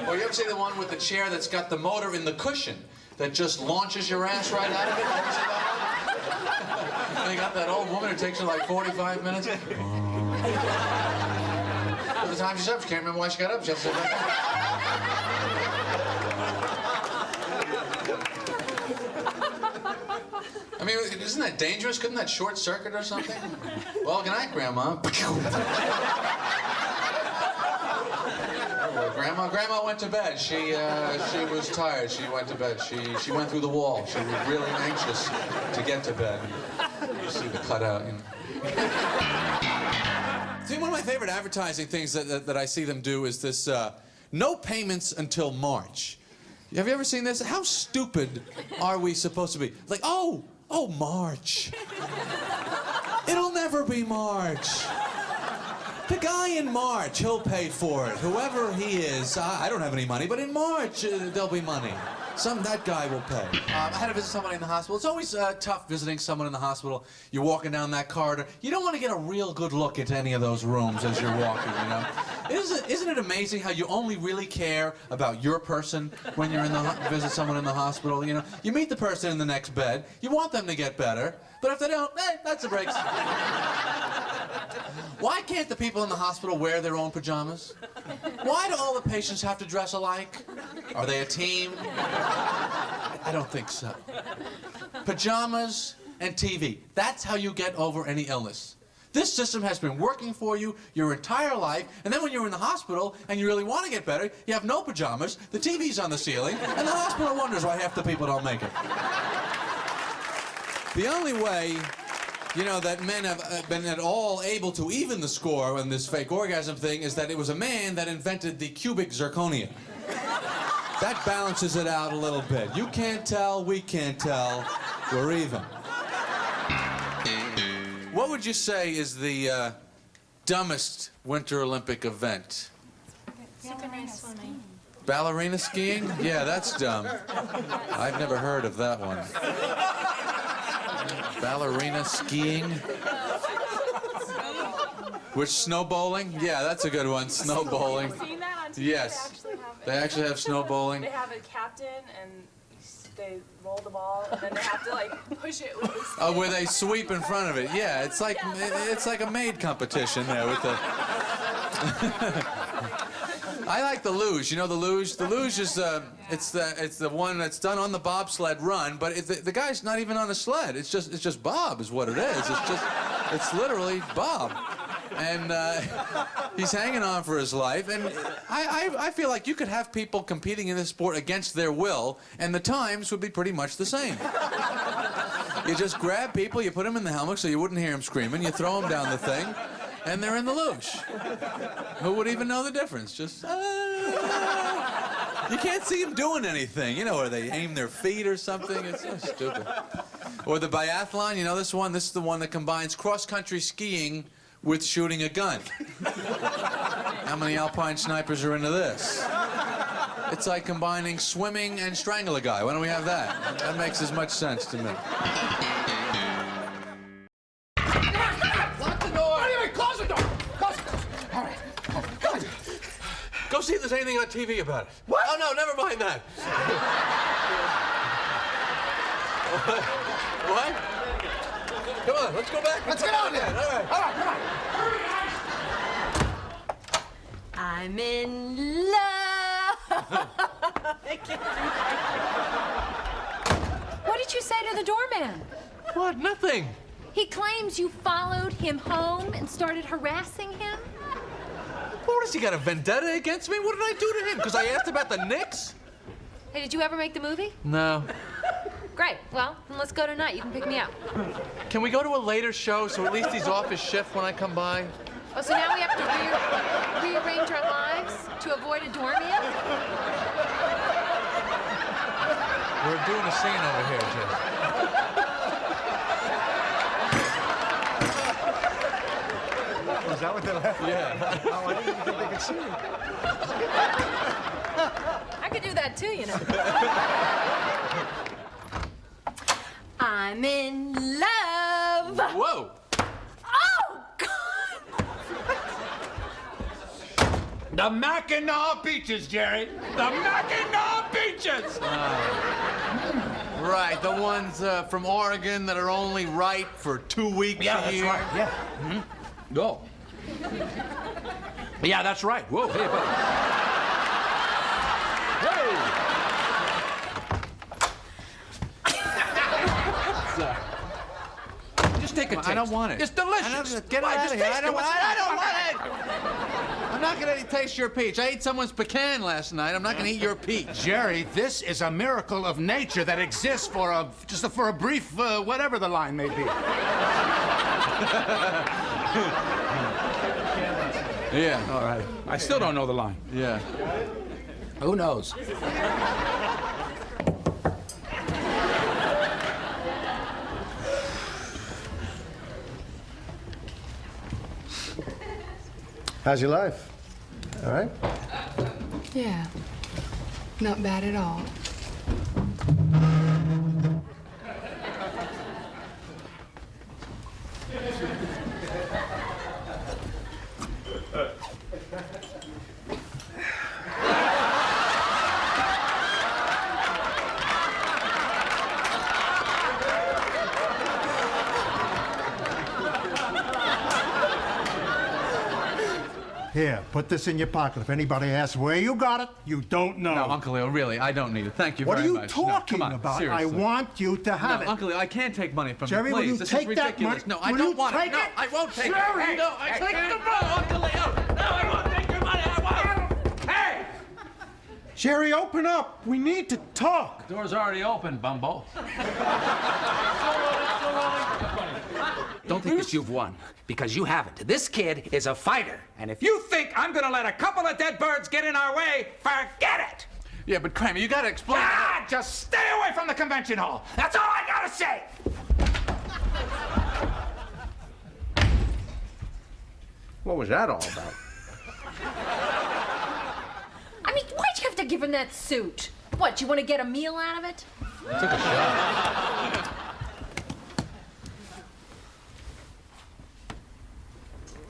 Or you ever see the one with the chair that's got the motor in the cushion that just launches your ass right out of it? Ever see that one? And you got that old woman who takes her like 45 minutes. By the time she's up, she can't remember why she got up. She has to sit back down. I mean, isn't that dangerous? Couldn't that short circuit or something? Well, good night, Grandma. Grandma went to bed. She was tired. She went to bed. She went through the wall. She was really anxious to get to bed. You see the cutout, you know. See, one of my favorite advertising things that I see them do is this, no payments until March. Have you ever seen this? How stupid are we supposed to be? Like, oh, March. It'll never be March. The guy in March, he'll pay for it. Whoever he is, I don't have any money, but in March, there'll be money. That guy will pay. I had to visit somebody in the hospital. It's always tough visiting someone in the hospital. You're walking down that corridor. You don't want to get a real good look into any of those rooms as you're walking, you know? Isn't it amazing how you only really care about your person when you're visit someone in the hospital, you know? You meet the person in the next bed. You want them to get better. But if they don't, that's the breaks. Why can't the people in the hospital wear their own pajamas? Why do all the patients have to dress alike? Are they a team? I don't think so. Pajamas and TV. That's how you get over any illness. This system has been working for you your entire life, and then when you're in the hospital and you really want to get better, you have no pajamas, the TV's on the ceiling, and the hospital wonders why half the people don't make it. The only way, you know, that men have been at all able to even the score on this fake orgasm thing is that it was a man that invented the cubic zirconia. That balances it out a little bit. You can't tell, we can't tell, we're even. What would you say is the dumbest Winter Olympic event? Synchronized swimming. Ballerina skiing? Yeah, that's dumb. I've never heard of that one. Ballerina skiing? Which, snow bowling? Yeah, that's a good one. Snow bowling. Have you seen that on TV? Yes. They actually have snow bowling. They have a captain and they roll the ball and then they have to like push it with the stick. Oh, where they sweep in front of it. Yeah, it's like a maid competition there with the. I like the luge. You know the luge? The luge is it's the one that's done on the bobsled run, but the guy's not even on a sled. It's just Bob is what it is. It's literally Bob, and he's hanging on for his life. And I feel like you could have people competing in this sport against their will, and the times would be pretty much the same. You just grab people, you put them in the helmet so you wouldn't hear them screaming, you throw them down the thing, and they're in the luge. Who would even know the difference? Just, you can't see them doing anything. You know, where they aim their feet or something. It's so stupid. Or the biathlon, you know this one? This is the one that combines cross-country skiing with shooting a gun. How many alpine snipers are into this? It's like combining swimming and strangle a guy. Why don't we have that? That makes as much sense to me. Lock the door! What do you mean? Close the door! Close it! All right. Come on. Go see if there's anything on TV about it. What? Oh, no, never mind that. What? Come on, let's go back. Let's get on there. All right. All right, come on. I'm in love. What did you say to the doorman? What? Nothing. He claims you followed him home and started harassing him. What, has he got a vendetta against me? What did I do to him? Because I asked about the Knicks? Hey, did you ever make the movie? No. Great. Well, then let's go tonight. You can pick me up. Can we go to a later show so at least he's off his shift when I come by? Oh, so now we have to rearrange our lives to avoid a doorman? We're doing a scene over here, Jeff. Is that what they're laughing? Yeah. Oh, I didn't even think they could see me. I could do that too, you know. I'm in love. Whoa. Oh, God. The Mackinac Beaches, Jerry. The Mackinac Beaches. Right, the ones from Oregon that are only right for 2 weeks a year. Right. Yeah. Mm-hmm. Oh. Yeah, that's right. Whoa, hey, buddy. Just take a taste. I don't want it. It's delicious. Get it Why, out just of here. taste I don't it. want it. I'm not going to taste your peach. I ate someone's pecan last night. I'm not going to eat your peach. Jerry, this is a miracle of nature that exists for a brief, whatever the line may be. Yeah. All right. I still don't know the line. Yeah. Who knows? How's your life? All right? Yeah. Not bad at all. Here, put this in your pocket. If anybody asks where you got it, you don't know. No, Uncle Leo, really, I don't need it. Thank you What very are much. you talking no, come on, about? seriously. I want you to have it. Uncle Leo, I can't take money from Jerry, you, will please. you This take is that ridiculous. money? No, I Will don't you want take it. No, it? I won't take Jerry! it. No, I take the money, Uncle Leo. No, I won't take your money. I won't. Hey! Jerry, open up. We need to talk. The door's already open, Bumbo. Don't think that you've won, because you haven't. This kid is a fighter, and if you think I'm gonna let a couple of dead birds get in our way, forget it! Yeah, but Kramer, you gotta explain. Just stay away from the convention hall. That's all I gotta say. What was that all about? I mean, why'd you have to give him that suit? What, you want to get a meal out of it? I took a shot.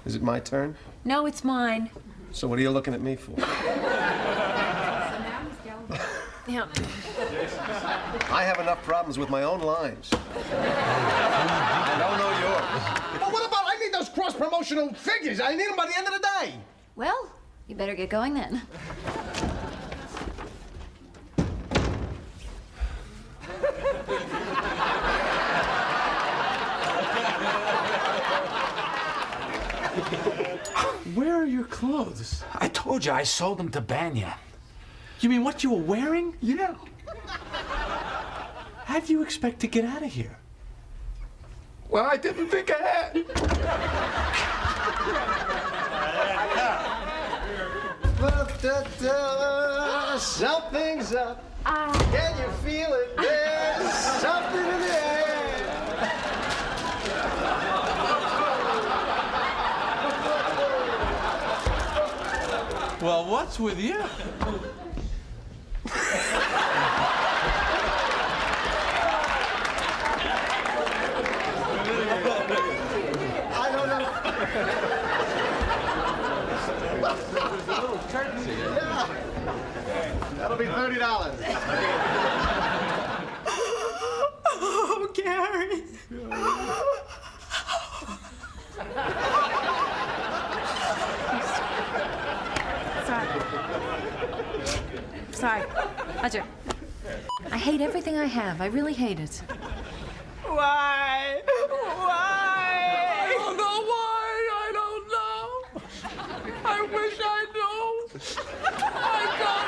Is it my turn? No, it's mine. So what are you looking at me for? Yeah. I have enough problems with my own lines. I don't know yours. Well, what about, I need those cross-promotional figures. I need them by the end of the day. Well, you better get going then. Where are your clothes? I told you I sold them to Banya. You mean what you were wearing? Yeah. How do you expect to get out of here? Well, I didn't think ahead. Something's up. Can you feel it? There's something in the air. Well, what's with you? I don't know. There's a little courtesy. Yeah. That'll be $30. Oh, Gary. Sorry. Roger. I hate everything I have. I really hate it. Why? Why? I don't know why. I don't know. I wish I knew. I don't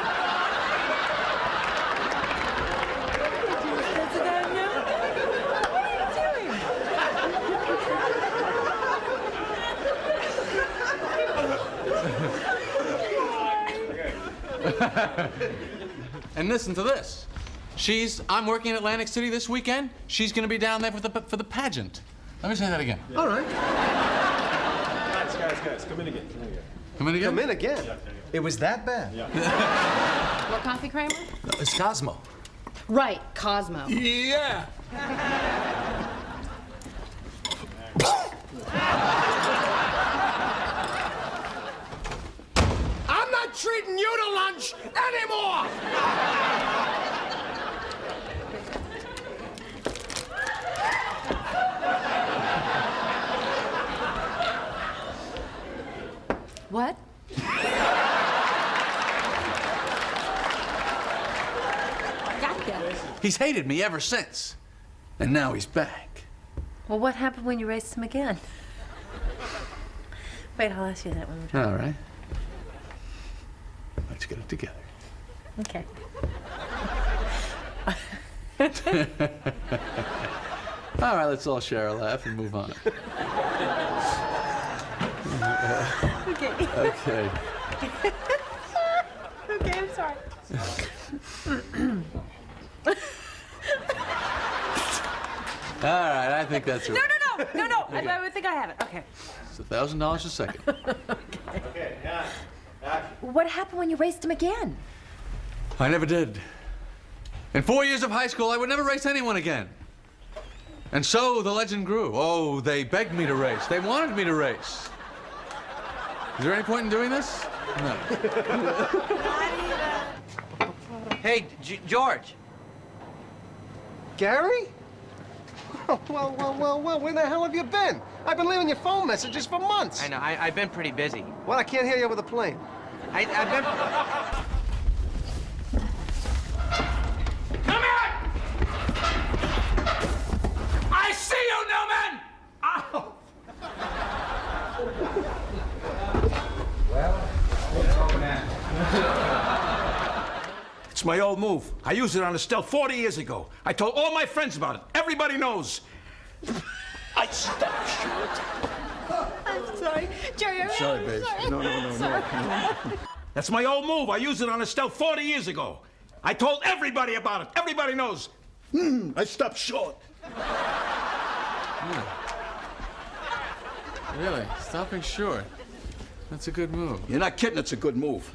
And listen to this. I'm working in Atlantic City this weekend. She's going to be down there for the pageant. Let me say that again. All right. Guys, come in again. Come in again? Come in again? It was that bad? Yeah. More coffee, Kramer? It's Cosmo. Right, Cosmo. Yeah. I'm not treating you to lunch anymore! What? Gotcha. He's hated me ever since. And now he's back. Well, what happened when you raced him again? Wait, I'll ask you that one more time. All right. Let's get it together. Okay. All right, let's all share a laugh and move on. Okay. Okay. Okay, I'm sorry. All right, I think that's right. No. I think I have it. Okay. It's $1,000 a second. Okay, What happened when you raced him again? I never did. In 4 years of high school, I would never race anyone again. And so the legend grew. Oh, they begged me to race. They wanted me to race. Is there any point in doing this? No. Hey, George. Gary? Well, where the hell have you been? I've been leaving you phone messages for months. I know. I've been pretty busy. Well, I can't hear you over the plane. I've been... Come here! I see you, Newman! Ow! It's my old move. I used it on Estelle 40 years ago. I told all my friends about it. Everybody knows. I stopped short. I'm sorry. Jerry, I'm Sorry, babe. sorry. No. That's my old move. I used it on Estelle 40 years ago. I told everybody about it. Everybody knows. I stopped short. Really? Stopping short. That's a good move. You're not kidding. It's a good move.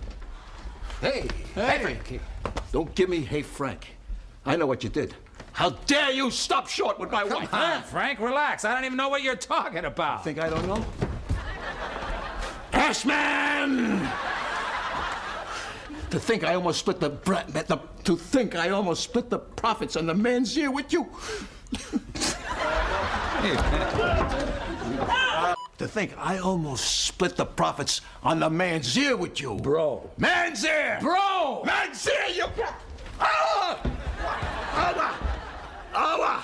Hey, Frank. Don't give me hey, Frank. I know what you did. How dare you stop short with my wife? Come on, Frank, relax. I don't even know what you're talking about. Think I don't know? Ashman! To think I almost split the profits on the man's ear with you. To think I almost split the profits on the man's ear with you. Bro. Man's ear! Bro! Man's ear, you... Ah! Awa! Awa!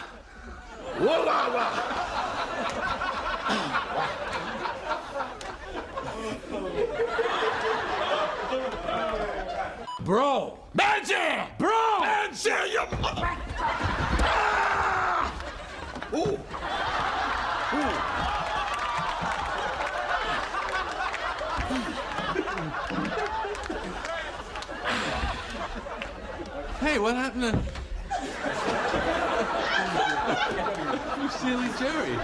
Woo-awa! Bro! Man's ear! Bro! Man's ear, you... Ah! Ooh! Ooh! Hey, what happened to... You silly Jerry.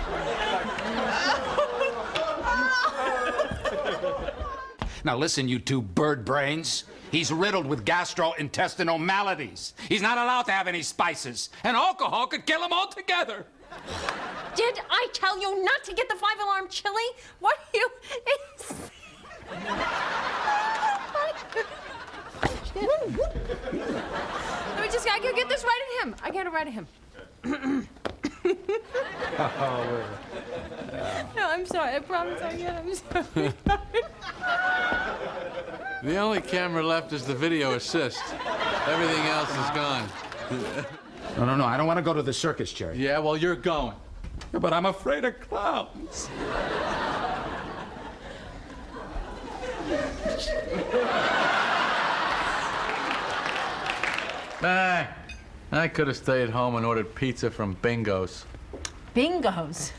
Now listen, you two bird brains. He's riddled with gastrointestinal maladies. He's not allowed to have any spices. And alcohol could kill him altogether. Did I tell you not to get the 5-alarm chili? What are you... I gotta get this right at him. I gotta write at him. No, I'm sorry. I promise I get it. I'm sorry. The only camera left is the video assist. Everything else is gone. No. I don't want to go to the circus, Jerry. Yeah, well, you're going. Yeah, but I'm afraid of clowns. I could have stayed home and ordered pizza from Bingo's. Bingo's.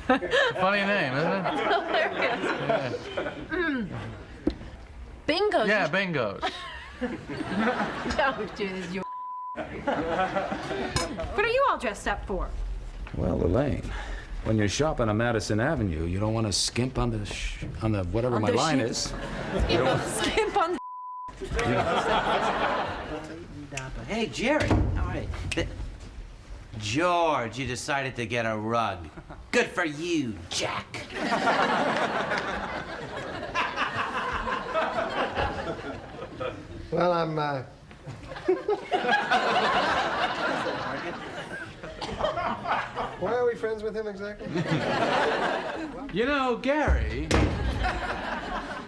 Funny name, isn't it? Hilarious. Yeah. Bingo's. Yeah, Bingo's. Don't do this, you. What are you all dressed up for? Well, Elaine, when you're shopping on Madison Avenue, you don't want to skimp on the whatever my line is. Skimp on the. Hey, Jerry. All right. George, you decided to get a rug. Good for you, Jack. Well, I'm, Why are we friends with him exactly? You know, Gary,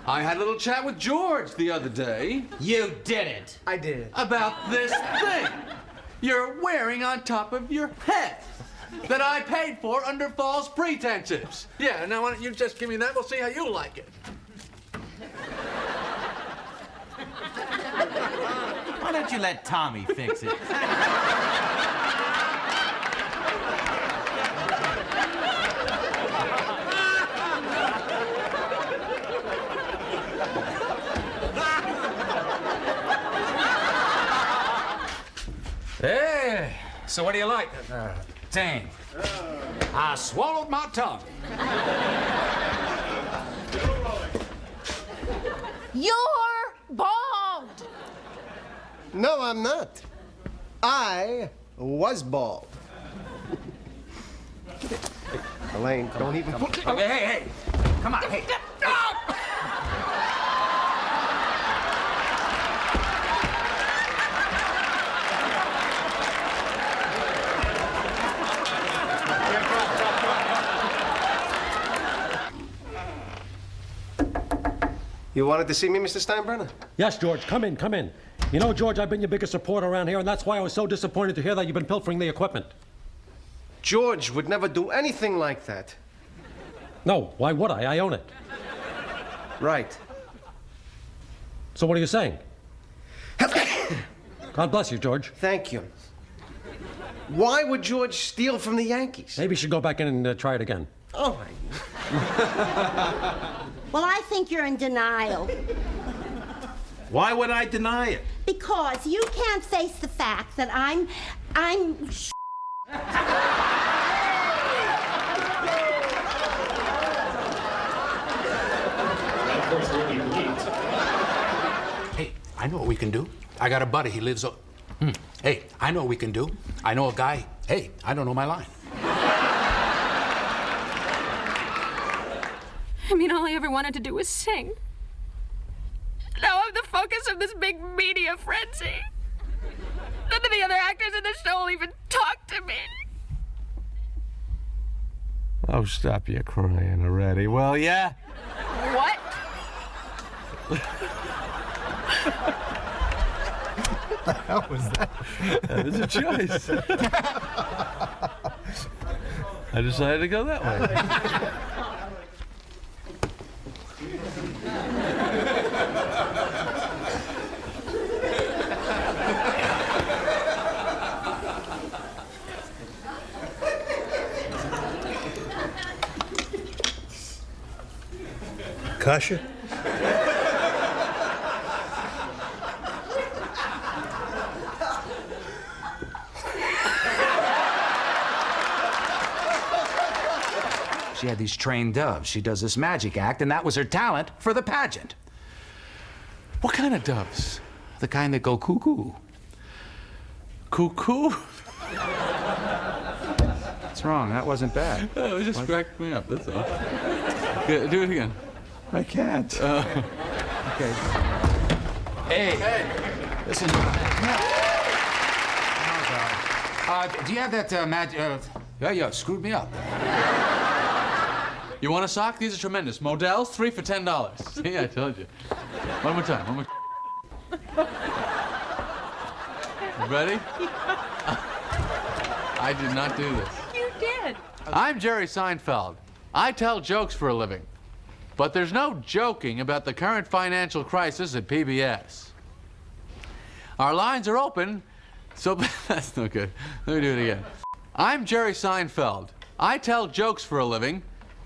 I had a little chat with George the other day. You didn't. I did. About this thing you're wearing on top of your head that I paid for under false pretenses. Yeah, now why don't you just give me that? We'll see how you like it. Why don't you let Tommy fix it? Hey, so what do you like? Tame. I swallowed my tongue. You're bald. No, I'm not. I was bald. Elaine, don't even put... Okay, hey. Come on, hey. You wanted to see me, Mr. Steinbrenner? Yes, George, come in, come in. You know, George, I've been your biggest supporter around here, and that's why I was so disappointed to hear that you've been pilfering the equipment. George would never do anything like that. No, why would I? I own it. Right. So what are you saying? God bless you, George. Thank you. Why would George steal from the Yankees? Maybe you should go back in and try it again. Oh, Well, I think you're in denial. Why would I deny it? Because you can't face the fact that I'm Hey, I know what we can do. I got a buddy, he lives Hey, I know what we can do. I know a guy. Hey, I don't know my line. I mean, all I ever wanted to do was sing. Now I'm the focus of this big media frenzy. None of the other actors in the show will even talk to me. Oh, stop your crying already, will ya? What? What the hell was that? That is a choice. I decided to go that way. Kasha? She had these trained doves. She does this magic act, and that was her talent for the pageant. What kind of doves? The kind that go cuckoo. Cuckoo? What's wrong? That wasn't bad. Oh, it just cracked me up, that's all. Yeah, do it again. I can't. Okay. Hey. Listen. Do you have that yeah, screwed me up. You want a sock? These are tremendous. Models, 3 for $10. See, I told you. One more time, one more. You ready? I did not do this. You did. I'm Jerry Seinfeld. I tell jokes for a living. But there's no joking about the current financial crisis at PBS. Our lines are open, so that's no good. Let me do it again. I'm Jerry Seinfeld. I tell jokes for a living,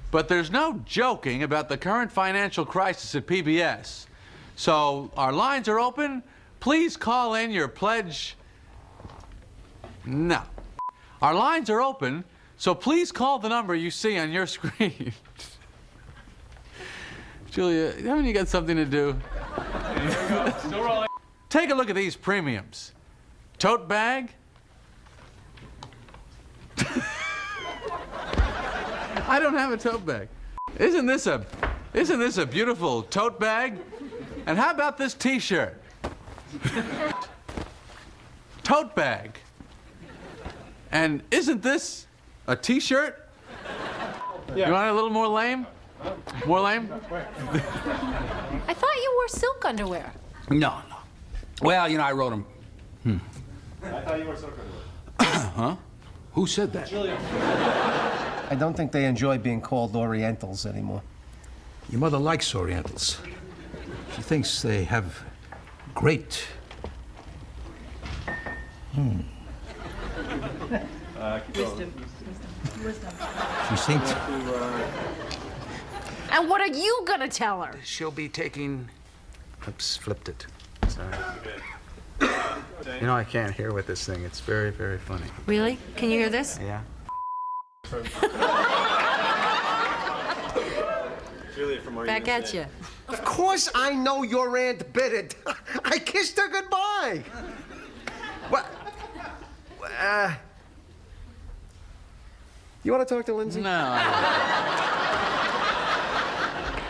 but there's no joking about the current financial crisis at PBS. So our lines are open. Please call in your pledge. No. Our lines are open, so please call the number you see on your screen. Julia, haven't you got something to do? Take a look at these premiums. Tote bag. I don't have a tote bag. Isn't this a beautiful tote bag? And how about this T-shirt? Tote bag. And isn't this a T-shirt? Yeah. You want it a little more lame? More lame? I thought you wore silk underwear. No. Well, you know, I wrote them. I thought you were so good. Huh? Who said that? I don't think they enjoy being called Orientals anymore. Your mother likes Orientals. She thinks they have great... Wisdom. She thinks... And what are you gonna tell her? She'll be taking... Oops, flipped it. Sorry. You know, I can't hear with this thing. It's very, very funny. Really? Can you hear this? Yeah. Back at you. Of course I know your Aunt Biddet. I kissed her goodbye. What? You want to talk to Lindsay? No.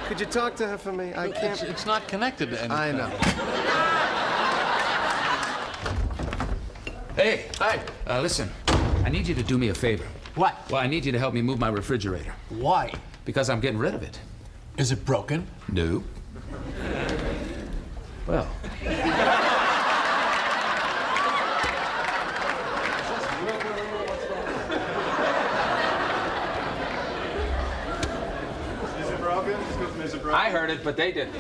Could you talk to her for me? I can't. It's not connected to anything. I know. Hey, listen. I need you to do me a favor. What? Well, I need you to help me move my refrigerator. Why? Because I'm getting rid of it. Is it broken? No. Well. I heard it, but they didn't.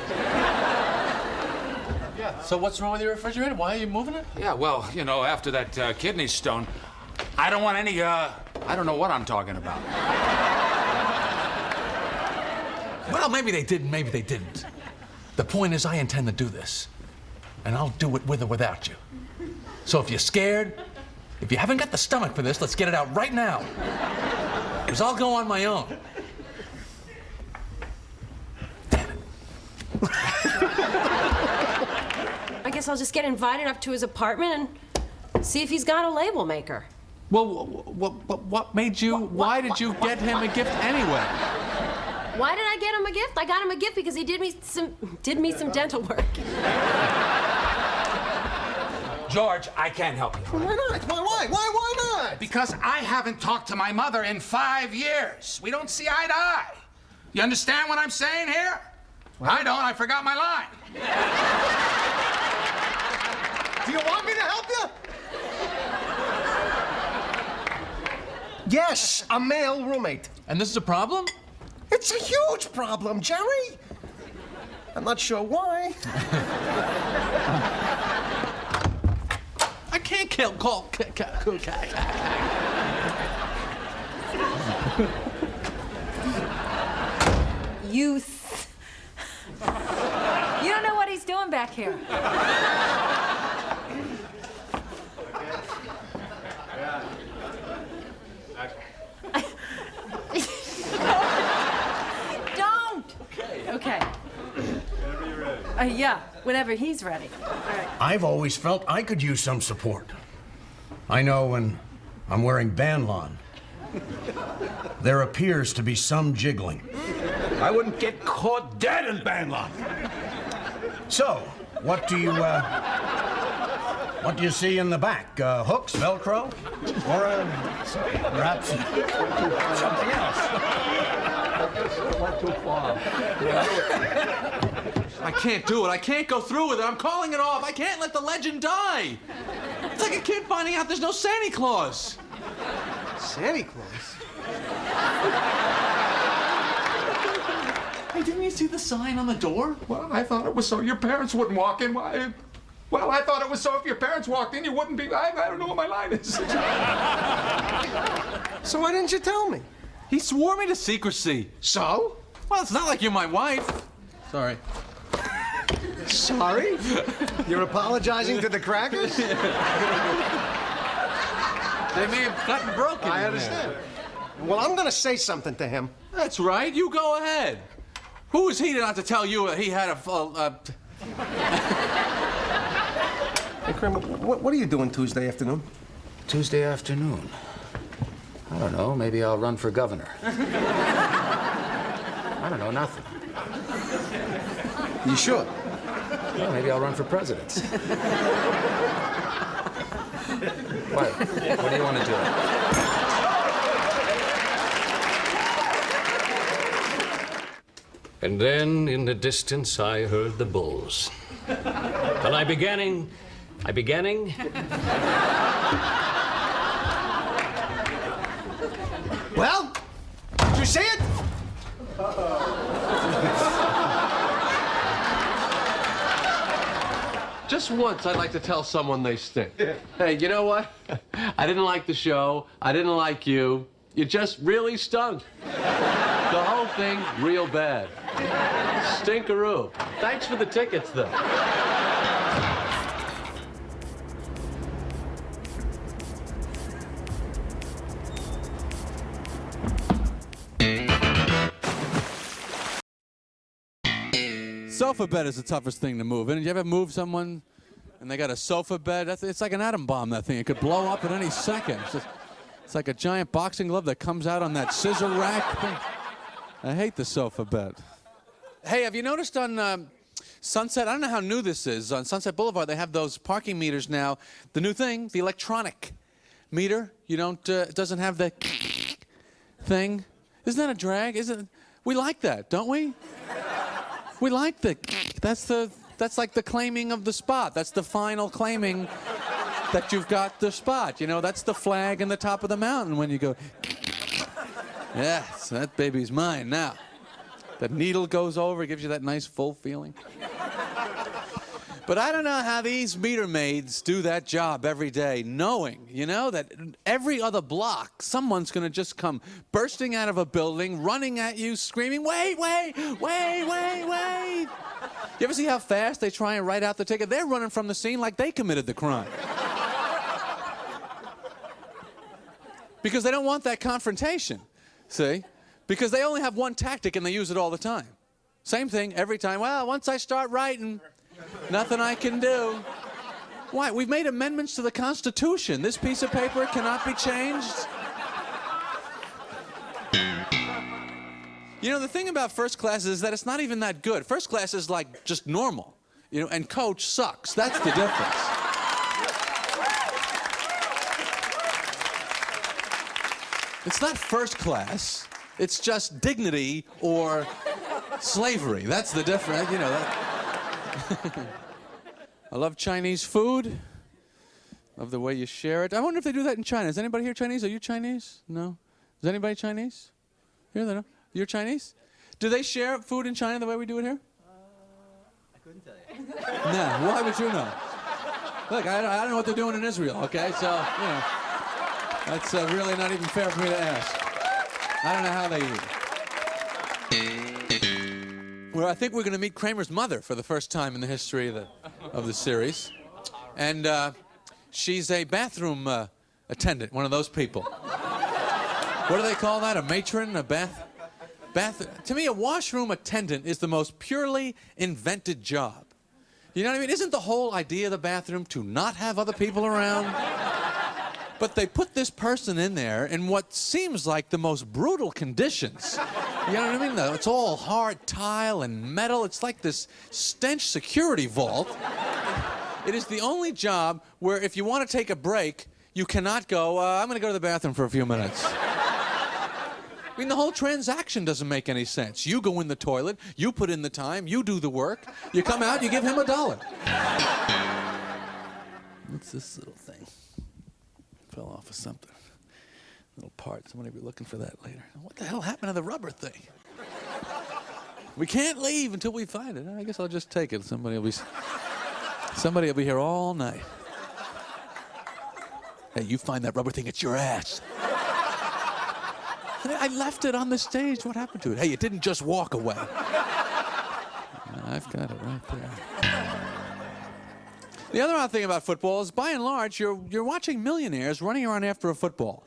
Yeah. So what's wrong with your refrigerator? Why are you moving it? Yeah, well, you know, after that kidney stone, I don't want any, I don't know what I'm talking about. Well, maybe they did, maybe they didn't. The point is, I intend to do this. And I'll do it with or without you. So if you're scared, if you haven't got the stomach for this, let's get it out right now. Because I'll go on my own. I guess I'll just get invited up to his apartment and see if he's got a label maker. Well, what made you, why did you get him a gift anyway? Why did I get him a gift? I got him a gift because he did me some dental work. George, I can't help you. Why not? Why not? Because I haven't talked to my mother in 5 years. We don't see eye to eye. You understand what I'm saying here? Well, I don't. I forgot my line. Do you want me to help you? Yes, a male roommate. And this is a problem? It's a huge problem, Jerry. I'm not sure why. I can't call. Youth. You don't know what he's doing back here. Don't. Okay. Yeah, whenever he's ready. All right. I've always felt I could use some support. I know when I'm wearing Banlon, there appears to be some jiggling. I wouldn't get caught dead in Banlon. So, what do you see in the back? Hooks, Velcro, or perhaps something else? Went too far. I can't do it. I can't go through with it. I'm calling it off. I can't let the legend die. It's like a kid finding out there's no Santa Claus. Santa Claus? Hey, didn't you see the sign on the door? Well, I thought it was so your parents wouldn't walk in. Well, I thought it was so if your parents walked in, you wouldn't be. I don't know what my line is. So why didn't you tell me? He swore me to secrecy. So? Well, it's not like you're my wife. Sorry. Sorry? You're apologizing to the crackers? They may have gotten broken. I understand. Well, I'm going to say something to him. That's right. You go ahead. Who is he not to tell you he had a... Hey, Kramer, what are you doing Tuesday afternoon? Tuesday afternoon? I don't know. Maybe I'll run for governor. I don't know. Nothing. You sure? Well, maybe I'll run for president. What? What do you want to do? And then, in the distance, I heard the bulls. And I beginning. Well, did you see it? Just once, I'd like to tell someone they stink. Hey, you know what? I didn't like the show. I didn't like you. You just really stunk. The whole thing, real bad. Stinkeroo. Thanks for the tickets, though. Sofa bed is the toughest thing to move. And you ever move someone and they got a sofa bed? It's like an atom bomb, that thing. It could blow up at any second. It's like a giant boxing glove that comes out on that scissor rack thing. I hate the sofa bed. Hey, have you noticed on Sunset, I don't know how new this is, on Sunset Boulevard, they have those parking meters now. The new thing, the electronic meter. You don't, it doesn't have the thing. Isn't that a drag? We like that, don't we? We like that's the That's like the claiming of the spot. That's the final claiming that you've got the spot. You know, that's the flag in the top of the mountain when you go, yes, that baby's mine now. That needle goes over, gives you that nice full feeling. But I don't know how these meter maids do that job every day, knowing, you know, that every other block, someone's going to just come bursting out of a building, running at you, screaming, wait, wait, wait, wait, wait. You ever see how fast they try and write out the ticket? They're running from the scene like they committed the crime. Because they don't want that confrontation, see? Because they only have one tactic and they use it all the time. Same thing every time. Well, once I start writing, nothing I can do. Why? We've made amendments to the Constitution. This piece of paper cannot be changed. You know, the thing about first class is that it's not even that good. First class is like just normal, you know, and coach sucks. That's the difference. It's not first class. It's just dignity or slavery. That's the difference, you know. I love Chinese food. Love the way you share it. I wonder if they do that in China. Is anybody here Chinese? Are you Chinese? No? Is anybody Chinese? Here, they know. You're Chinese? Do they share food in China the way we do it here? I couldn't tell you. No. Why would you know? Look, I don't know what they're doing in Israel, okay? So, you know, that's really not even fair for me to ask. I don't know how they eat. Well, I think we're going to meet Kramer's mother for the first time in the history of the series. And she's a bathroom attendant, one of those people. What do they call that? A matron? A bath? To me, a washroom attendant is the most purely invented job. You know what I mean? Isn't the whole idea of the bathroom to not have other people around? But they put this person in there in what seems like the most brutal conditions. You know what I mean? It's all hard tile and metal. It's like this stench security vault. It is the only job where if you want to take a break, you cannot go, I'm going to go to the bathroom for a few minutes. I mean, the whole transaction doesn't make any sense. You go in the toilet, you put in the time, you do the work, you come out, you give him $1. What's this little thing? Fell off of something. Little part. Somebody will be looking for that later. What the hell happened to the rubber thing? We can't leave until we find it. I guess I'll just take it. Somebody will be here all night. Hey, you find that rubber thing, it's your ass. I left it on the stage. What happened to it? Hey, it didn't just walk away. I've got it right there. The other odd thing about football is, by and large, you're watching millionaires running around after a football.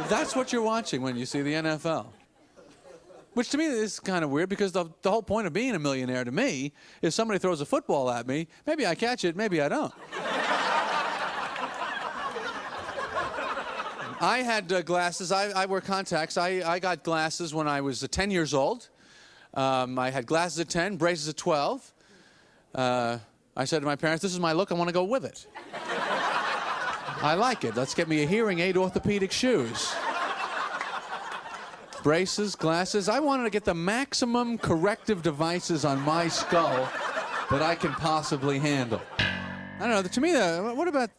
That's what you're watching when you see the NFL. Which to me is kind of weird, because the whole point of being a millionaire to me is somebody throws a football at me, maybe I catch it, maybe I don't. I had glasses. I wear contacts. I got glasses when I was 10 years old. I had glasses at 10, braces at 12. I said to my parents, this is my look, I want to go with it. I like it. Let's get me a hearing aid, orthopedic shoes. Braces, glasses. I wanted to get the maximum corrective devices on my skull that I can possibly handle. I don't know, to me, what about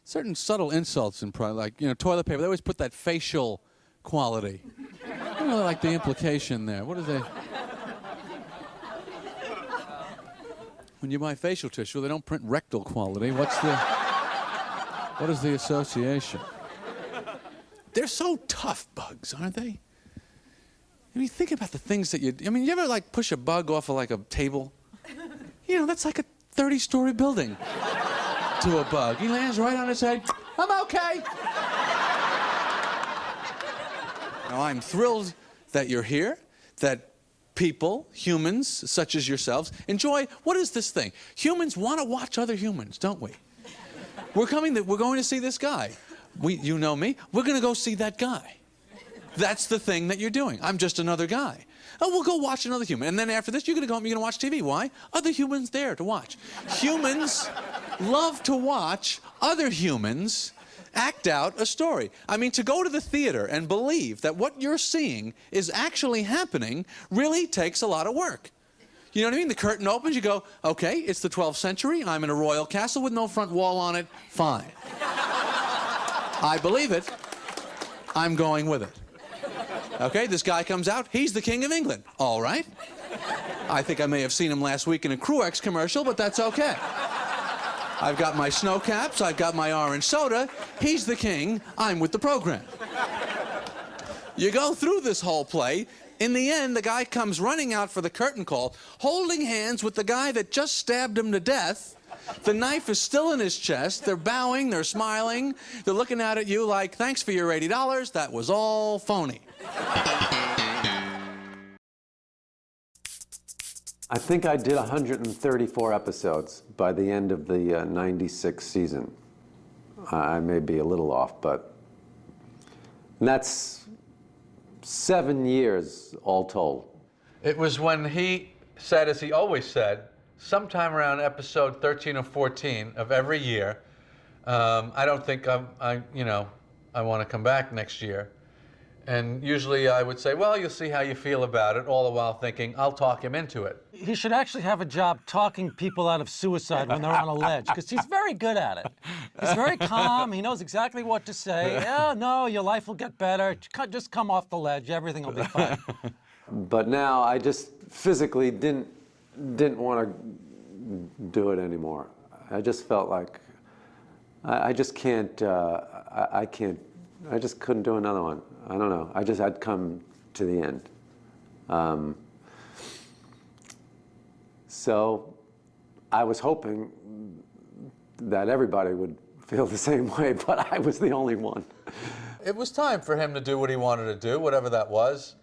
certain subtle insults in like, you know, toilet paper? They always put that facial quality. I don't really like the implication there. What is they... When you buy facial tissue, they don't print rectal quality. What is the association? They're so tough, bugs, aren't they? I mean, think about the things that you ever like push a bug off of like a table? You know, that's like a 30-story building to a bug. He lands right on his head. I'm okay. Now, I'm thrilled that you're here, that people, humans such as yourselves, enjoy, what is this thing? Humans want to watch other humans, don't we? We're going to see this guy. You know me. We're going to go see that guy. That's the thing that you're doing. I'm just another guy. Oh, we'll go watch another human. And then after this, you're going to go home, you're going to watch TV. Why? Other humans there to watch. Humans love to watch other humans act out a story. I mean, to go to the theater and believe that what you're seeing is actually happening really takes a lot of work. You know what I mean? The curtain opens, you go, okay, it's the 12th century, I'm in a royal castle with no front wall on it, fine. I believe it, I'm going with it. Okay, this guy comes out, he's the King of England, all right. I think I may have seen him last week in a Cruex commercial, but that's okay. I've got my snow caps, I've got my orange soda, he's the king, I'm with the program. You go through this whole play. In the end, the guy comes running out for the curtain call, holding hands with the guy that just stabbed him to death. The knife is still in his chest. They're bowing, they're smiling. They're looking out at you like, thanks for your $80. That was all phony. I think I did 134 episodes by the end of the 96 season. I may be a little off, but that's 7 years all told. It was when he said, as he always said, sometime around episode 13 or 14 of every year, I don't think I want to come back next year. And usually I would say, well, you'll see how you feel about it, all the while thinking, I'll talk him into it. He should actually have a job talking people out of suicide when they're on a ledge, because he's very good at it. He's very calm. He knows exactly what to say. Yeah, no, your life will get better. Just come off the ledge. Everything will be fine. But now I just physically didn't want to do it anymore. I just felt like I just can't. I just couldn't do another one. I don't know. I'd come to the end. So I was hoping that everybody would feel the same way, but I was the only one. It was time for him to do what he wanted to do, whatever that was,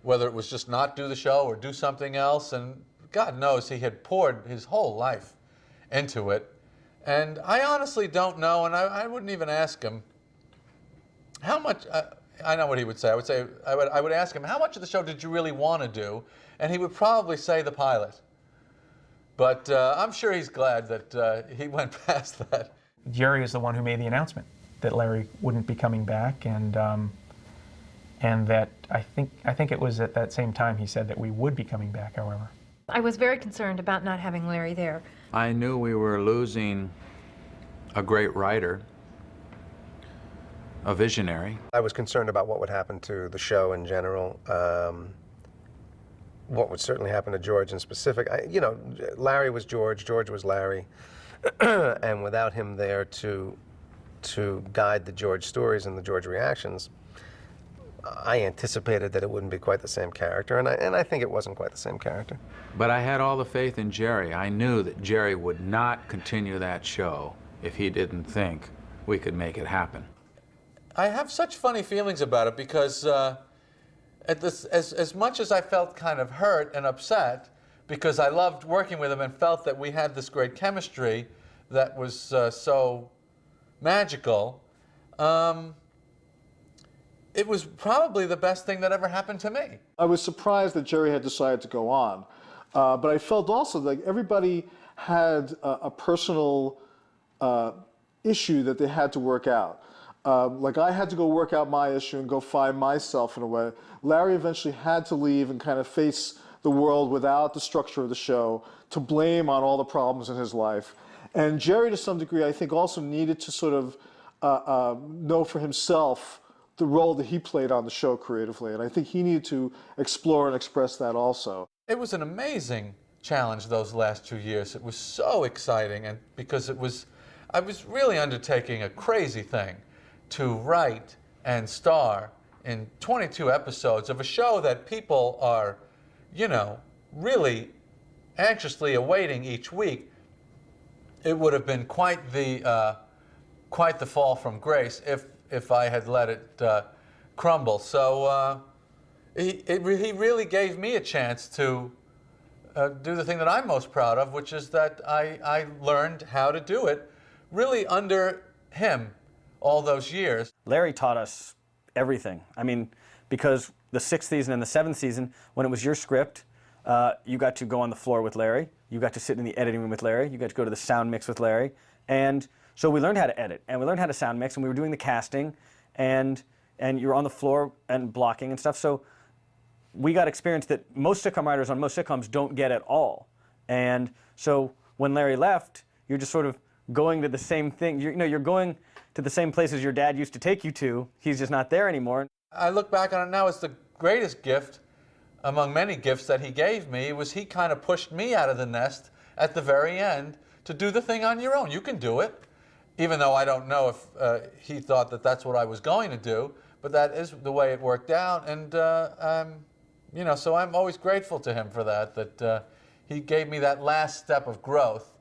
whether it was just not do the show or do something else. And God knows he had poured his whole life into it. And I honestly don't know, and I wouldn't even ask him how much. I know what he would say. I would ask him, how much of the show did you really want to do? And he would probably say the pilot. But I'm sure he's glad that he went past that. Jerry is the one who made the announcement that Larry wouldn't be coming back, and that I think it was at that same time he said that we would be coming back, however. I was very concerned about not having Larry there. I knew we were losing a great writer, a visionary. I was concerned about what would happen to the show in general, what would certainly happen to George in specific. Larry was George, George was Larry, and without him there to guide the George stories and the George reactions, I anticipated that it wouldn't be quite the same character, and I think it wasn't quite the same character. But I had all the faith in Jerry. I knew that Jerry would not continue that show if he didn't think we could make it happen. I have such funny feelings about it because as much as I felt kind of hurt and upset because I loved working with him and felt that we had this great chemistry that was so magical, it was probably the best thing that ever happened to me. I was surprised that Jerry had decided to go on, but I felt also like everybody had a personal issue that they had to work out. Like I had to go work out my issue and go find myself in a way. Larry eventually had to leave and kind of face the world without the structure of the show, to blame on all the problems in his life. And Jerry, to some degree, I think also needed to sort of know for himself the role that he played on the show creatively. And I think he needed to explore and express that also. It was an amazing challenge those last 2 years. It was so exciting, and because I was really undertaking a crazy thing to write and star in 22 episodes of a show that people are, really anxiously awaiting each week. It would have been quite the fall from grace if I had let it crumble. So he really gave me a chance to do the thing that I'm most proud of, which is that I learned how to do it really under him all those years. Larry taught us everything. I mean, because the 6th season and the 7th season, when it was your script, you got to go on the floor with Larry, you got to sit in the editing room with Larry, you got to go to the sound mix with Larry, and so we learned how to edit, and we learned how to sound mix, and we were doing the casting, and you were on the floor and blocking and stuff, so we got experience that most sitcom writers on most sitcoms don't get at all. And so when Larry left, you're just sort of going to the same thing. You're going to the same places your dad used to take you to. He's just not there anymore. I look back on it now as the greatest gift among many gifts that he gave me was he kind of pushed me out of the nest at the very end to do the thing on your own. You can do it, even though I don't know if he thought that that's what I was going to do, but that is the way it worked out. And, you know, so I'm always grateful to him for that, that he gave me that last step of growth.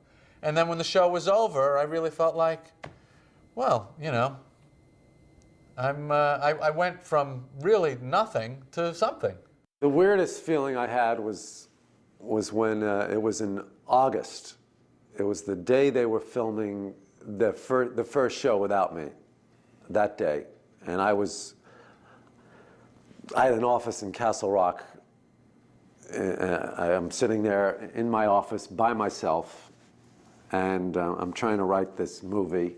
And then when the show was over, I really felt like, well, you know, I went from really nothing to something. The weirdest feeling I had was when it was in August. It was the day they were filming the first show without me, that day. And I had an office in Castle Rock. I'm sitting there in my office by myself, and I'm trying to write this movie,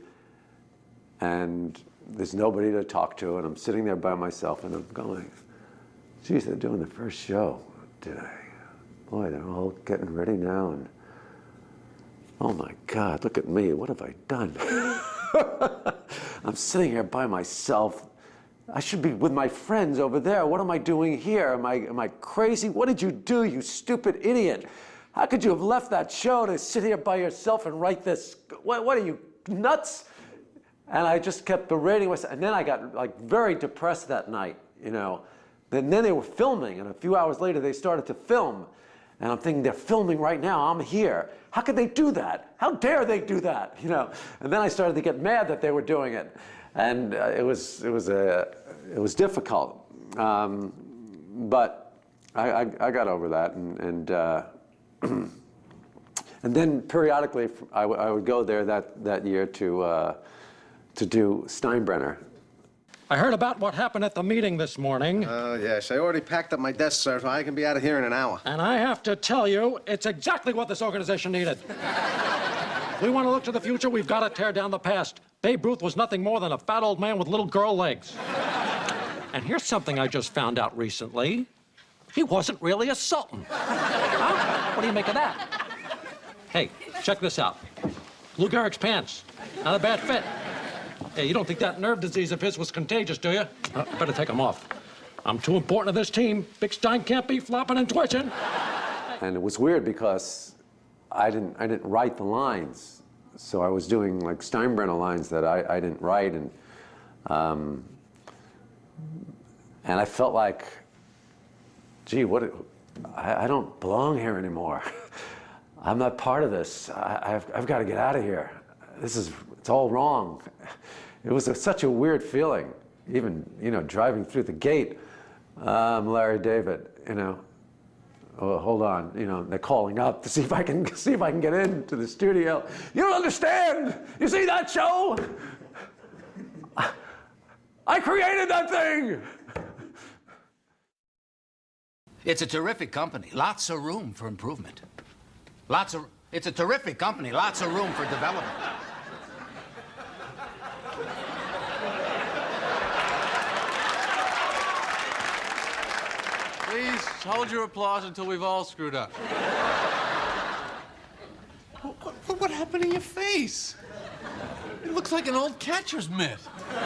and there's nobody to talk to, and I'm sitting there by myself, and I'm going, geez, they're doing the first show today. Boy, they're all getting ready now, and oh my God, look at me, what have I done? I'm sitting here by myself. I should be with my friends over there. What am I doing here? Am I crazy? What did you do, you stupid idiot? How could you have left that show to sit here by yourself and write this? What are you, nuts? And I just kept berating myself. And then I got like very depressed that night, you know. And then they were filming, and a few hours later they started to film. And I'm thinking, they're filming right now, I'm here. How could they do that? How dare they do that, you know? And then I started to get mad that they were doing it. And it was difficult. But I got over that, and then periodically I would go there that year to do Steinbrenner. I heard about what happened at the meeting this morning. Oh, yes. I already packed up my desk, sir, so I can be out of here in an hour. And I have to tell you, it's exactly what this organization needed. If we want to look to the future, we've got to tear down the past. Babe Ruth was nothing more than a fat old man with little girl legs. And here's something I just found out recently. He wasn't really a sultan. Huh? What do you make of that? Hey, check this out. Lou Gehrig's pants. Not a bad fit. Hey, you don't think that nerve disease of his was contagious, do you? Better take them off. I'm too important to this team. Big Stein can't be flopping and twitching. And it was weird because I didn't write the lines. So I was doing like Steinbrenner lines that I didn't write, and I felt like, gee, I don't belong here anymore. I'm not part of this. I've got to get out of here. It's all wrong. It was such a weird feeling, even, you know, driving through the gate. Larry David, you know, oh, hold on, you know, they're calling up to see if I can get into the studio. You don't understand. You see that show? I created that thing. It's a terrific company. Lots of room for improvement. It's a terrific company. Lots of room for development. Please hold your applause until we've all screwed up. What happened to your face? It looks like an old catcher's mitt. What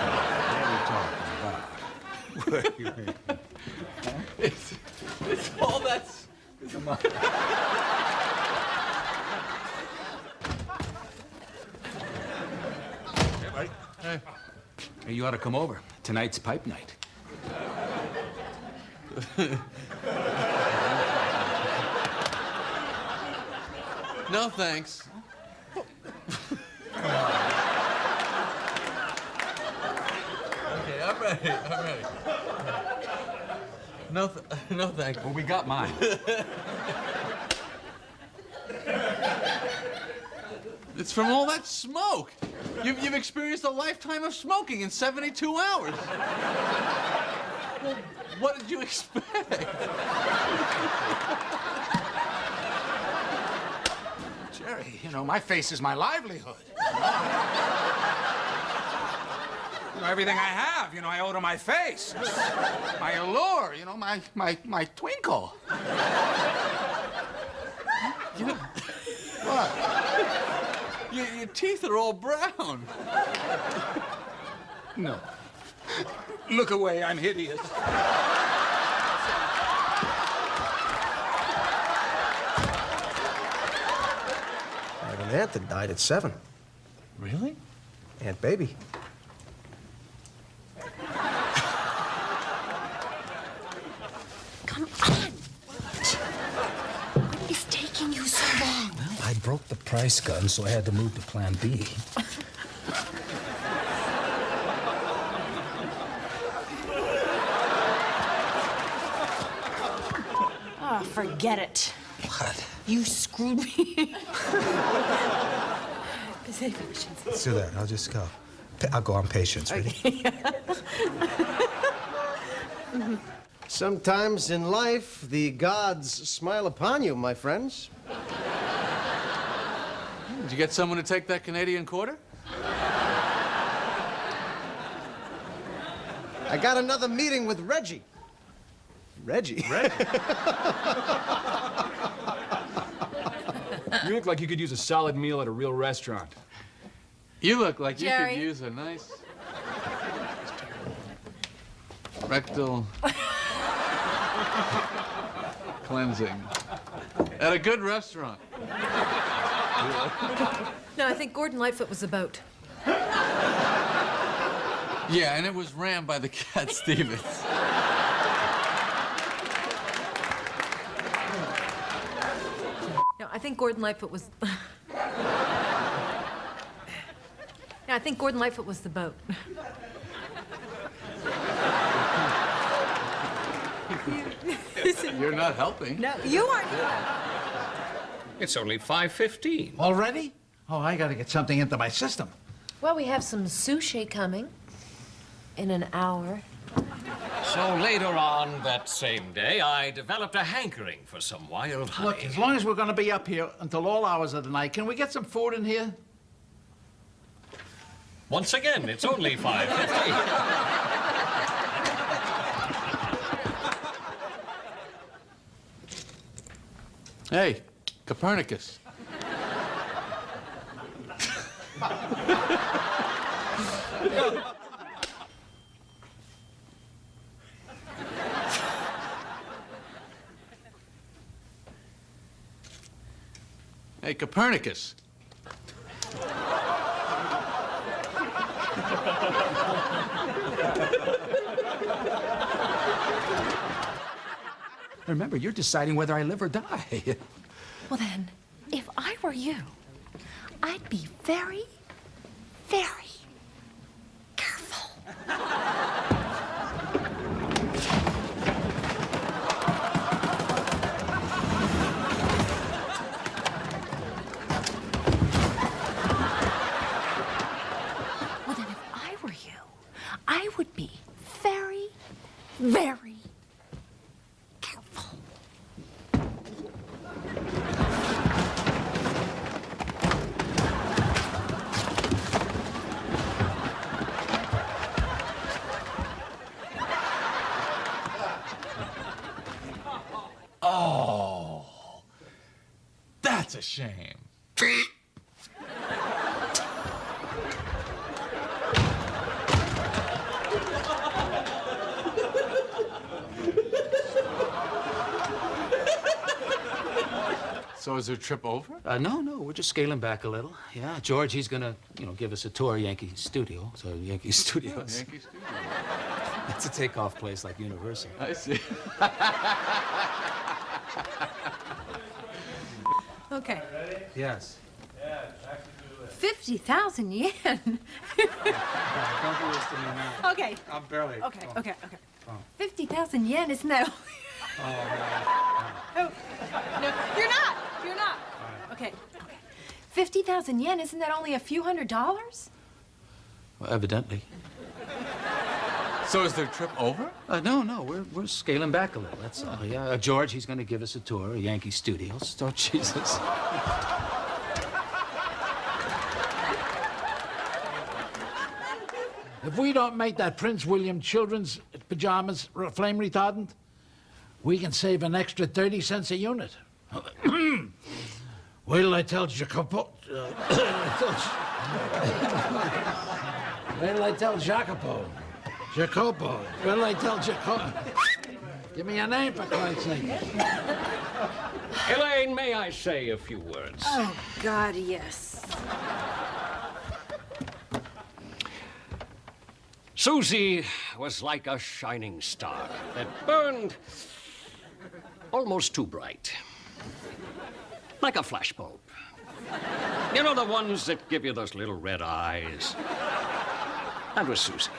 are you talking about? It's all that's... Come on. Hey, buddy. Hey. Hey, you ought to come over. Tonight's pipe night. No, thanks. Okay, I'm ready. No, thanks. Well, we got mine. It's from all that smoke. You've experienced a lifetime of smoking in 72 hours. Well, what did you expect? Jerry, you know, my face is my livelihood. You know, everything I have, you know, I owe to my face. My allure. her, you know, my twinkle. What? Your teeth are all brown. No. Look away, I'm hideous. I have an aunt that died at 7. Really? Aunt Baby. Come on. What is taking you so long? Well, I broke the price gun, so I had to move to Plan B. Oh, forget it. What? You screwed me. Let's do that. I'll just go. I'll go on patience. Ready? Sometimes in life, the gods smile upon you, my friends. Did you get someone to take that Canadian quarter? I got another meeting with Reggie. Reggie? You look like you could use a solid meal at a real restaurant. You look like Jerry. you could use a nice rectal cleansing at a good restaurant. No, I think Gordon Lightfoot was the boat. Yeah, and it was ran by the Cat Stevens. No, I think Gordon Lightfoot was. Yeah, I think Gordon Lightfoot was the boat. You're not helping. No, you aren't. It's only 5:15. Already? Oh, I gotta get something into my system. Well, we have some sushi coming in an hour. So later on that same day, I developed a hankering for some wild honey. Look, as long as we're gonna be up here until all hours of the night, can we get some food in here? Once again, it's only 5:15. Hey, Copernicus. Hey, Copernicus. Remember, you're deciding whether I live or die. Well then, if I were you, I'd be very, very careful. Well then, if I were you, I would be very, very careful. Oh, that's a shame. So is their trip over? No, we're just scaling back a little. Yeah, George, he's gonna, give us a tour of Yankee Studio. So Yankee Studios. Yankee Studio. It's a takeoff place like Universal. I see. Okay. Yes. 50,000 yen. Don't do this to me now. Okay. I'm barely. Okay. 50,000 yen, isn't that? No, you're not. You're not. Okay. 50,000 yen, isn't that only a few $100s? Well, evidently. So is their trip over? No, we're scaling back a little. That's all. Yeah, George, he's gonna give us a tour of Yankee Studios. Oh, Jesus. if we don't make that Prince William children's pajamas flame retardant, we can save an extra 30 cents a unit. Wait till I tell Jacopo. Wait till I tell Jacopo. Jacopo. Wait till I tell Jacopo. Give me a name, for Christ's sake. Elaine, may I say a few words? Oh, God, yes. Susie was like a shining star that burned almost too bright. Like a flashbulb. You know, the ones that give you those little red eyes? That was Susie.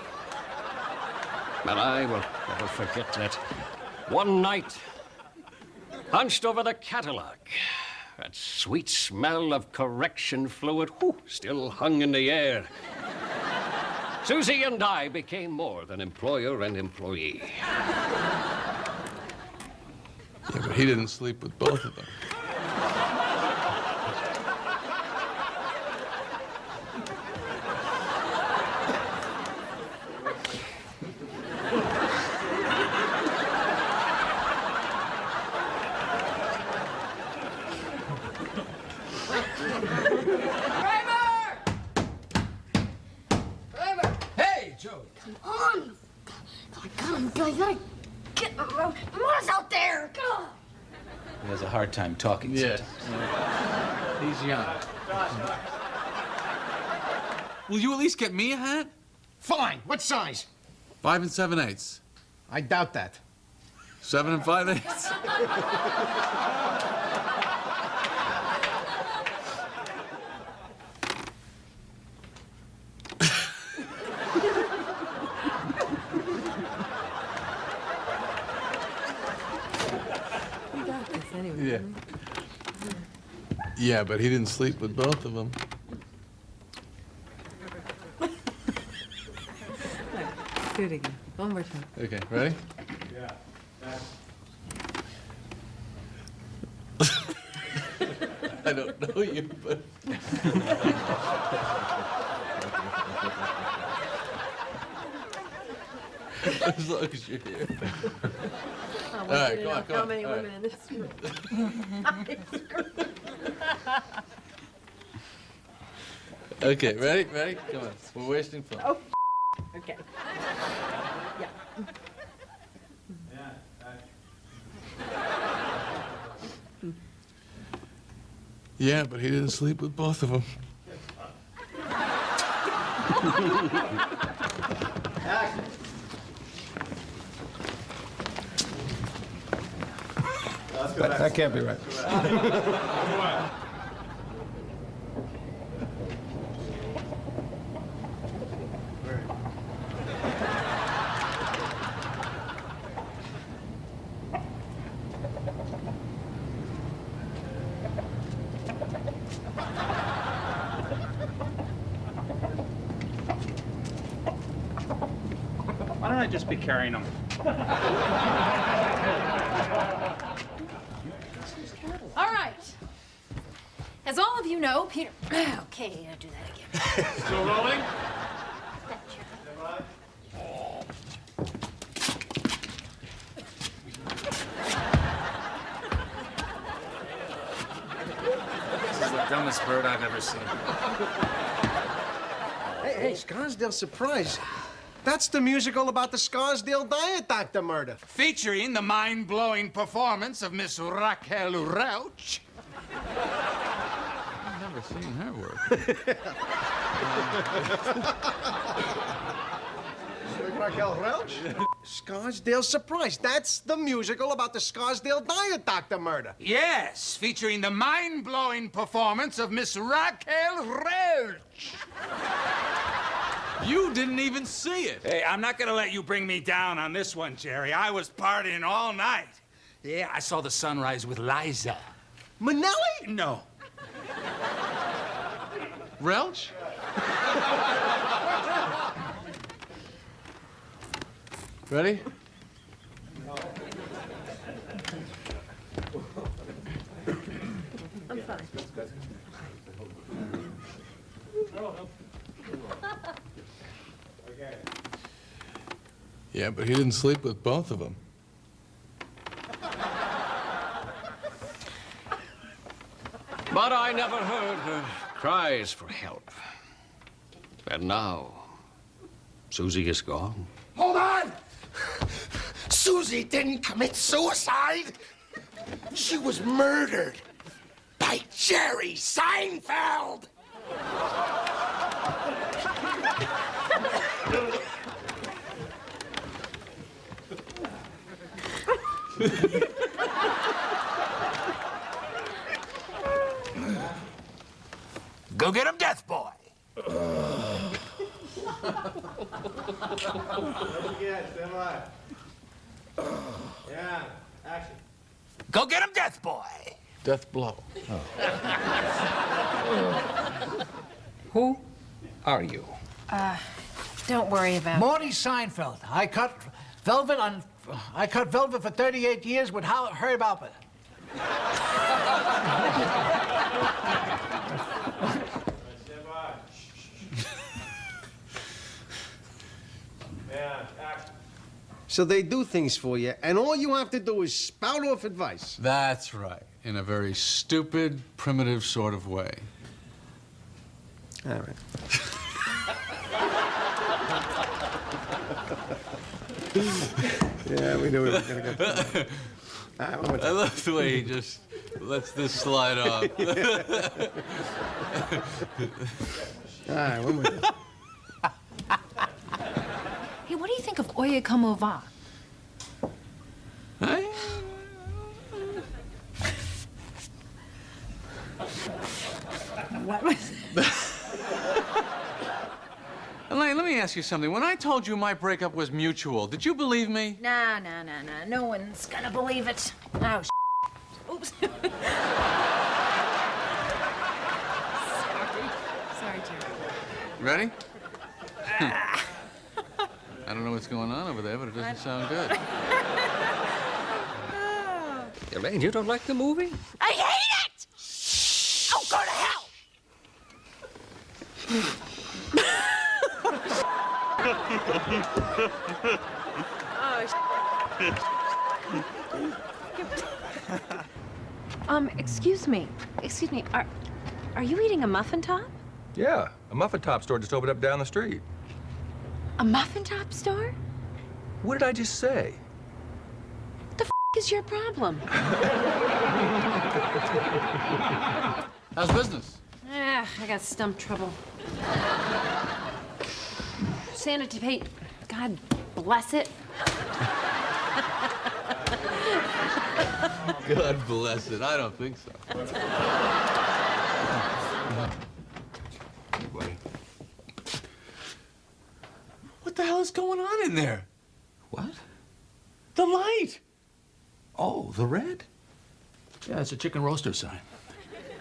But I will never forget that one night, hunched over the catalog, that sweet smell of correction fluid, still hung in the air. Susie and I became more than employer and employee. Yeah, but he didn't sleep with both of them. He has a hard time talking. Yeah. Sometimes. He's young. Will you at least get me a hat? Fine. What size? 5 7/8. I doubt that. 7 5/8. Yeah. Yeah, but he didn't sleep with both of them. Do it again. One more time. Okay, ready? Yeah. I don't know you, but. As long as you're here. All right, come on, come How on. many All women right. in this room? Okay, ready? Ready? Come on. We're wasting fun. Oh, okay. Yeah. Yeah, but he didn't sleep with both of them. That can't be right. Why don't I just be carrying them? All right. As all of you know, Peter. Okay, I'll do that again. Still rolling? This is the dumbest bird I've ever seen. Hey, Scarsdale Surprise. That's the musical about the Scarsdale Diet Doctor murder. Featuring the mind-blowing performance of Miss Raquel Rauch. I've never seen her work. Raquel Welch? Scarsdale Surprise. That's the musical about the Scarsdale Diet Doctor murder. Yes, featuring the mind-blowing performance of Miss Raquel Rauch. You didn't even see it. Hey, I'm not gonna let you bring me down on this one, Jerry. I was partying all night. Yeah, I saw the sunrise with Liza. Manelli? No. Relch? Ready? I'm fine. Yeah, but he didn't sleep with both of them. But I never heard her cries for help. And now, Susie is gone. Hold on! Susie didn't commit suicide. She was murdered by Jerry Seinfeld. Go get him, Death Boy. Yeah, action. Go get him, Death Boy. Death blow. Who are you? Don't worry about it. Morty Seinfeld. I cut velvet for 38 years with Herb Alpert. So they do things for you, and all you have to do is spout off advice. That's right. In a very stupid, primitive sort of way. All right. Yeah, we knew we were going to go. I love the way he just lets this slide off. All right, one more. Hey, what do you think of Oye Como Va? What was Elaine, let me ask you something. When I told you my breakup was mutual, did you believe me? Nah. No one's gonna believe it. Oh, oops. Sorry, Jerry. Ready? I don't know what's going on over there, but it doesn't sound good. Elaine, you don't like the movie? I hate it! Oh, go to hell! Excuse me. Are you eating a muffin top? Yeah, a muffin top store just opened up down the street. A muffin top store? What did I just say? What the is your problem? How's business? I got stump trouble. Sanitipate. God bless it. God bless it. I don't think so. What the hell is going on in there? What? The light. Oh, the red? Yeah, it's a chicken roaster sign.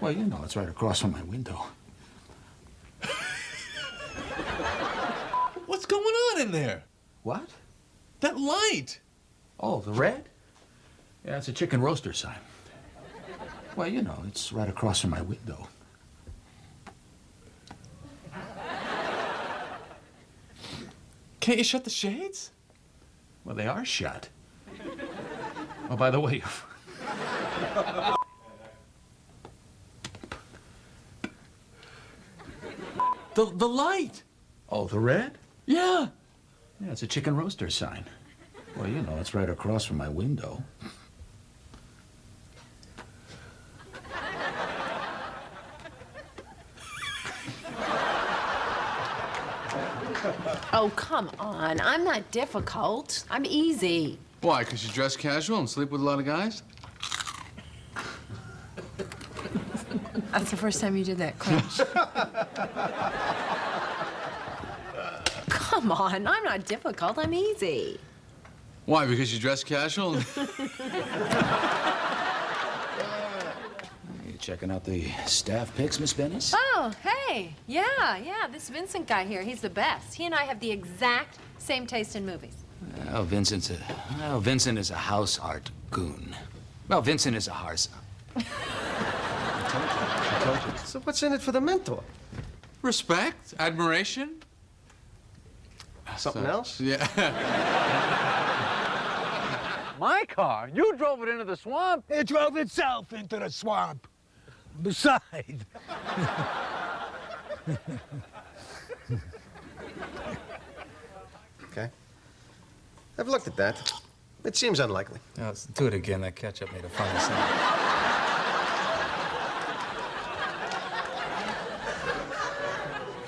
Well, you know, it's right across from my window. What's going on in there? What? That light. Oh, the red? Yeah, it's a chicken roaster sign. Well, you know, it's right across from my window. Can't you shut the shades? Well, they are shut. Oh, by the way... The light. Oh, the red? Yeah. Yeah, it's a chicken roaster sign. Well, you know, it's right across from my window. Oh, come on. I'm not difficult. I'm easy. Why? Because you dress casual and sleep with a lot of guys? That's the first time you did that, Clinch. Come on. I'm not difficult. I'm easy. Why? Because you dress casual? You checking out the staff pics, Miss Bennis? Oh, hey. Yeah. This Vincent guy here, he's the best. He and I have the exact same taste in movies. Well, Vincent is a house art goon. Well, Vincent is a harsa. I told you. So what's in it for the mentor? Respect, admiration. Something else? Yeah. My car? You drove it into the swamp? It drove itself into the swamp. Besides. Okay. I've looked at that. It seems unlikely. Yeah, let's do it again. That ketchup made a funny sound.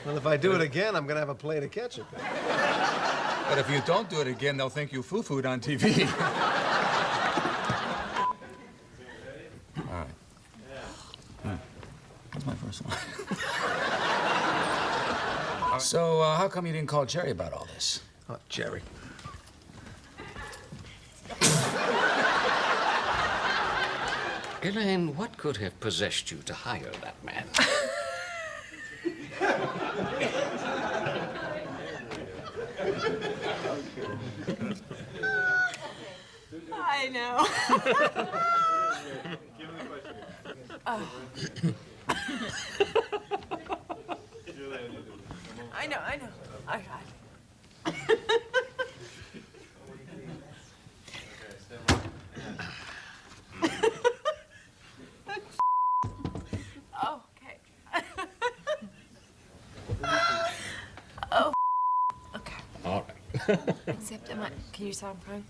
Well, if I do it again, I'm gonna have a plate of ketchup. But if you don't do it again, they'll think you foo-fooed on TV. All right. That's my first one. So, how come you didn't call Jerry about all this? Oh, Jerry. Elaine, what could have possessed you to hire that man? I know. Oh. I know. I got it. Oh, okay. Oh, okay. All right. Except, can you sound fine?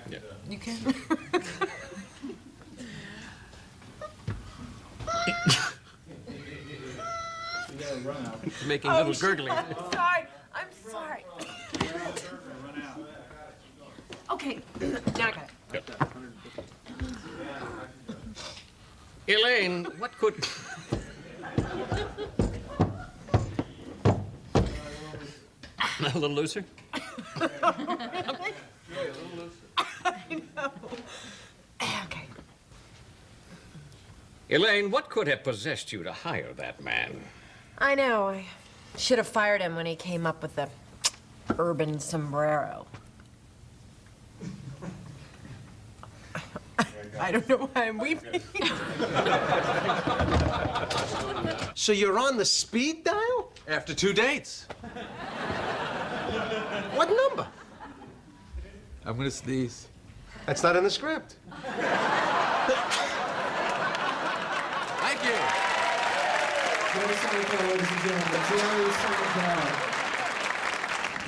Yeah. You can? Making little gurgling. I'm sorry. Okay, now I got it. Elaine, what could... A little looser? Really? I know. Okay. Elaine, what could have possessed you to hire that man? I know. I should have fired him when he came up with the urban sombrero. I don't know why I'm weeping. So you're on the speed dial? After 2 dates. What number? I'm gonna sneeze. That's not in the script. Thank you.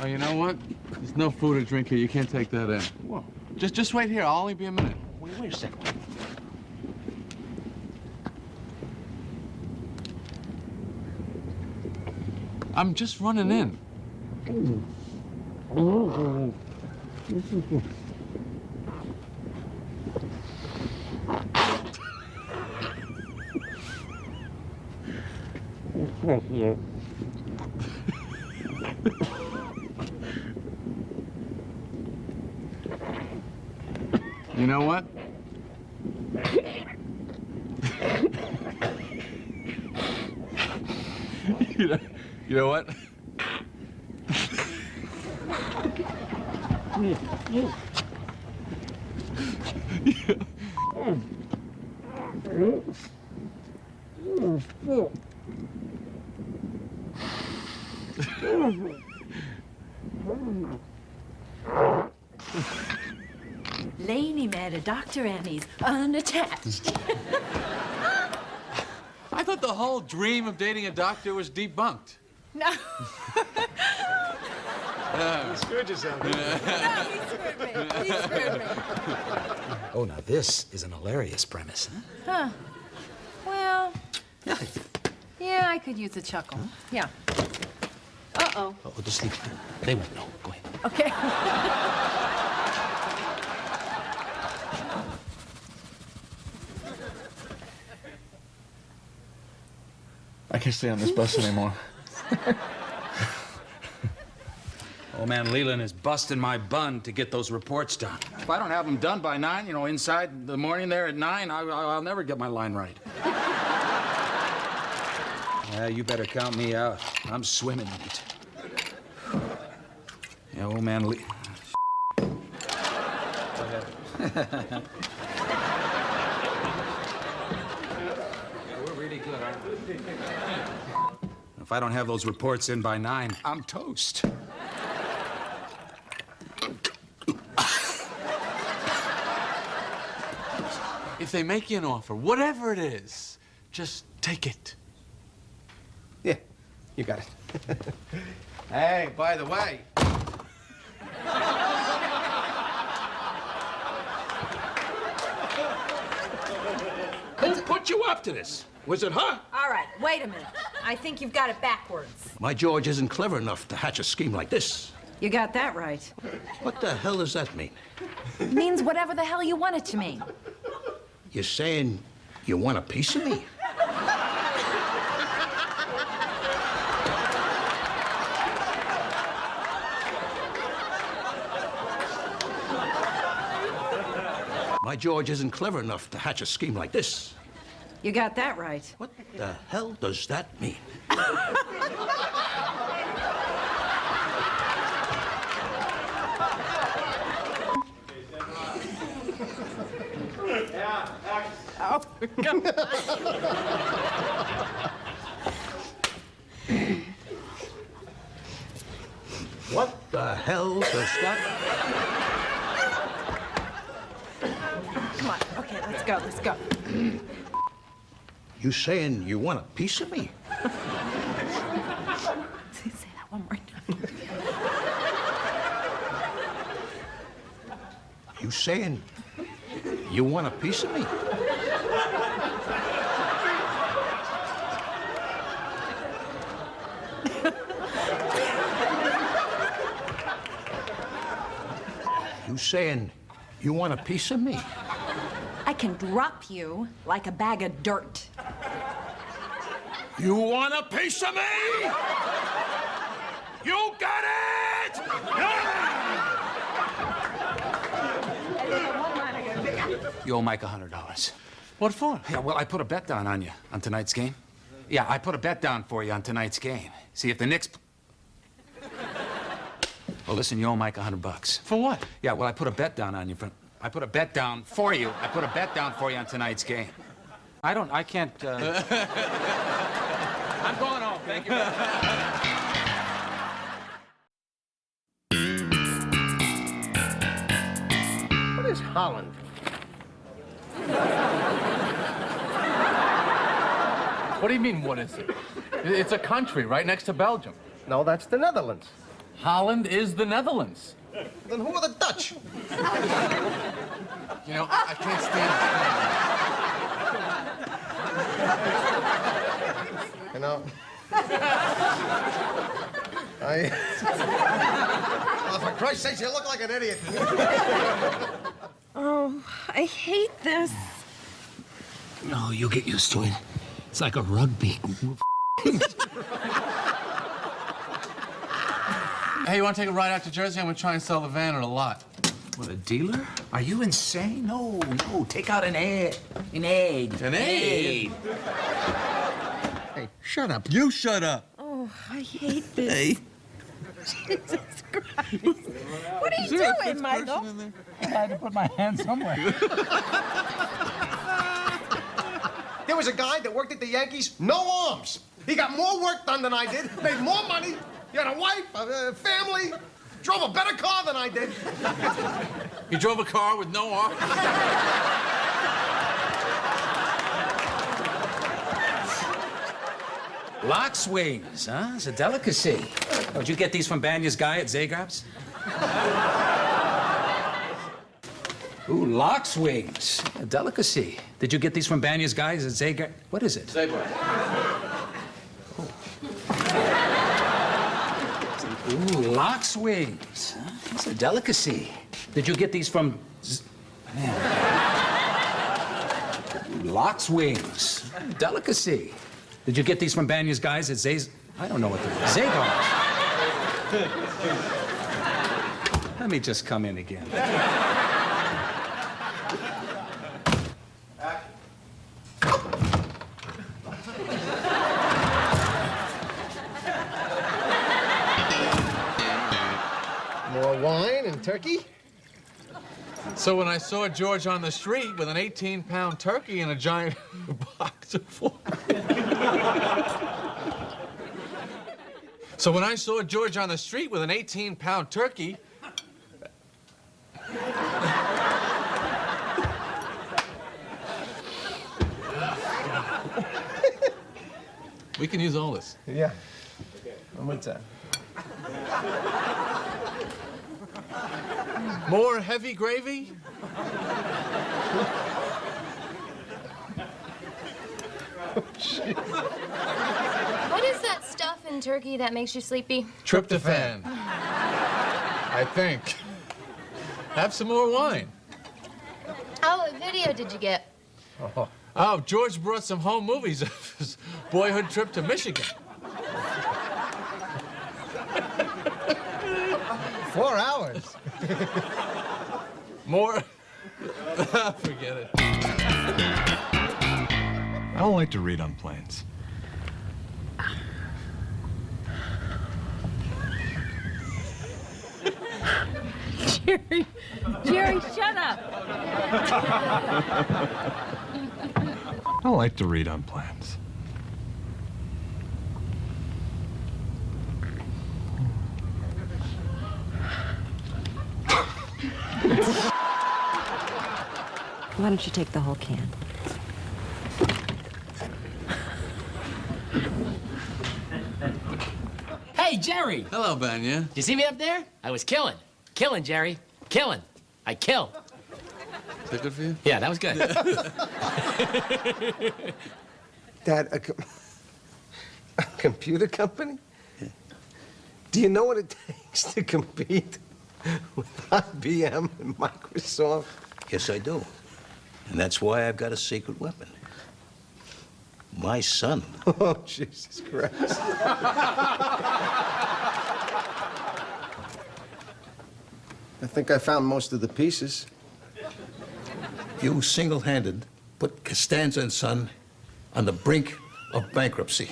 Oh, you know what? There's no food or drink here. You can't take that in. Whoa. Just wait here. I'll only be a minute. Wait a second. I'm just running in. You know what? You know what? Laney met a doctor and he's unattached. I thought the whole dream of dating a doctor was debunked. No. You screwed yourself. No, he screwed me. He screwed me. Oh, now this is an hilarious premise, huh? Huh. Well, yeah, I could use a chuckle. Yeah. Uh-oh. Oh, just sleep. They won't know. Go ahead. Okay. I can't stay on this bus anymore. Old man Leland is busting my bun to get those reports done. If I don't have them done by 9, you know, inside the morning there at 9, I'll never get my line right. Yeah, you better count me out. I'm swimming in it. Yeah, old man Lee. We're really good, aren't we? If I don't have those reports in by 9, I'm toast. If they make you an offer, whatever it is, just take it. Yeah, you got it. Hey, by the way. Who put you up to this? Was it her? All right, wait a minute. I think you've got it backwards. My George isn't clever enough to hatch a scheme like this. You got that right. What the hell does that mean? It means whatever the hell you want it to mean. You're saying you want a piece of me? My George isn't clever enough to hatch a scheme like this. You got that right. What the hell does that mean? Oh, come on. What the hell does that... Come on. Okay, let's go. Let's go. You saying you want a piece of me? Say that one more time. You saying you want a piece of me? You saying you want a piece of me? I can drop you like a bag of dirt. You want a piece of me? You got it! You owe Mike $100. What for? Yeah, well, I put a bet down on you on tonight's game. Yeah, I put a bet down for you on tonight's game. See, if the Knicks... Well, listen, you owe Mike $100. For what? Yeah, well, I put a bet down on you for... I put a bet down for you. I put a bet down for you on tonight's game. I can't, I'm going home. Thank you. What is Holland? What do you mean, what is it? It's a country right next to Belgium. No, that's the Netherlands. Holland is the Netherlands. Then who are the Dutch? You know, I can't stand You know, oh, for Christ's sake, you look like an idiot. Oh, I hate this. No, you'll get used to it. It's like a rugby. Hey, you want to take a ride out to Jersey? I'm going to try and sell the van at a lot. What, a dealer? Are you insane? No, no. Take out an ad. An ad. An ad? Hey, shut up. You shut up. Oh, I hate this. Hey. Jesus Christ. What are you doing, Michael? I had to put my hand somewhere. There was a guy that worked at the Yankees, no arms. He got more work done than I did, made more money. He had a wife, a family, drove a better car than I did. You drove a car with no arms? Lock swings, huh? It's a delicacy. Oh, did you get these from Banya's guy at Zagrab's? Ooh, lock swings. A delicacy. Did you get these from Banya's guys at Zagrab? What is it? Zagrab. Ooh, lock swings. Huh? It's a delicacy. Did you get these from... Man. Ooh, lock swings. Delicacy. Did you get these from Banya's guys at Zay's... I don't know what they're... Zagar's. Let me just come in again. More wine and turkey? So when I saw George on the street with an 18-pound turkey and a giant box of food. So when I saw George on the street with an 18-pound turkey... We can use all this. Yeah. One more time. More heavy gravy? What is that stuff in turkey that makes you sleepy? Tryptophan. I think. Have some more wine. Oh, what video did you get? Oh, George brought some home movies of his boyhood trip to Michigan. 4 hours. More? Forget it. I don't like to read on planes. Jerry, shut up. I don't like to read on planes. Why don't you take the whole can? Hey, Jerry! Hello, Banya. You see me up there? I was killing. Killing, Jerry. Killing. I kill. Is that good for you? Yeah, that was good. Dad, a computer company? Do you know what it takes to compete with IBM and Microsoft? Yes, I do. And that's why I've got a secret weapon. My son. Oh, Jesus Christ. I think I found most of the pieces. You single-handed put Costanza and Son on the brink of bankruptcy.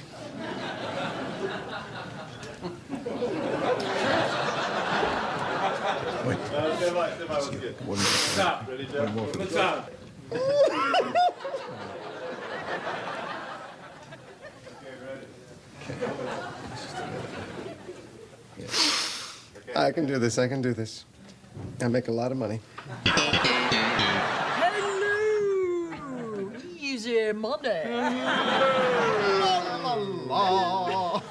Stop. Ready, Jeff? What's up? I can do this. I can do this. I make a lot of money. Hello. Easy money. La, la.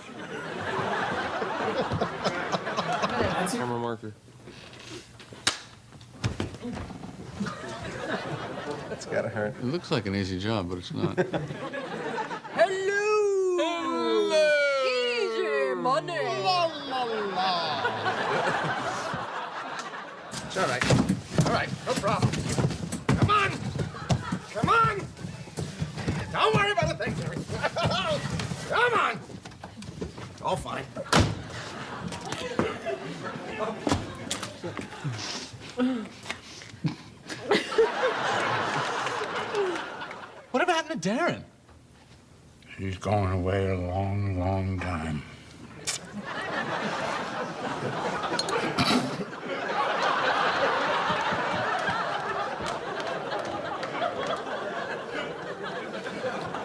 Camera marker. That's gotta hurt. It looks like an easy job, but it's not. Hello. Hello. Easy money. It's all right. All right, no problem. Come on! Come on! Don't worry about a thing, Jerry. Come on! All fine. Whatever happened to Darren? He's going away a long, long time.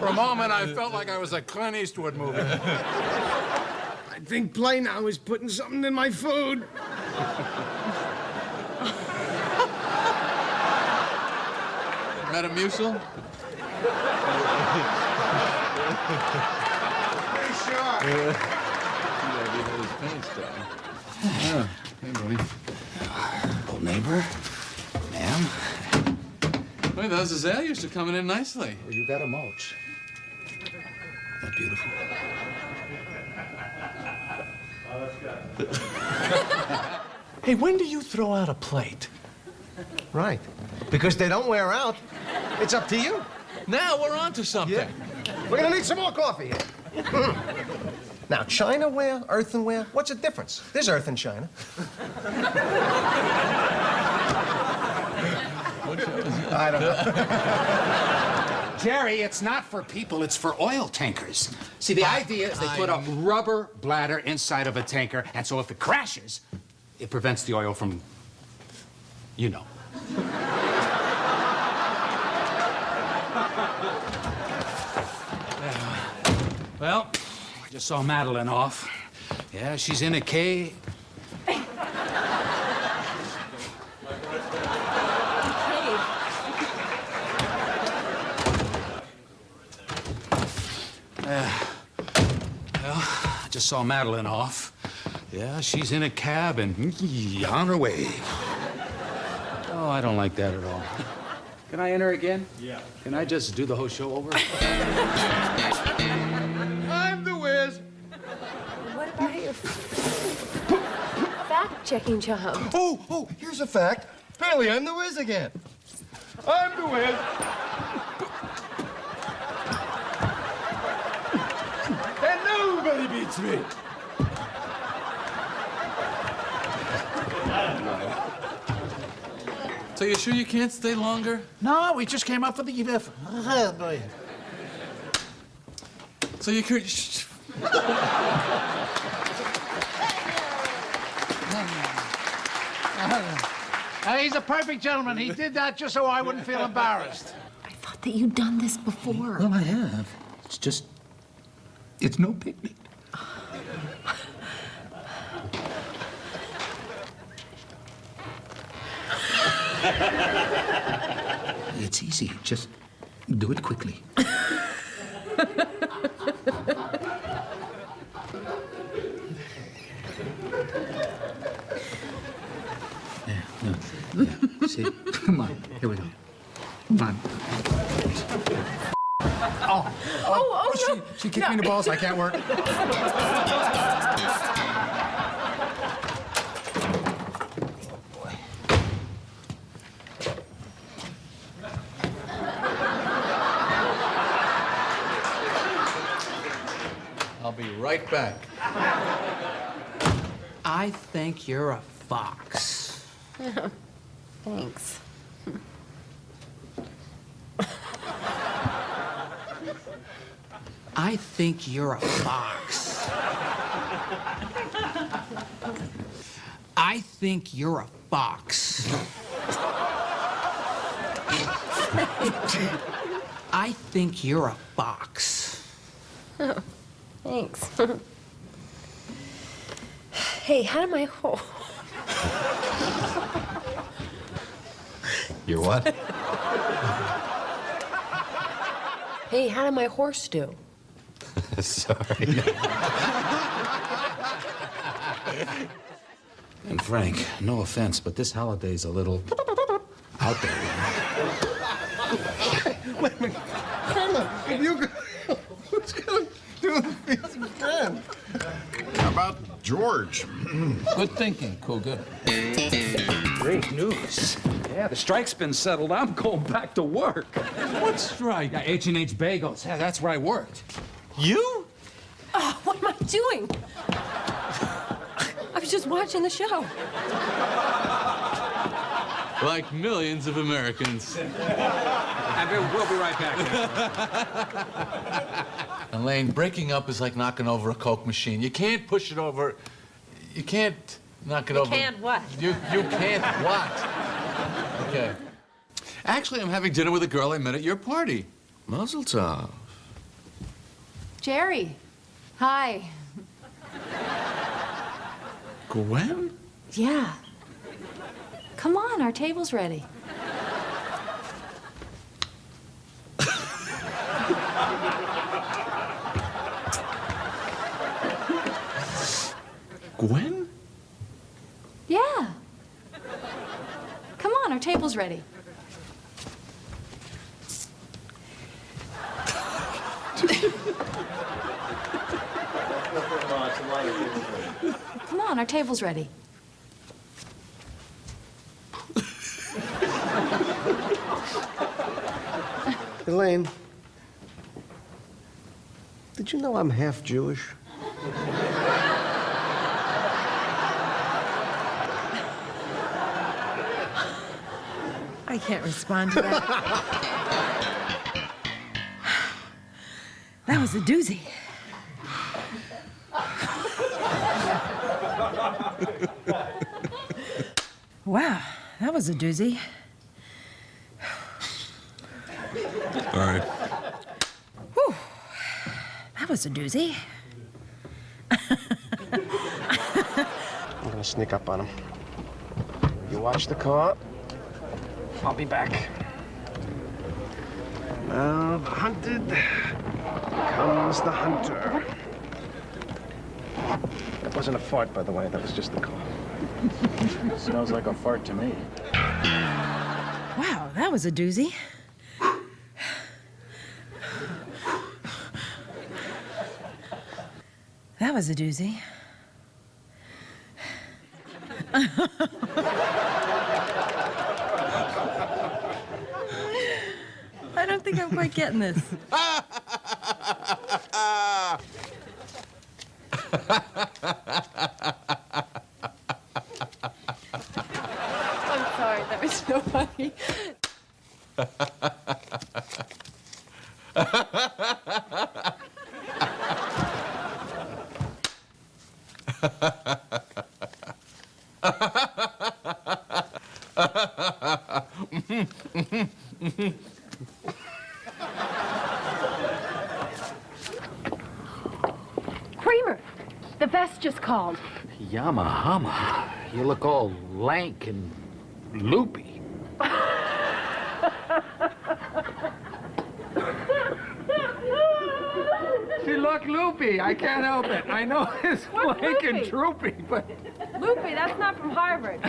For a moment, I felt like I was a Clint Eastwood movie. I think Play Now is putting something in my food. Metamucil? Pretty sure. Yeah. Hey, buddy. Old neighbor, ma'am. Wait, those azaleas are coming in nicely. Well, you gotta mulch. That beautiful. Hey, when do you throw out a plate? Right. Because they don't wear out. It's up to you. Now we're on to something. Yeah. We're gonna need some more coffee here. Now, Chinaware, earthenware, what's the difference? There's earth in China. I don't know. Jerry, it's not for people, it's for oil tankers. See, the idea is they put a rubber bladder inside of a tanker, and so if it crashes, it prevents the oil from, you know. Well, I just saw Madeline off. Yeah, she's in a cave. just saw Madeline off. Yeah, she's in a cab and on her way. Oh, I don't like that at all. Can I enter again? Yeah. Can I just do the whole show over? I'm the whiz. What about your fact-checking job? Oh, here's a fact. Apparently, I'm the whiz again. I'm the whiz. And nobody beats me. So you sure you can't stay longer? No, we just came up for the... So you could... He's a perfect gentleman. He did that just so I wouldn't feel embarrassed. I thought that you'd done this before. Well, I have. It's just... It's no picnic. It's easy. Just do it quickly. Yeah. See? Come on. Here we go. Come on. No. She kicked me in the balls. I can't work. I'll be right back. I think you're a fox. Thanks. I think you're a fox. I think you're a fox. I think you're a fox. Oh, thanks. Hey, how did my whole... You're what? Hey, how did my horse do? Sorry. And Frank, no offense, but this holiday's a little out there. Wait a minute. If you could... Who's gonna do the feels again? How about George? Good thinking, Cougar. Great news. Yeah, the strike's been settled. I'm going back to work. What strike? Yeah, H&H Bagels. Yeah, that's where I worked. You? Oh, what am I doing? I was just watching the show. Like millions of Americans. And we'll be right back. Elaine, breaking up is like knocking over a Coke machine. You can't push it over. You can't knock it over. You can't what? You can't what? Okay. Actually, I'm having dinner with a girl I met at your party. Mazel tov. Jerry. Hi. Gwen? Yeah. Come on, our table's ready. Gwen? Yeah. Come on, our table's ready. Come on, our table's ready. Elaine, did you know I'm half Jewish? I can't respond to that. That was a doozy. Wow, that was a doozy. All right. Whew, that was a doozy. I'm gonna sneak up on him. You watch the car. I'll be back. Now, the hunted comes the hunter. wasn't a fart, by the way. That was just the car. Smells like a fart to me. Wow, that was a doozy. That was a doozy. I don't think I'm quite getting this. I'm sorry, that was so funny. Kramer, the vest just called. Yamahama, you look all lank and loopy. She look loopy. I can't help it. I know it's lank and droopy, but... Loopy, that's not from Harvard.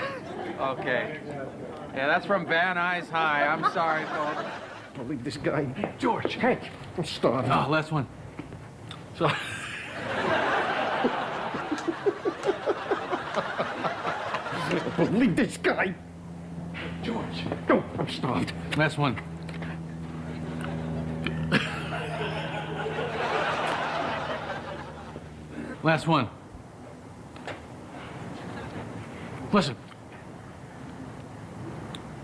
Okay. Yeah, that's from Van Nuys High. I'm sorry, folks. Believe this guy. George, hey, I'm starving. Oh, last one. Sorry. Believe this guy. George, go. I'm starved. Last one. Last one. Listen.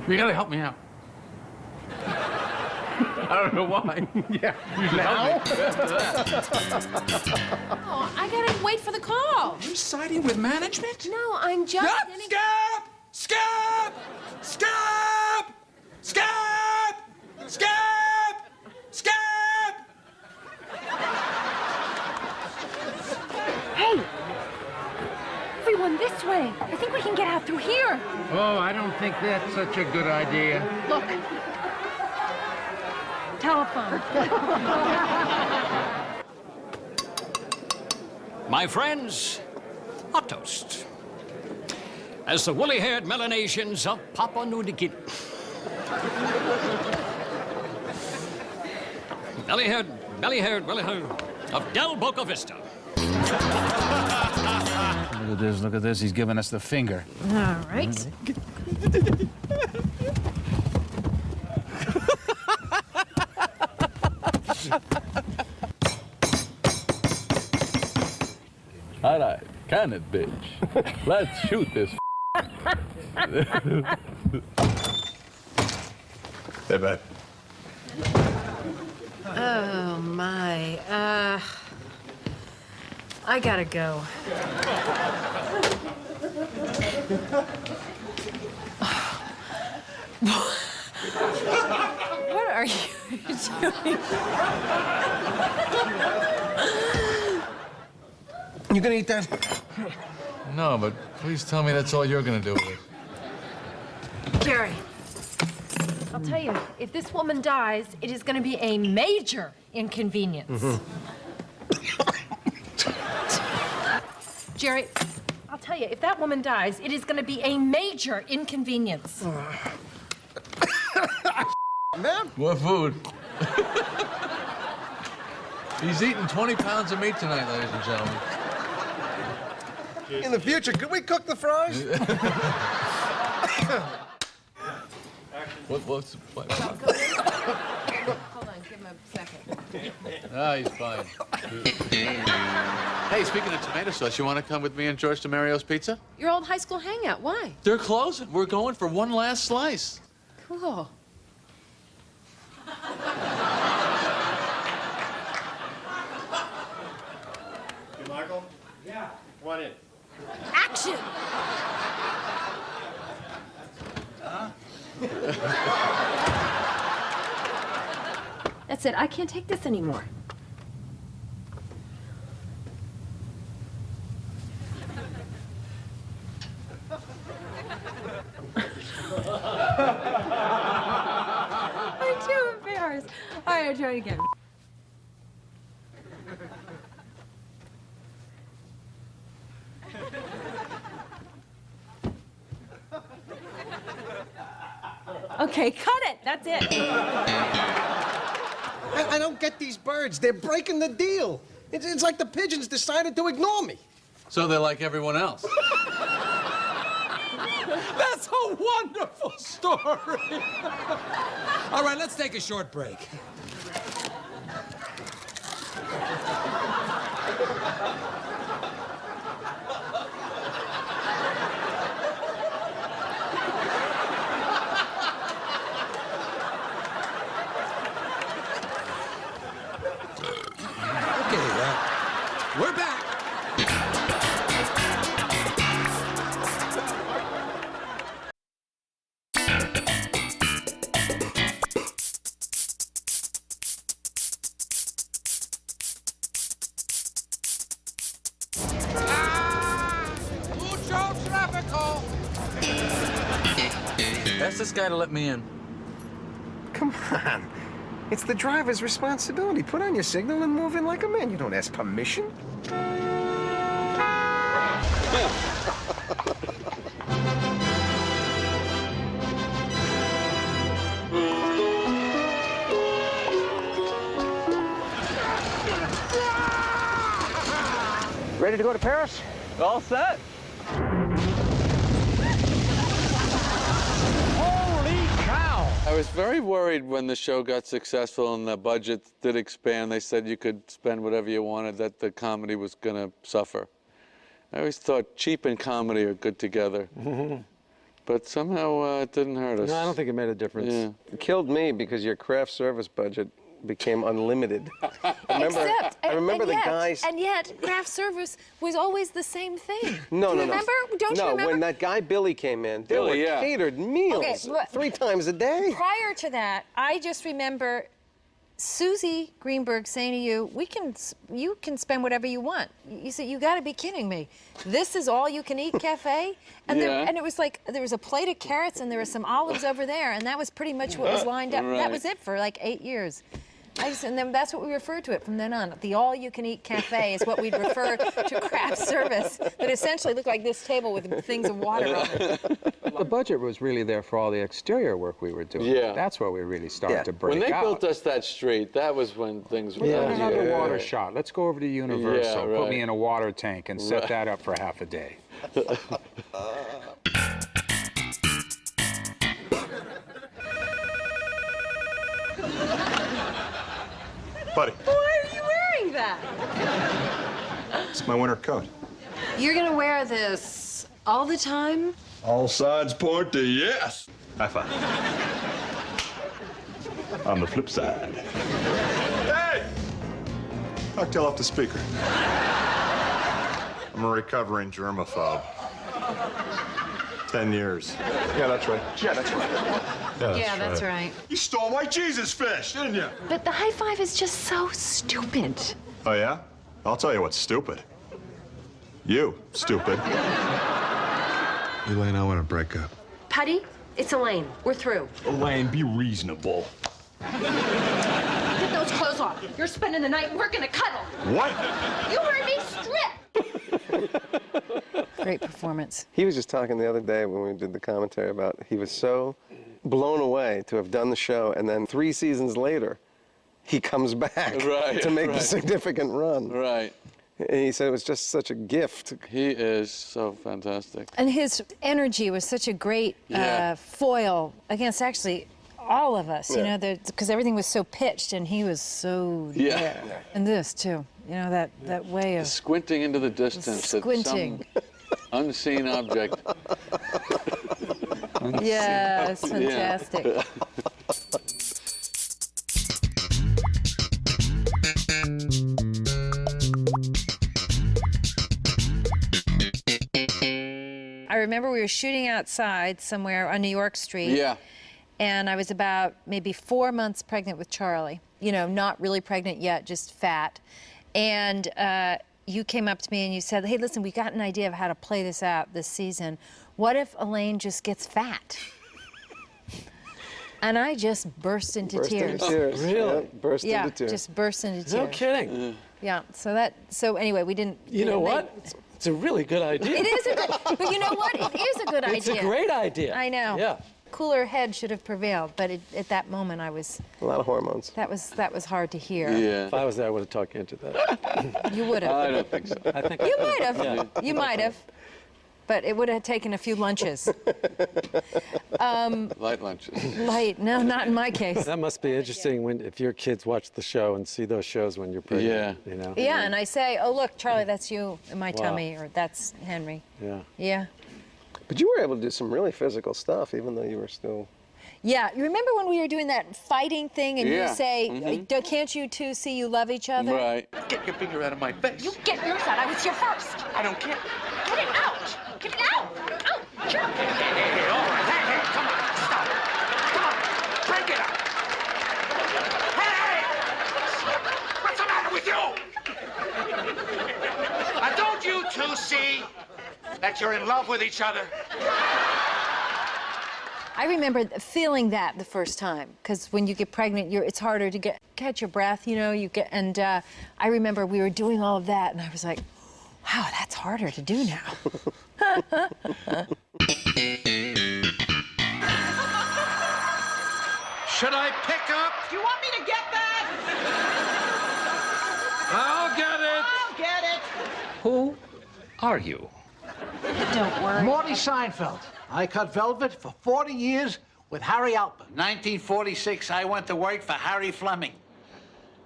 You gotta help me out. I don't know why. Yeah. You should help me. Oh, I gotta wait for the call. You siding with management? No, I'm just getting... Skip! Skip! Skip! Skip! Skip! Skip! Hey! Everyone this way. I think we can get out through here. Oh, I don't think that's such a good idea. Look. Telephone. My friends, a toast. As the woolly-haired Melanesians of Papua New Guinea. Belly-haired of Del Boca Vista. Look at this. He's giving us the finger. All right. All right, can it, bitch? Let's shoot this. Hey, bud. Oh, my. I gotta go. What are you doing? You gonna eat that? No, but please tell me that's all you're gonna do with it. Jerry, I'll tell you, if this woman dies, it is going to be a major inconvenience. Jerry, I'll tell you, if that woman dies, it is going to be a major inconvenience. Ma'am? More food. He's eating 20 pounds of meat tonight, ladies and gentlemen. In the future, could we cook the fries? What's the plan? Hold on, give him a second. Ah, he's fine. Hey, speaking of tomato sauce, you want to come with me and George to Mario's Pizza? Your old high school hangout, why? They're closing. We're going for one last slice. Cool. Hey, Michael? Yeah? Come on in. Action! That's it. I can't take this anymore. I'm too embarrassed. All right, I'll try it again. Okay, cut it. That's it. I don't get these birds. They're breaking the deal. It's like the pigeons decided to ignore me. So they're like everyone else. That's a wonderful story. All right, let's take a short break. We're back. Ask this guy to let me in. Come on. It's the driver's responsibility. Put on your signal and move in like a man. You don't ask permission. Ready to go to Paris? All set. I was very worried when the show got successful and the budget did expand. They said you could spend whatever you wanted, that the comedy was going to suffer. I always thought cheap and comedy are good together. But somehow it didn't hurt us. No, I don't think it made a difference. Yeah. It killed me because your craft service budget became unlimited. I remember the guys. And yet, craft service was always the same thing. No, Do no, you remember? no. Don't you remember? When that guy Billy came in, there were catered meals 3 times a day. Prior to that, I just remember Susie Greenberg saying to you, you can spend whatever you want. You said, you got to be kidding me. This is all you can eat cafe? And, and it was like, there was a plate of carrots and there were some olives over there, and that was pretty much what was lined up. Right. That was it for like 8 years. And then that's what we referred to it from then on. The all-you-can-eat cafe is what we'd refer to craft service that essentially looked like this table with things of water on it. The budget was really there for all the exterior work we were doing. Yeah. That's where we really started to break When they out. built us that street, that was when things were Another water shot. Let's go over to Universal. Yeah, Put me right. in a water tank and set that up for half a day. Buddy, Why are you wearing that? it's my winter coat. You're gonna wear this all the time? All signs point to yes. High five. On the flip side. Hey! Cocktail off the speaker. I'm a recovering germaphobe. 10 years. Yeah, that's right. Yeah, that's right. Yeah, that's right. You stole my Jesus fish, didn't you? But the high five is just so stupid. Oh, yeah? I'll tell you what's stupid. You, stupid. Elaine, I want to break up. Puddy, it's Elaine. We're through. Elaine, be reasonable. Get those clothes off. You're spending the night and we're gonna cuddle. What? You heard me, strip! Great performance. He was just talking the other day when we did the commentary about he was so blown away to have done the show, and then 3 seasons later, he comes back to make the significant run. Right. And he said it was just such a gift. He is so fantastic. And his energy was such a great foil against actually all of us, you know, because everything was so pitched and he was so there. And this too, you know, that way of squinting into the distance. Squinting. At some unseen object. Yeah, it's fantastic. Yeah. I remember we were shooting outside somewhere on New York Street. Yeah. And I was about maybe 4 months pregnant with Charlie. You know, not really pregnant yet, just fat. And you came up to me and you said, hey, listen, we got an idea of how to play this out this season. What if Elaine just gets fat? And I just burst into tears. Really? Yeah, burst into tears. Just burst into tears. No kidding. Yeah, so anyway, we didn't... You know what? It's a really good idea. It is a good... But you know what? It is a good idea. It's a great idea. I know. Yeah. cooler head should have prevailed, but at that moment I was. A lot of hormones. That was hard to hear. Yeah. If I was there, I would have talked you into that. You would have. I don't think so. I think you might have. Yeah. You might have. But it would have taken a few lunches. Light lunches. Light? No, not in my case. That must be interesting if your kids watch the show and see those shows when you're pregnant. Yeah. You know? Yeah, and I say, oh, look, Charlie, that's you in my Wow. tummy, or that's Henry. Yeah. Yeah. But you were able to do some really physical stuff, even though you were still... Yeah, you remember when we were doing that fighting thing and Yeah. you say, Mhm. can't you two see you love each other? Right. Get your finger out of my face. You get yours out. I was here first. I don't care. Get it out. Get it out. Out. Hey, all right. Hey, come on. Stop it. Come on. Break it up. Hey! What's the matter with you? Now, don't you two see that you're in love with each other? I remember feeling that the first time, because when you get pregnant, it's harder to catch your breath, you know. And I remember we were doing all of that, and I was like, wow, that's harder to do now. Should I pick up? Do you want me to get that? I'll get it. I'll get it. Who are you? Don't worry. Morty Seinfeld. I cut velvet for 40 years with Harry Altman. 1946, I went to work for Harry Fleming.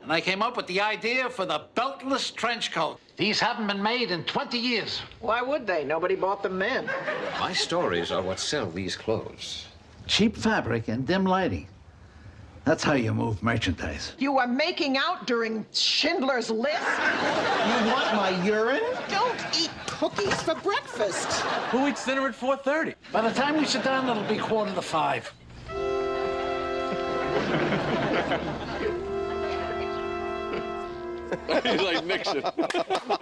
And I came up with the idea for the beltless trench coat. These haven't been made in 20 years. Why would they? Nobody bought them then. My stories are what sell these clothes. Cheap fabric and dim lighting. That's how you move merchandise. You were making out during Schindler's List? You want my urine? Don't eat cookies for breakfast. Who eats dinner at 4:30? By the time we sit down, it'll be 4:45. He's like Nixon.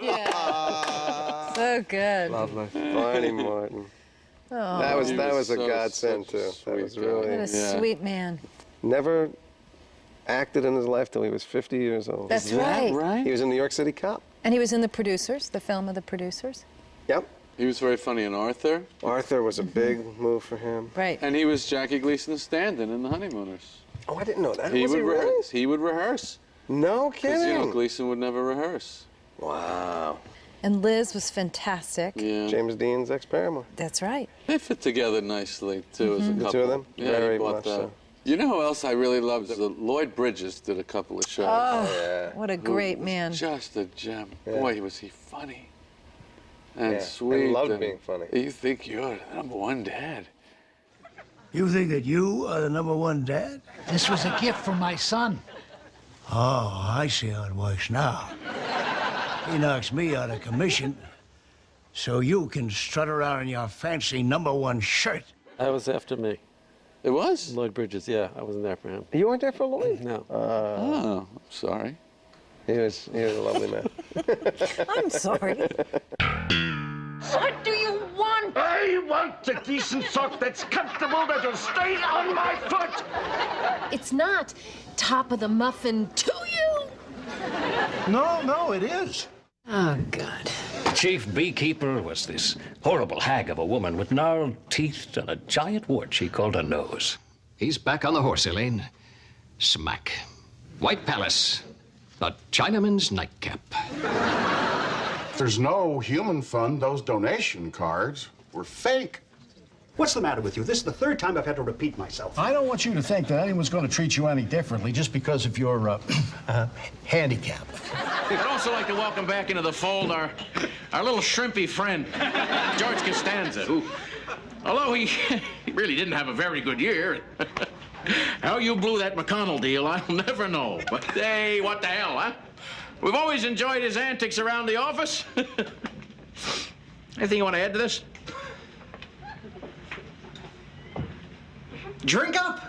Yeah. So good. Lovely. Barney Martin. Oh. That was a so godsend, too. That was really... What a sweet man. Never acted in his life till he was 50 years old. That's right. He was in New York City Cop. And he was in The Producers, the film of The Producers. Yep. He was very funny in Arthur. Arthur was a big move for him. Right. And he was Jackie Gleason's stand-in in The Honeymooners. Oh, I didn't know that. He Was would he really? rehearse. He would rehearse. No Because, you know, kidding. Gleason would never rehearse. Wow. And Liz was fantastic. Yeah. James Dean's ex-paramour. That's right. They fit together nicely, too, as a couple. The two of them? Yeah, Very he bought much that. so. You know who else I really loved? Lloyd Bridges did a couple of shows. Oh, yeah. what a great Who was man. Just a gem. Yeah. Boy, was he funny. And Yeah, sweet. and loved and being funny. You think you're the #1 dad. You think that you are the #1 dad? This was a gift from my son. Oh, I see how it works now. He knocks me out of commission so you can strut around in your fancy #1 shirt. That was after me. It was? Lloyd Bridges, yeah. I wasn't there for him. You weren't there for Lloyd? No. Oh, I'm sorry. He was a lovely man. I'm sorry. What do you want? I want a decent sock that's comfortable, that'll stay on my foot. It's not top of the muffin to you. No, it is. Oh, God. Chief beekeeper was this horrible hag of a woman with gnarled teeth and a giant wart she called a nose. He's back on the horse, Elaine. Smack. White Palace. A Chinaman's nightcap. If there's no human fund, those donation cards were fake. What's the matter with you? This is the third time I've had to repeat myself. I don't want you to think that anyone's going to treat you any differently just because of your handicap. I'd also like to welcome back into the fold our little shrimpy friend, George Costanza, who, although he really didn't have a very good year, how you blew that McConnell deal, I'll never know. But hey, what the hell, huh? We've always enjoyed his antics around the office. Anything you want to add to this? Drink up!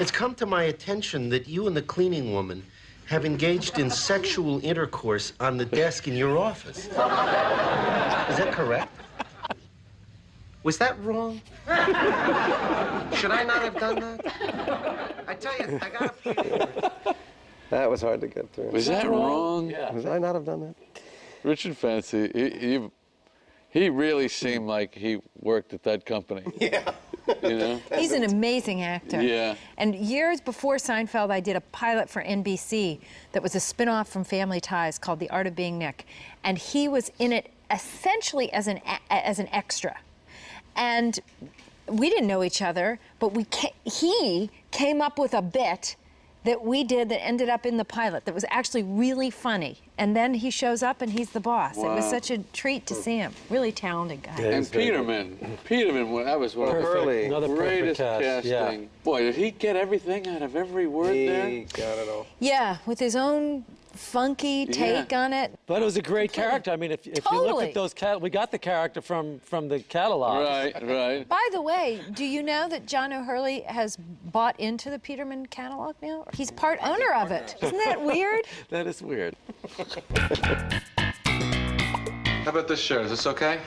It's come to my attention that you and the cleaning woman have engaged in sexual intercourse on the desk in your office. Is that correct? Was that wrong? Should I not have done that? I tell you, I got a few. That was hard to get through. Was that wrong? Yeah. Was I not have done that? Richard Fancy, He really seemed like he worked at that company. Yeah. You know? He's an amazing actor. Yeah. And years before Seinfeld, I did a pilot for NBC that was a spin-off from Family Ties called The Art of Being Nick. And he was in it essentially as an extra. And we didn't know each other, but he came up with a bit that we did that ended up in the pilot that was actually really funny. And then he shows up and he's the boss. Wow. It was such a treat to see him. Really talented guy. Yeah, and Peterman, that was one of the greatest casting. Yeah. Boy, did he get everything out of every word there? He got it all. Yeah, with his own funky take on it. But it was a great character. I mean, if you look at those, we got the character from the catalog. Right. By the way, do you know that John O'Hurley has bought into the Peterman catalog now? He's part owner of it. Isn't that weird? That is weird. How about this shirt? Is this okay?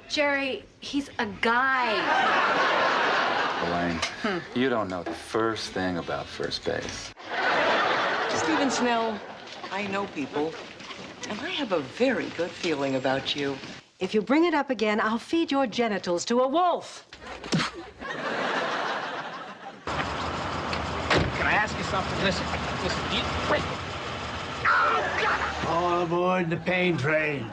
Jerry, he's a guy. Elaine, you don't know the first thing about first base. Stephen Snell, I know people, and I have a very good feeling about you. If you bring it up again, I'll feed your genitals to a wolf. Can I ask you something? Listen, you... Wait. All aboard the pain train.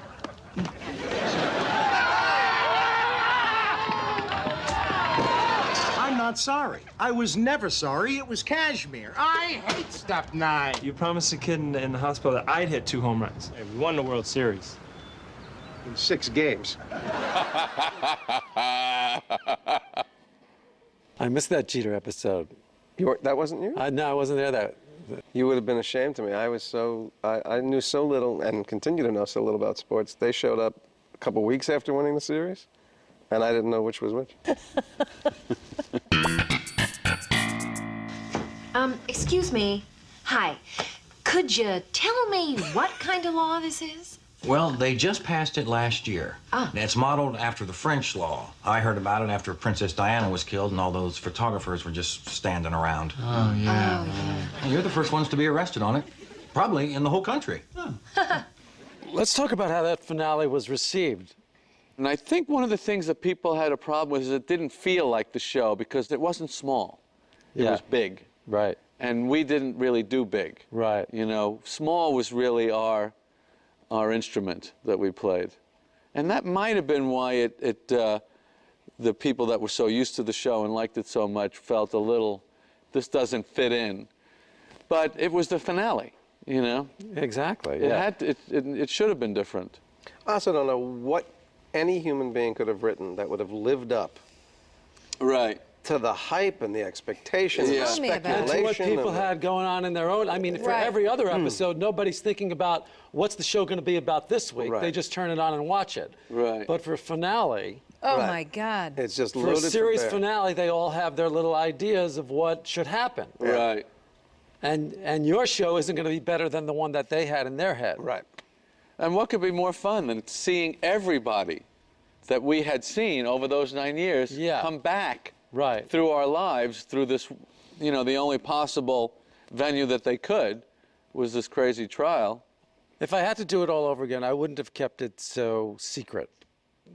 I'm not sorry. I was never sorry. It was cashmere. I hate Step 9. You promised the kid in the hospital that I'd hit 2 home runs. Hey, we won the World Series. In 6 games. I missed that Jeter episode. That wasn't you? No, I wasn't there. You would have been ashamed of me. I knew so little and continue to know so little about sports. They showed up a couple weeks after winning the series, and I didn't know which was which. Excuse me. Hi. Could you tell me what kind of law this is? Well, they just passed it last year. And it's modeled after the French law. I heard about it after Princess Diana was killed and all those photographers were just standing around. Oh, yeah. And you're the first ones to be arrested on it, probably in the whole country. Let's talk about how that finale was received. And I think one of the things that people had a problem with is it didn't feel like the show because it wasn't small. It was big. Right. And we didn't really do big. Right. You know, small was really our instrument that we played. And that might have been why the people that were so used to the show and liked it so much felt a little, this doesn't fit in. But it was the finale, you know? Exactly, It should have been different. I also don't know what any human being could have written that would have lived up to the hype and the expectation and the speculation. And to what people had going on in their own. I mean, for every other episode, nobody's thinking about what's the show going to be about this week. They just turn it on and watch it. Right. But for a finale... Oh, my God. It's just for a series finale, they all have their little ideas of what should happen. Right. And your show isn't going to be better than the one that they had in their head. Right. And what could be more fun than seeing everybody that we had seen over those 9 years come back through our lives, through this, you know, the only possible venue that they could was this crazy trial. If I had to do it all over again, I wouldn't have kept it so secret,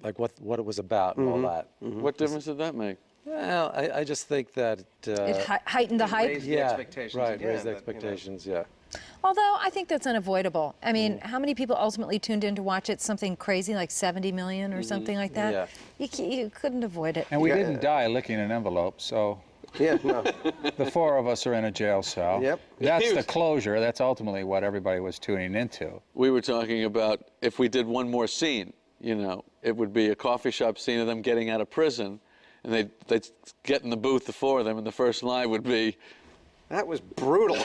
like what it was about and all that. What difference did that make? Well, I just think that... it heightened the hype? Raised the expectations again, raised the expectations, Although I think that's unavoidable. I mean, how many people ultimately tuned in to watch it? Something crazy like 70 million or something like that? You couldn't avoid it. And we didn't die licking an envelope, so... The 4 of us are in a jail cell. Yep. That's the closure. That's ultimately what everybody was tuning into. We were talking about if we did one more scene, you know, it would be a coffee shop scene of them getting out of prison, and they'd get in the booth, the 4 of them, and the first line would be, "That was brutal."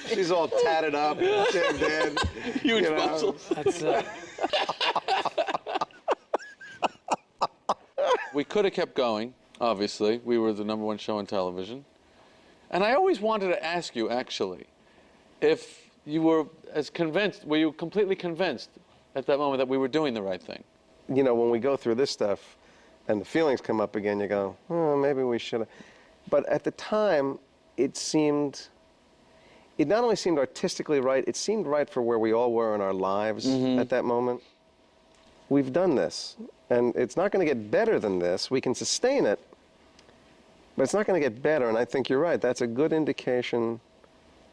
She's all tatted up, shaved in. Huge muscles. We could have kept going, obviously. We were the #1 show on television. And I always wanted to ask you, actually, if you were were you completely convinced at that moment that we were doing the right thing? You know, when we go through this stuff and the feelings come up again, you go, oh, maybe we should have. But at the time, it not only seemed artistically right, it seemed right for where we all were in our lives at that moment. We've done this, and it's not going to get better than this. We can sustain it, but it's not going to get better, and I think you're right. That's a good indication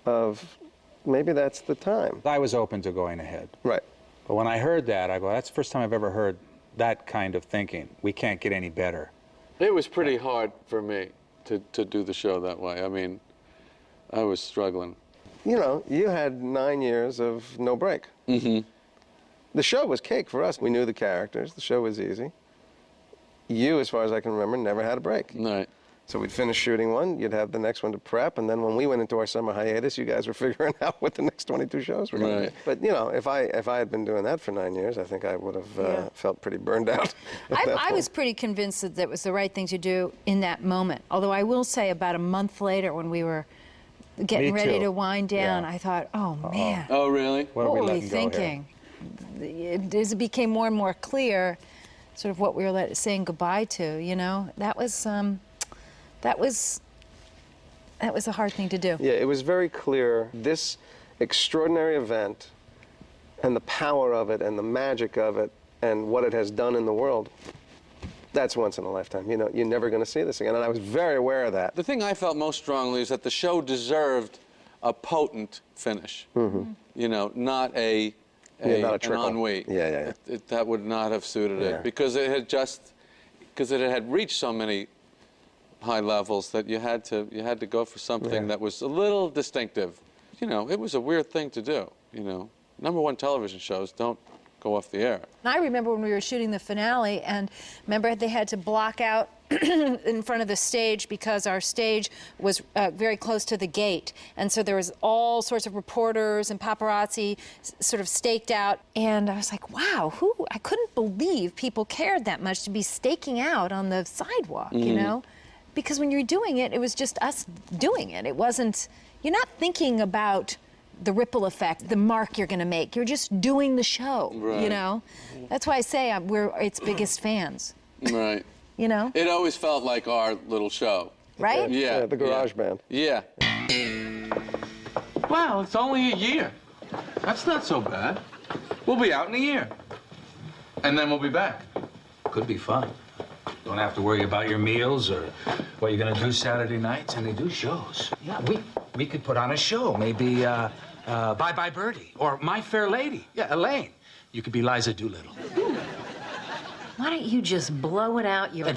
of maybe that's the time. I was open to going ahead. Right. But when I heard that, I go, that's the first time I've ever heard that kind of thinking. We can't get any better. It was pretty hard for me to do the show that way. I mean, I was struggling. You know, you had 9 years of no break. The show was cake for us. We knew the characters. The show was easy. You, as far as I can remember, never had a break. Right. So we'd finish shooting one, you'd have the next one to prep, and then when we went into our summer hiatus, you guys were figuring out what the next 22 shows were going to be. But, you know, if I had been doing that for 9 years, I think I would have felt pretty burned out. I was pretty convinced that was the right thing to do in that moment. Although I will say about a month later when we were getting ready to wind down, I thought, oh, man. Oh, really? What were we thinking? As it became more and more clear, sort of what we were saying goodbye to, you know, that was a hard thing to do. Yeah, it was very clear. This extraordinary event and the power of it and the magic of it and what it has done in the world, that's once in a lifetime. You know, you're never going to see this again. And I was very aware of that. The thing I felt most strongly is that the show deserved a potent finish. You know, not an ennui. That would not have suited it because it had reached so many high levels that you had to go for something that was a little distinctive. You know, it was a weird thing to do. You know, #1 television shows don't go off the air. And I remember when we were shooting the finale, and remember they had to block out in front of the stage because our stage was very close to the gate, and so there was all sorts of reporters and paparazzi sort of staked out, and I was like, wow, I couldn't believe people cared that much to be staking out on the sidewalk, you know? Because when you're doing it, it was just us doing it. It wasn't, you're not thinking about the ripple effect, the mark you're going to make. You're just doing the show, you know? That's why I say we're its biggest fans. Right. You know? It always felt like our little show. Right? Yeah. The garage band. Yeah. Well, it's only a year. That's not so bad. We'll be out in a year. And then we'll be back. Could be fun. Don't have to worry about your meals or what you're gonna do Saturday nights, and they do shows. Yeah, we could put on a show. Maybe Bye Bye Birdie or My Fair Lady. Yeah, Elaine. You could be Liza Doolittle. Why don't you just blow it out your...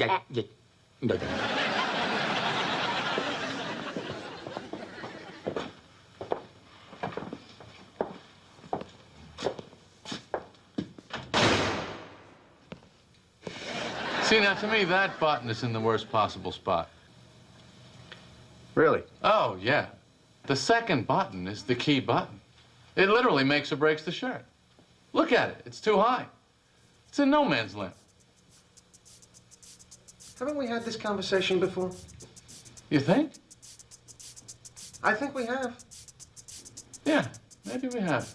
See, now to me, that button is in the worst possible spot. Really? Oh, yeah. The second button is the key button. It literally makes or breaks the shirt. Look at it. It's too high. It's in no man's land. Haven't we had this conversation before? You think? I think we have. Yeah, maybe we have.